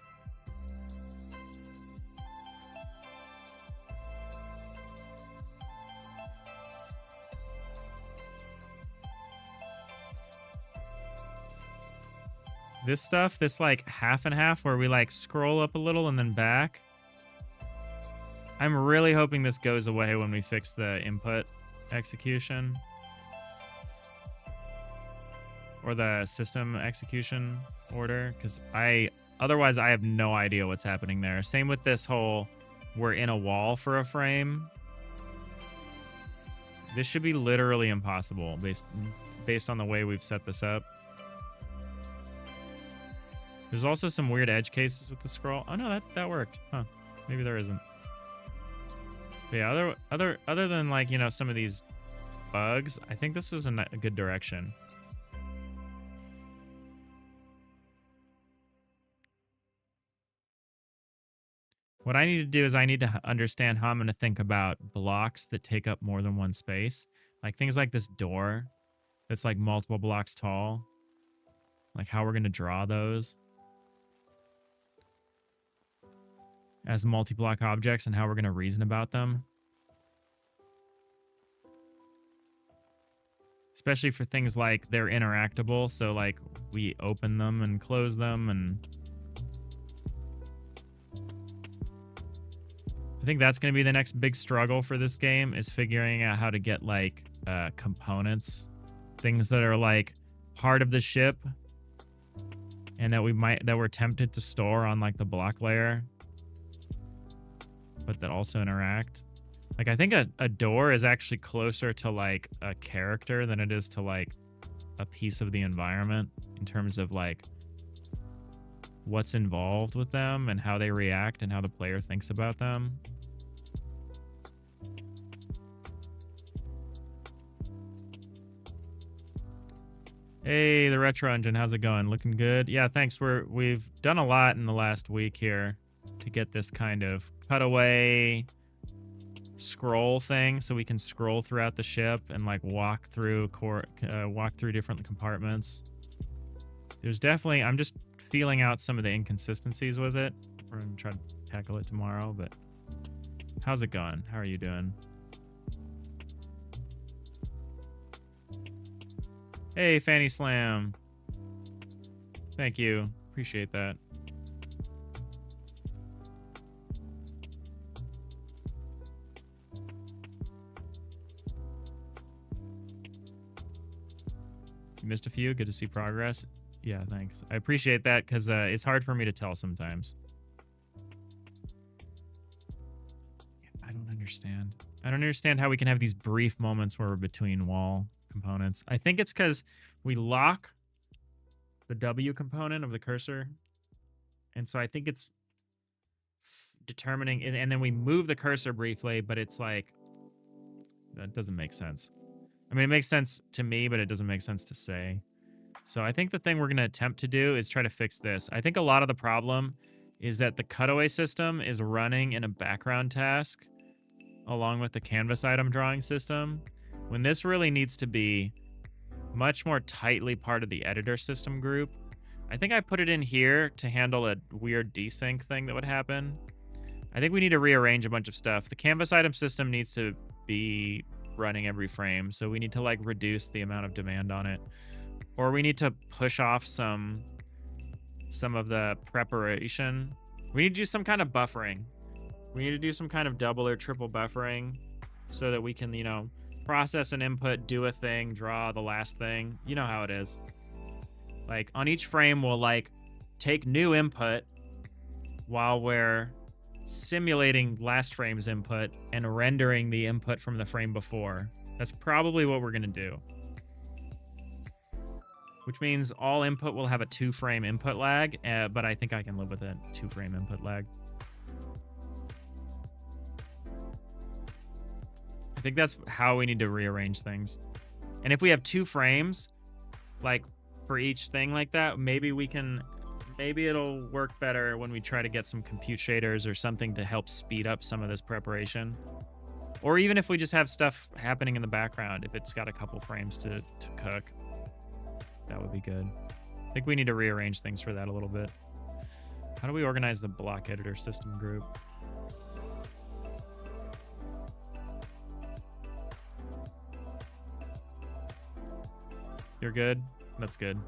This stuff, this like half and half where we like scroll up a little and then back. I'm really hoping this goes away when we fix the input execution. Or the system execution order. Because otherwise I have no idea what's happening there. Same with this whole, we're in a wall for a frame. This should be literally impossible based on the way we've set this up. There's also some weird edge cases with the scroll. Oh no, that worked. Huh. Maybe there isn't. But yeah, other than like, you know, some of these bugs, I think this is a good direction. What I need to do is I need to understand how I'm going to think about blocks that take up more than one space. Like things like this door that's like multiple blocks tall. Like how we're going to draw those as multi-block objects and how we're going to reason about them. Especially for things like they're interactable. So like we open them and close them, and I think that's going to be the next big struggle for this game, is figuring out how to get like components, things that are like part of the ship and that we're tempted to store on like the block layer, but that also interact. Like I think a door is actually closer to like a character than it is to like a piece of the environment in terms of like what's involved with them and how they react and how the player thinks about them. Hey, the Retro Engine, how's it going? Looking good? Yeah, thanks. We've done a lot in the last week here to get this kind of cutaway scroll thing, so we can scroll throughout the ship and like walk through different compartments. There's definitely, I'm just feeling out some of the inconsistencies with it. We're gonna try to tackle it tomorrow, but how's it going? How are you doing? Hey, Fanny Slam. Thank you. Appreciate that. You missed a few. Good to see progress. Yeah, thanks. I appreciate that because it's hard for me to tell sometimes. I don't understand. I don't understand how we can have these brief moments where we're between wall components. I think it's because we lock the W component of the cursor. And so I think it's determining, and then we move the cursor briefly, but it's like, that doesn't make sense. I mean, it makes sense to me, but it doesn't make sense to say. So I think the thing we're going to attempt to do is try to fix this. I think a lot of the problem is that the cutaway system is running in a background task along with the canvas item drawing system, when this really needs to be much more tightly part of the editor system group. I think I put it in here to handle a weird desync thing that would happen. I think we need to rearrange a bunch of stuff. The canvas item system needs to be running every frame, so we need to like reduce the amount of demand on it. Or we need to push off some of the preparation. We need to do some kind of buffering. We need to do some kind of double or triple buffering so that we can, you know, process an input, do a thing, draw the last thing. You know how it is. Like on each frame, we'll like take new input while we're simulating last frame's input and rendering the input from the frame before. That's probably what we're going to do. Which means all input will have a 2-frame input lag, but I think I can live with a 2-frame input lag. I think that's how we need to rearrange things. And if we have 2 frames, like for each thing like that, maybe it'll work better when we try to get some compute shaders or something to help speed up some of this preparation. Or even if we just have stuff happening in the background, if it's got a couple frames to cook, that would be good. I think we need to rearrange things for that a little bit. How do we organize the block editor system group? You're good? That's good.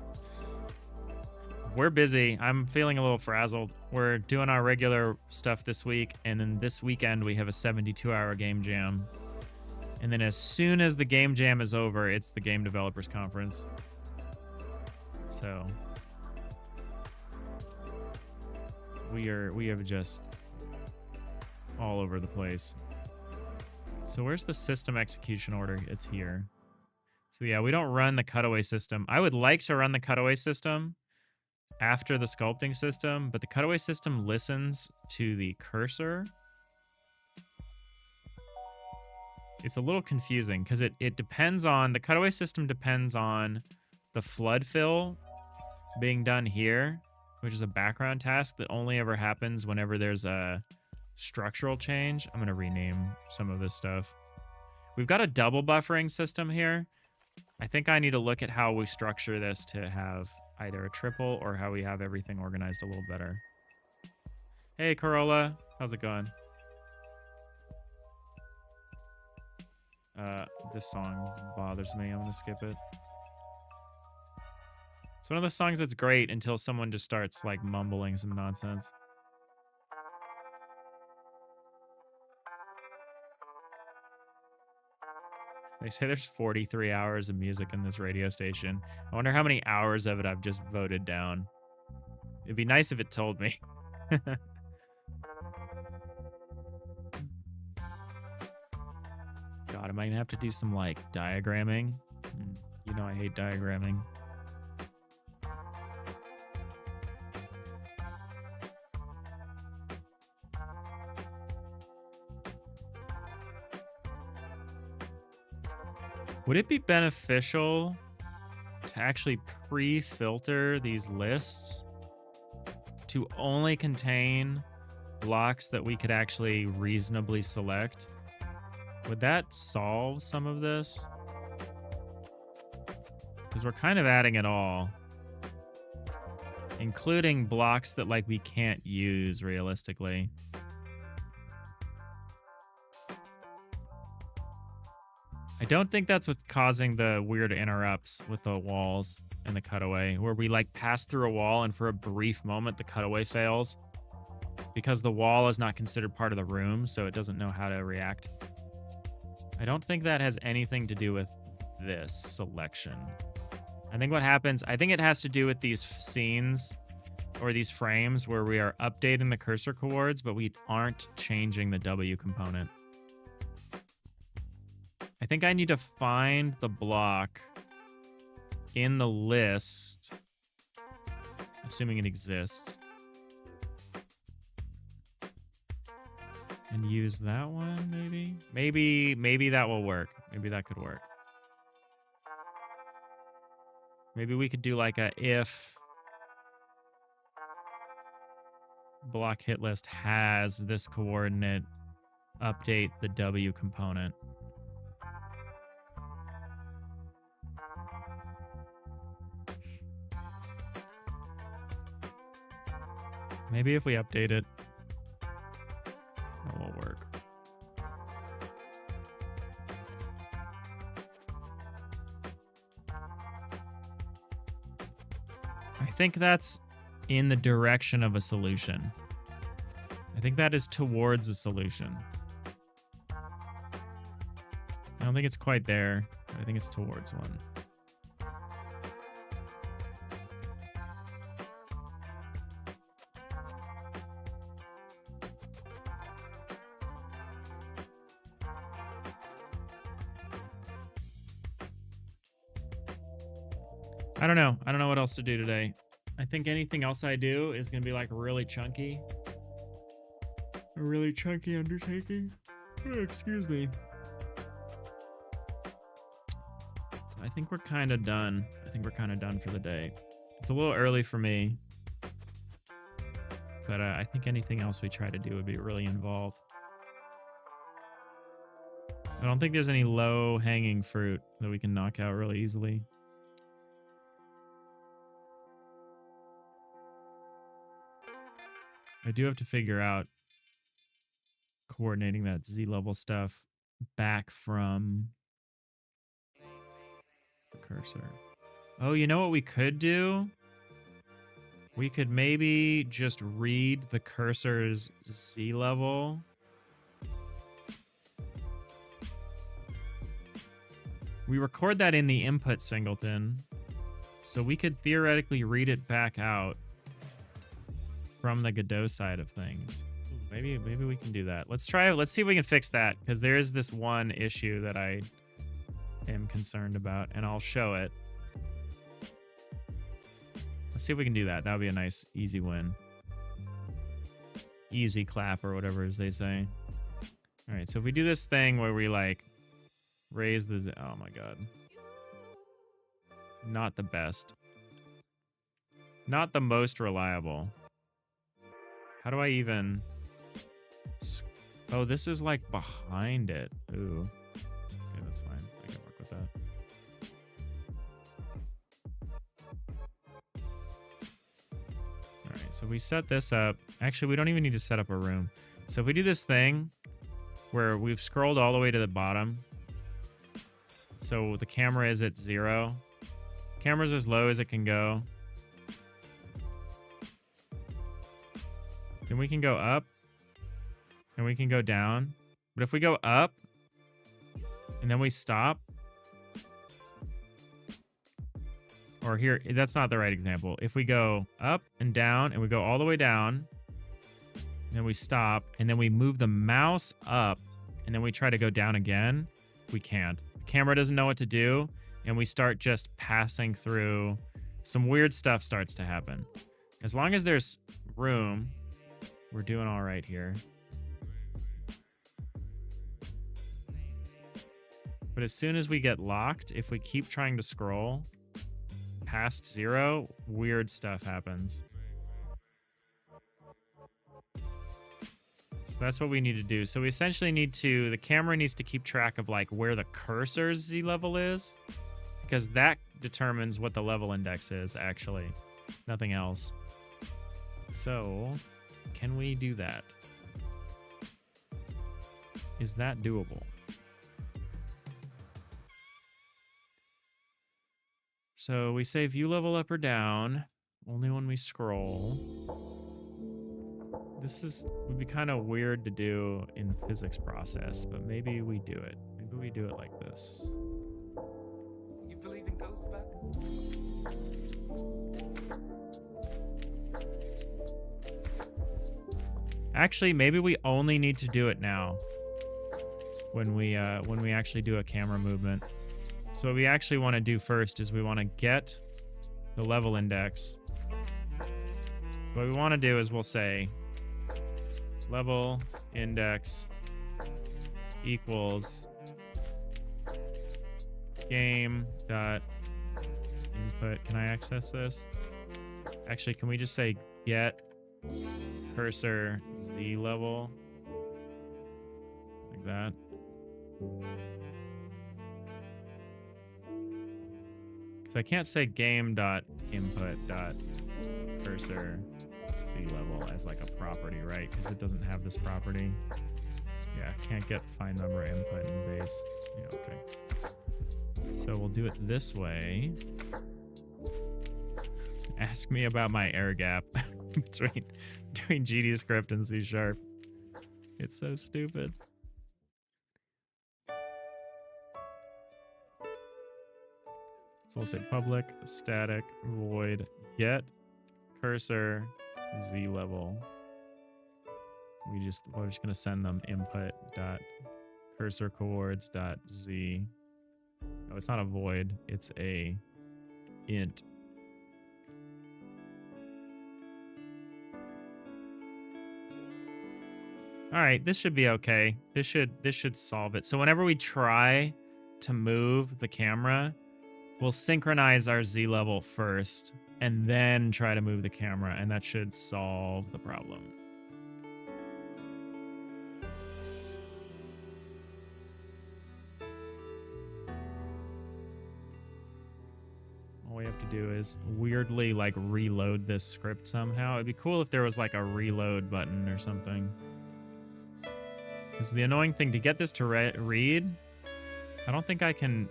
We're busy. I'm feeling a little frazzled. We're doing our regular stuff this week, and then this weekend we have a 72-hour game jam. And then as soon as the game jam is over, it's the Game Developers Conference. So we are just all over the place. So where's the system execution order? It's here. So yeah, we don't run the cutaway system. I would like to run the cutaway system after the sculpting system, but the cutaway system listens to the cursor. It's a little confusing because it depends on, the cutaway system depends on the flood fill being done here, which is a background task that only ever happens whenever there's a structural change. I'm going to rename some of this stuff. We've got a double buffering system here. I think I need to look at how we structure this to have either a triple or how we have everything organized a little better. Hey, Corolla. How's it going? This song bothers me. I'm going to skip it. It's one of those songs that's great until someone just starts like mumbling some nonsense. They say there's 43 hours of music in this radio station. I wonder how many hours of it I've just voted down. It'd be nice if it told me. God, am I gonna have to do some like diagramming? You know I hate diagramming. Would it be beneficial to actually pre-filter these lists to only contain blocks that we could actually reasonably select? Would that solve some of this? Because we're kind of adding it all, including blocks that like we can't use realistically. I don't think that's what's causing the weird interrupts with the walls and the cutaway, where we like pass through a wall and for a brief moment the cutaway fails because the wall is not considered part of the room, so it doesn't know how to react. I don't think that has anything to do with this selection. I think what happens, I think it has to do with these scenes or these frames where we are updating the cursor coords, but we aren't changing the W component. I think I need to find the block in the list, assuming it exists, and use that one, maybe? Maybe that will work. Maybe that could work. Maybe we could do like a if block hit list has this coordinate, update the W component. Maybe if we update it, it will work. I think that's in the direction of a solution. I think that is towards a solution. I don't think it's quite there, but I think it's towards one. I don't know. I don't know what else to do today. I think anything else I do is going to be like really chunky. A really chunky undertaking. Oh, excuse me. I think we're kind of done. I think we're kind of done for the day. It's a little early for me. But I think anything else we try to do would be really involved. I don't think there's any low-hanging fruit that we can knock out really easily. I do have to figure out coordinating that Z-level stuff back from the cursor. Oh, you know what we could do? We could maybe just read the cursor's Z-level. We record that in the input singleton, so we could theoretically read it back out from the Godot side of things. Maybe we can do that. Let's try it. Let's see if we can fix that, because there is this one issue that I am concerned about, and I'll show it. Let's see if we can do that. That would be a nice, easy win. Easy clap or whatever, as they say. All right, so if we do this thing where we like raise the... Oh my god. Not the best. Not the most reliable. How do I even... Oh, this is like behind it. Ooh. Okay, that's fine. I can work with that. Alright, so we set this up. Actually, we don't even need to set up a room. So if we do this thing where we've scrolled all the way to the bottom, so the camera is at 0. Camera's as low as it can go. Then we can go up, and we can go down. But if we go up, and then we stop, or here, that's not the right example. If we go up and down, and we go all the way down, and then we stop, and then we move the mouse up, and then we try to go down again, we can't. The camera doesn't know what to do, and we start just passing through. Some weird stuff starts to happen. As long as there's room, we're doing all right here. But as soon as we get locked, if we keep trying to scroll past 0, weird stuff happens. So that's what we need to do. So we essentially need to, the camera needs to keep track of like where the cursor's Z level is, because that determines what the level index is actually, nothing else. So can we do that? Is that doable? So we say view level up or down only when we scroll. This would be kind of weird to do in physics process, but maybe we do it. Maybe we do it like this. You believe in ghosts, Buck? Actually, maybe we only need to do it now when we actually do a camera movement. So what we actually want to do first is we want to get the level index. What we want to do is we'll say level index equals game dot input. Can I access this? Actually, can we just say get cursor Z level? Like that. Because I can't say game.input.cursor Z level as like a property, right? Because it doesn't have this property. Yeah, can't get find number input in base. Yeah, okay. So we'll do it this way. Ask me about my air gap between GDScript and C#. It's so stupid. So we'll say public static void get cursor Z level. We're just gonna send them input dot cursor coords dot Z. No, it's not a void, it's a int. All right, this should be okay. This should solve it. So whenever we try to move the camera, we'll synchronize our Z level first and then try to move the camera, and that should solve the problem. All we have to do is weirdly like reload this script somehow. It'd be cool if there was like a reload button or something. Because the annoying thing, to get this to read, I don't think I can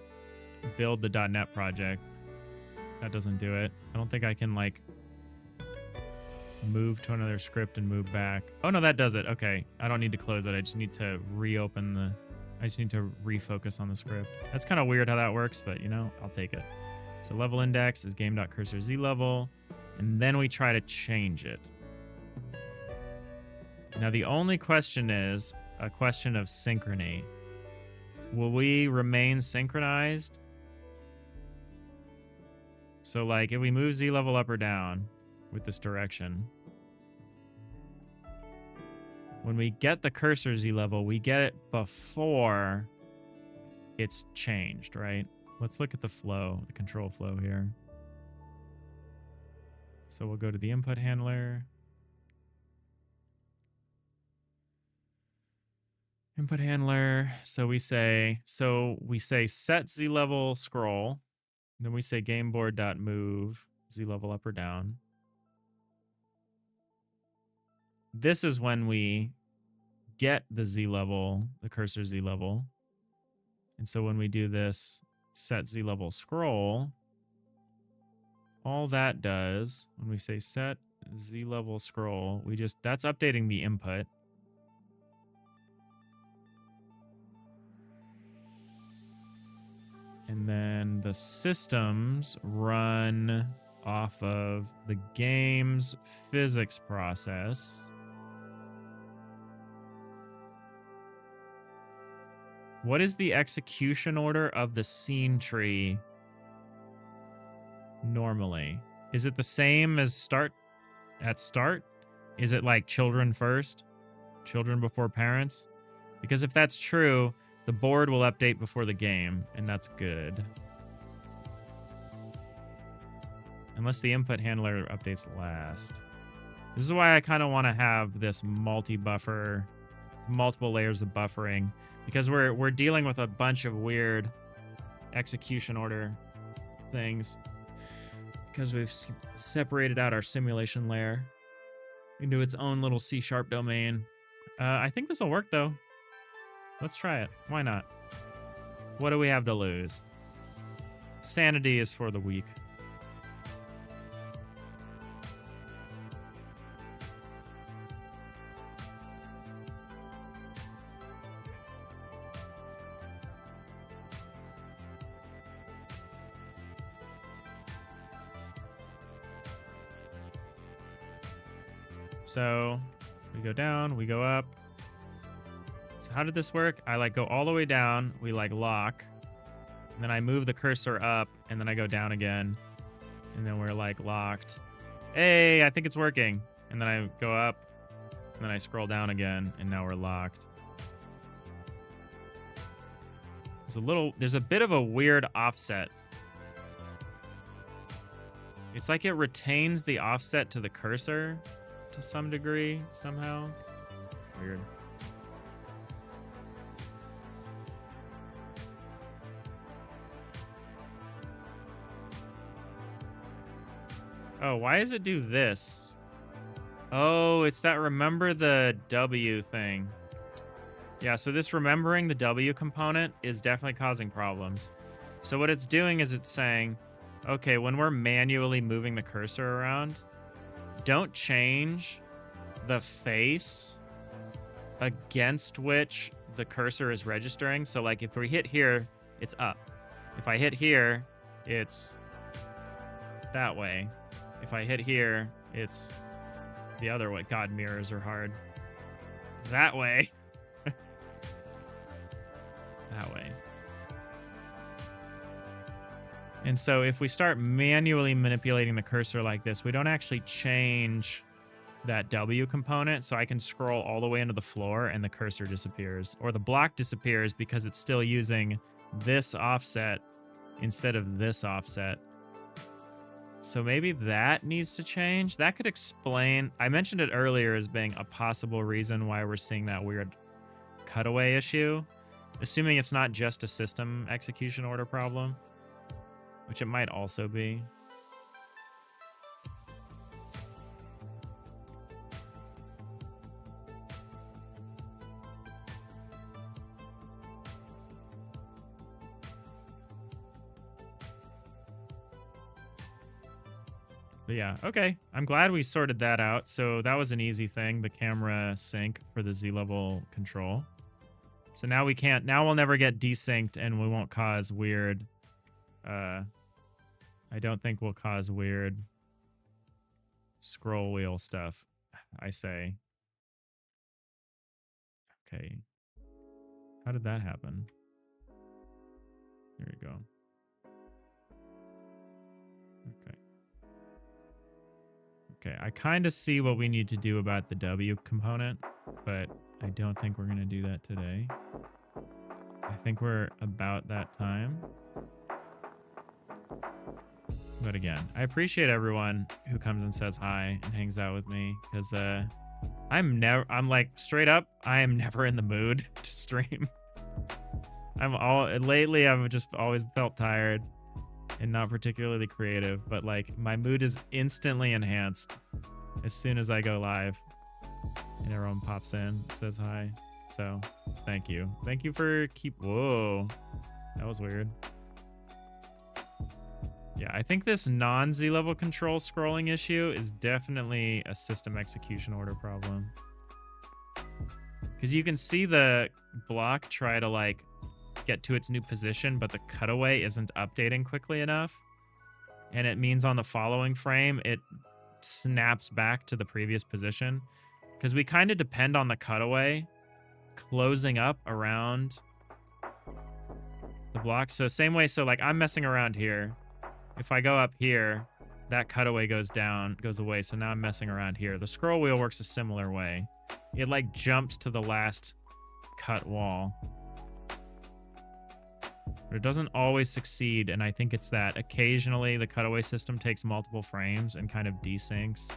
build the .NET project. That doesn't do it. I don't think I can like move to another script and move back. Oh no, that does it. Okay, I don't need to close it. I just need to reopen the, I just need to refocus on the script. That's kind of weird how that works, but you know, I'll take it. So level index is game.cursor Z level, and then we try to change it. Now the only question is a question of synchrony. Will we remain synchronized? So like if we move Z level up or down with this direction, when we get the cursor Z level, we get it before it's changed, right? Let's look at the flow, the control flow here. So we'll go to the input handler. Input handler. So we say set Z level scroll. Then we say gameboard.move Z level up or down. This is when we get the Z level, the cursor Z level. And so when we do this set Z level scroll, all that does, when we say set Z level scroll, that's updating the input. And then the systems run off of the game's physics process. What is the execution order of the scene tree normally? Is it the same as start? Is it like children first? Children before parents? Because if that's true, the board will update before the game, and that's good. Unless the input handler updates last. This is why I kind of want to have this multi-buffer, multiple layers of buffering, because we're dealing with a bunch of weird execution order things, because we've separated out our simulation layer into its own little C# domain. I think this will work, though. Let's try it. Why not? What do we have to lose? Sanity is for the weak. So we go down, we go up. So how did this work? I like go all the way down, we like lock, and then I move the cursor up, and then I go down again, and then we're like locked. Hey, I think it's working. And then I go up, and then I scroll down again, and now we're locked. There's a bit of a weird offset. It's like it retains the offset to the cursor to some degree, somehow. Weird. Oh, why does it do this? Oh, it's that remember the W thing. Yeah, so this remembering the W component is definitely causing problems. So what it's doing is it's saying, okay, when we're manually moving the cursor around, don't change the face against which the cursor is registering. So like if we hit here, it's up. If I hit here, it's that way. If I hit here, it's the other way. God, mirrors are hard. That way. That way. And so if we start manually manipulating the cursor like this, we don't actually change that W component. So I can scroll all the way into the floor and the cursor disappears. Or the block disappears because it's still using this offset instead of this offset. So maybe that needs to change. That could explain. I mentioned it earlier as being a possible reason why we're seeing that weird cutaway issue. Assuming it's not just a system execution order problem, which it might also be. But yeah, okay. I'm glad we sorted that out. So that was an easy thing, the camera sync for the Z-level control. So now we can't, now we'll never get desynced and we won't cause weird, I don't think we'll cause weird scroll wheel stuff, I say. Okay. How did that happen? There you go. Okay. Okay, I kind of see what we need to do about the W component, but I don't think we're going to do that today. I think we're about that time. But again, I appreciate everyone who comes and says hi and hangs out with me, because I'm like, straight up, I am never in the mood to stream. Lately I've just always felt tired and not particularly creative, but like my mood is instantly enhanced as soon as I go live and everyone pops in, says hi. So thank you. Thank you for whoa, that was weird. Yeah, I think this non-Z level control scrolling issue is definitely a system execution order problem. Because you can see the block try to like get to its new position, but the cutaway isn't updating quickly enough. And it means on the following frame, it snaps back to the previous position. Because we kind of depend on the cutaway closing up around the block. So same way, so like I'm messing around here. If I go up here, that cutaway goes down, goes away. So now I'm messing around here. The scroll wheel works a similar way. It like jumps to the last cut wall. But it doesn't always succeed, and I think it's that occasionally the cutaway system takes multiple frames and kind of desyncs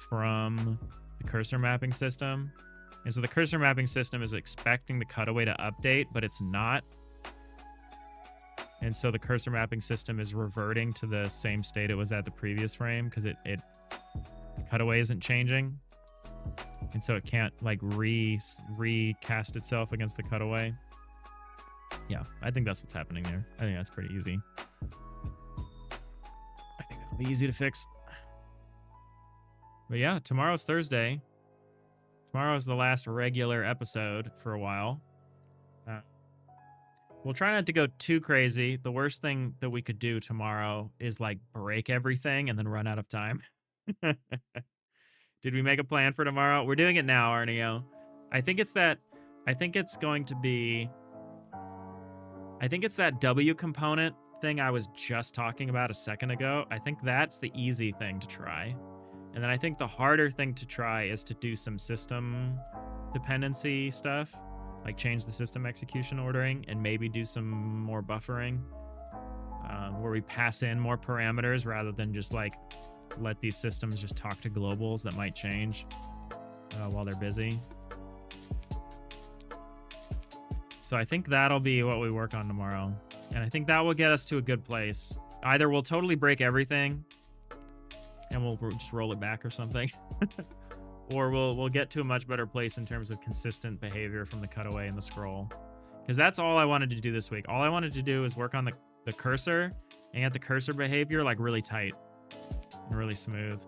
from the cursor mapping system. And so the cursor mapping system is expecting the cutaway to update, but it's not. And so the cursor mapping system is reverting to the same state it was at the previous frame because the cutaway isn't changing. And so it can't like recast itself against the cutaway. Yeah, I think that's what's happening there. I think that's pretty easy. I think that'll be easy to fix. But yeah, tomorrow's Thursday. Tomorrow is the last regular episode for a while. We'll try not to go too crazy. The worst thing that we could do tomorrow is like break everything and then run out of time. Did we make a plan for tomorrow? We're doing it now, Arneo. I think it's that W component thing I was just talking about a second ago. I think that's the easy thing to try. And then I think the harder thing to try is to do some system dependency stuff, like change the system execution ordering and maybe do some more buffering. where we pass in more parameters rather than just like let these systems just talk to globals that might change while they're busy. So I think that'll be what we work on tomorrow. And I think that will get us to a good place. Either we'll totally break everything and we'll just roll it back or something. Or we'll get to a much better place in terms of consistent behavior from the cutaway and the scroll. Because that's all I wanted to do this week. All I wanted to do is work on the cursor and get the cursor behavior like really tight and really smooth.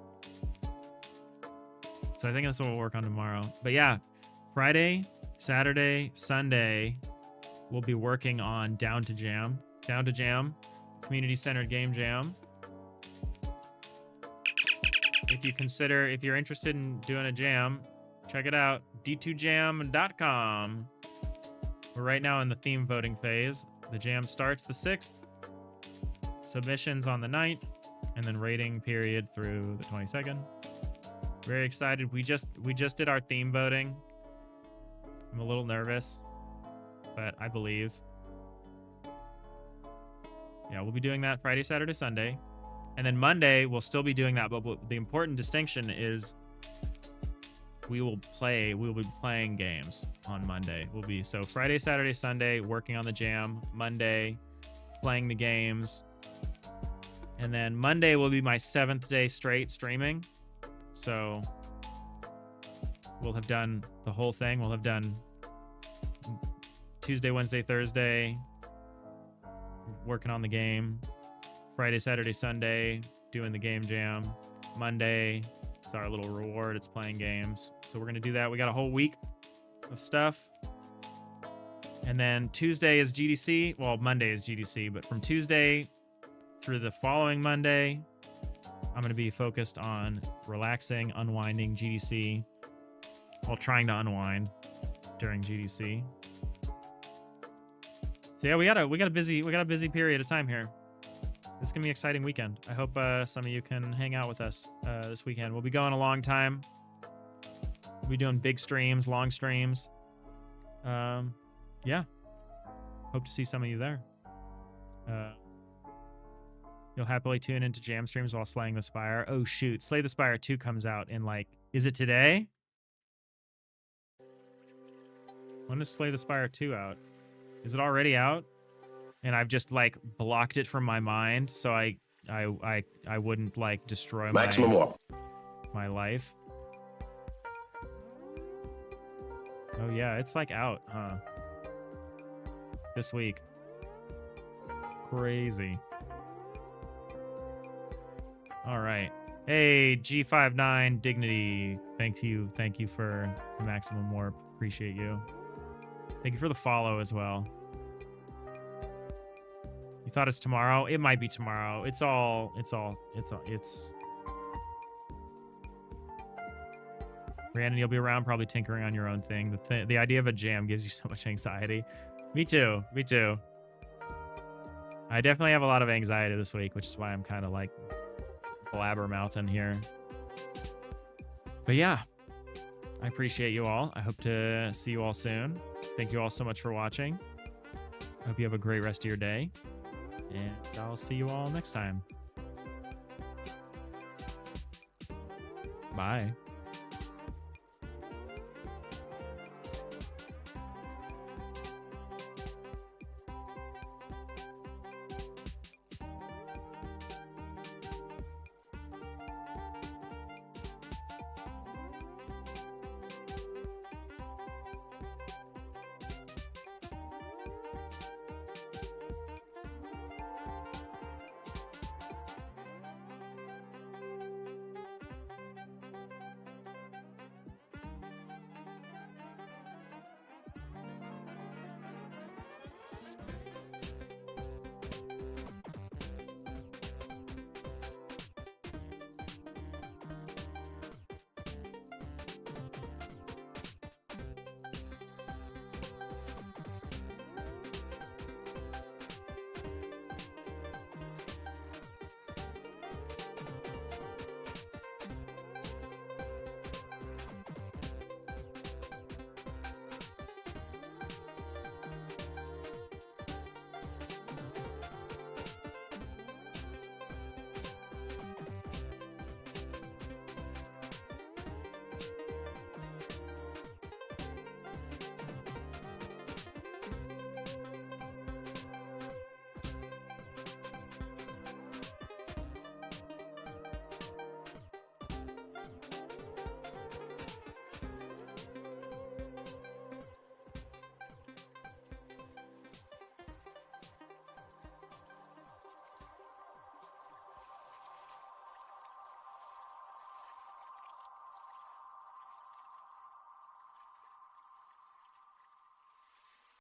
So I think that's what we'll work on tomorrow. But yeah, Friday, Saturday, Sunday, we'll be working on Down to Jam, community-centered game jam. If you're interested in doing a jam, check it out, d2jam.com. We're right now in the theme voting phase. The jam starts the 6th, submissions on the 9th, and then rating period through the 22nd. Very excited. We just did our theme voting. I'm a little nervous, but I believe. Yeah, we'll be doing that Friday, Saturday, Sunday. And then Monday, we'll still be doing that. But the important distinction is we will be playing games on Monday. So Friday, Saturday, Sunday, working on the jam. Monday, playing the games. And then Monday will be my 7th day straight streaming. So we'll have done the whole thing. We'll have done Tuesday, Wednesday, Thursday, working on the game. Friday, Saturday, Sunday, doing the game jam. Monday, it's our little reward. It's playing games. So we're going to do that. We got a whole week of stuff. And then Tuesday is GDC. Well, Monday is GDC, but from Tuesday through the following Monday, I'm going to be focused on relaxing, unwinding GDC, while trying to unwind during GDC. So yeah, we got a busy period of time here. It's gonna be an exciting weekend. I hope some of you can hang out with us this weekend. We'll be going a long time. We'll be doing big streams, long streams. Yeah. Hope to see some of you there. You'll happily tune into jam streams while slaying the Spire. Oh shoot, Slay the Spire 2 comes out in like, is it today? When is Slay the Spire 2 out? Is it already out? And I've just like blocked it from my mind so I wouldn't like destroy my life. Oh yeah, it's like out, huh? This week. Crazy. All right. Hey, G59 Dignity. Thank you for Maximum Warp. Appreciate you. Thank you for the follow as well. You thought it's tomorrow? It might be tomorrow. It's Brandon, you'll be around probably tinkering on your own thing. The idea of a jam gives you so much anxiety. Me too. I definitely have a lot of anxiety this week, which is why I'm kind of like blabbermouthing here. But yeah, I appreciate you all. I hope to see you all soon. Thank you all so much for watching. I hope you have a great rest of your day. And I'll see you all next time. Bye.